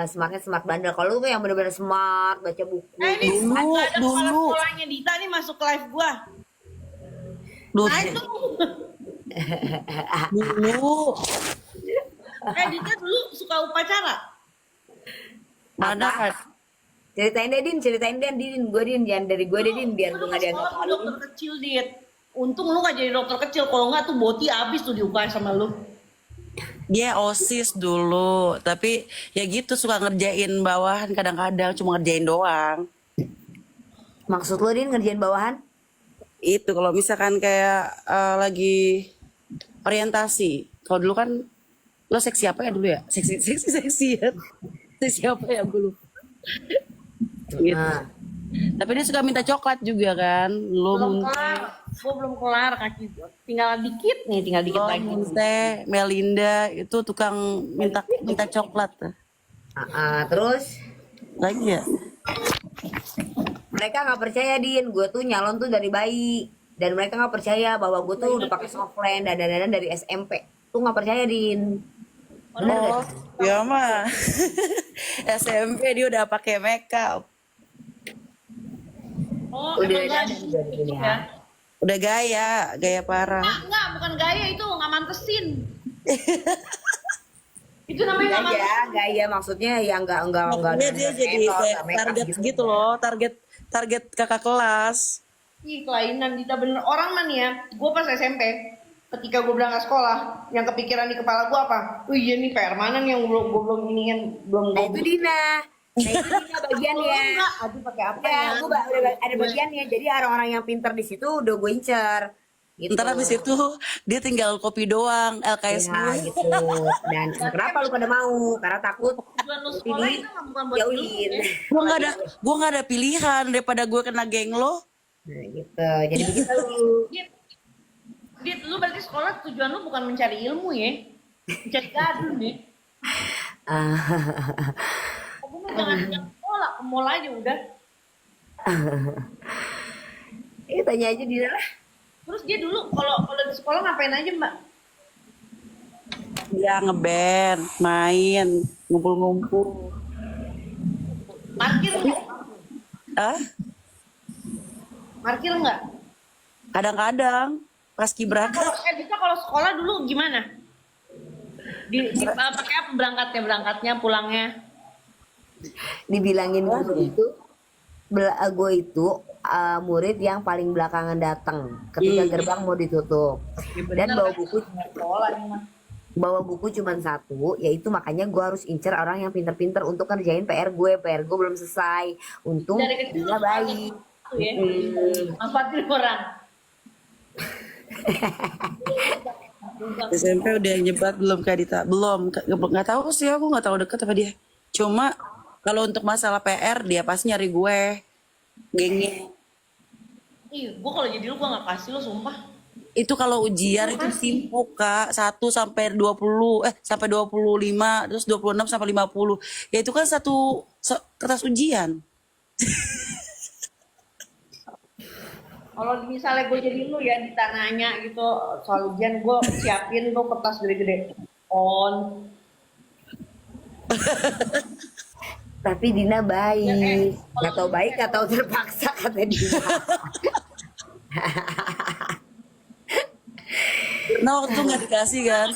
Smartnya smart bandel. Kalau lu yang bener-bener smart, baca buku. Ini Dulu, ada kepala dulu. sekolahnya Dita nih masuk ke live gua. Dulu. Nah itu. Dulu. Dita dulu suka upacara. Mana Apa? kan? Ceritain deh, Din. Gue, Din. Jangan dari gue deh, Din. Biar gue Lu gak dianggap sekolah malu. dokter kecil, Dit. Untung lu gak jadi dokter kecil. Kalau nggak tuh Boti abis tuh diupain sama lu. Dia OSIS dulu, tapi ya gitu suka ngerjain bawahan kadang-kadang cuma ngerjain doang. Maksud lu, Din, ngerjain bawahan? Itu kalau misalkan kayak lagi orientasi. Kalau dulu kan lo seksi apa ya dulu ya? Seksi ya. Seksi apa ya dulu? Gitu. Nah, Tapi dia suka minta coklat juga kan. Lo Belum Munte, kelar. Gua belum kelar kaki gua. Tinggal dikit nih, tinggal dikit lo lagi. Munte, Melinda itu tukang minta coklat. terus Lagi ya? mereka nggak percaya, Din. Gue tuh nyalon tuh dari bayi. Dan mereka nggak percaya bahwa gue tuh udah pakai softland dan dari SMP. Tuh nggak percaya, Din. Bener Oh, gak? ya mah. SMP dia udah pakai makeup. Oh, Udah emang ada nggak juga di dunia. ya? Udah gaya parah. Enggak, bukan gaya itu nggak mantesin. Itu namanya nggak mantesin. Gaya maksudnya ya enggak Maksudnya dia jadi kayak target gitu loh, target kakak kelas. Ih, kelainan Dita bener. Orang mah nih ya, gue pas SMP, ketika gue berangkat sekolah, yang kepikiran di kepala gue apa? Oh iya nih PR mana nih yang gue belum iniin, belum Nah itu Dina. Nah itu Dina bagiannya. enggak, aduh pakai apa Ya, ya? gue udah ada bagiannya. Jadi orang-orang yang pinter di situ udah gue incer. Gitu. Ntar habis itu dia tinggal kopi doang, LKS Ya, gue. gitu. Dan kenapa lu pada mau? Karena takut Tujuan lu sekolah itu nggak bukan buat jauhin. ilmu, ya. Gue nggak ada pilihan daripada gue kena geng lo. Nah gitu. Jadi begitu. Dit, lu berarti sekolah tujuan lu bukan mencari ilmu ya? Mencari gaduh nih. Kamu mah jangan sekolah, ke mall aja udah. Tanya aja Dina lah. Terus dia dulu kalau di sekolah ngapain aja mbak? Ya ngeband, main, ngumpul-ngumpul. Parkir nggak? Ah, Parkir nggak? kadang-kadang pas kibraka. Bisa kalau sekolah dulu gimana? Pakai apa berangkatnya, pulangnya? Dibilangin gue itu murid yang paling belakangan datang ketika gerbang mau ditutup. Dan bawa buku cuma satu, yaitu makanya gue harus incer orang yang pinter-pinter untuk ngerjain PR gue belum selesai. Untung Dari kecil dia lu baik. satu ya? Manfaatin orang. SMP udah nyebat belum Kak Dita? Belum, nggak tahu sih, aku nggak tahu deket apa dia. Cuma kalau untuk masalah PR dia pasti nyari gue, gengnya. Ih, gue kalau jadi lu gue nggak kasih lo sumpah. itu kalau ujian itu simpuk Kak, 1 sampai 20, sampai 25, terus 26 sampai 50. Ya itu kan kertas ujian. Kalau misalnya gue jadi lu ya ditanya gitu soal ujian, gue siapin tuh kertas gede-gede. Tapi Dina baik, nggak tahu baik nggak tahu terpaksa kata Dina. Nah waktu itu nggak dikasih kan,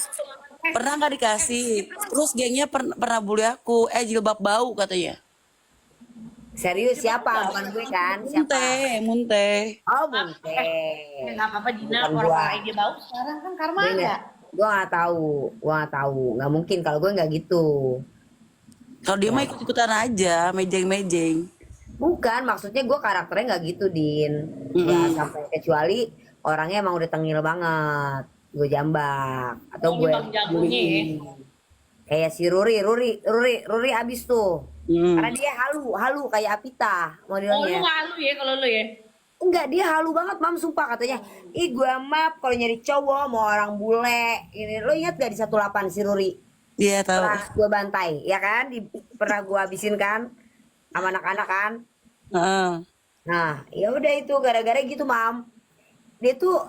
pernah nggak dikasih. Terus gengnya pernah bully aku, jilbab bau katanya. Serius siapa? Bukan gue kan? Siapa? Munte. Oh Bunte. Nggak apa-apa Dina, Bukan orang-orang dia bau sekarang kan karma Gue ada. nggak, gue nggak tahu, nggak mungkin kalau gue nggak gitu. Kalau dia mah ikut-ikutan aja, mejeng-mejeng. Bukan, maksudnya gue karakternya nggak gitu, Din. Nggak sampai, kecuali orangnya emang udah tengil banget. Gue jambak atau Oh, gue jambak jagonya ya. kayak si Ruri abis tuh. Karena dia halu kayak Apita Oh, lu modelnya. nggak halu ya kalau lu ya? Enggak, dia halu banget, Mam, sumpah katanya. Ih, gue map kalau nyari cowok mau orang bule. Ini lo ingat gak di 18 si Ruri? Dia tahu. Pernah gue bantai, ya kan? Pernah gue habisin kan sama anak-anak kan. Heeh. Nah, ya udah itu gara-gara gitu, Mam. Dia tuh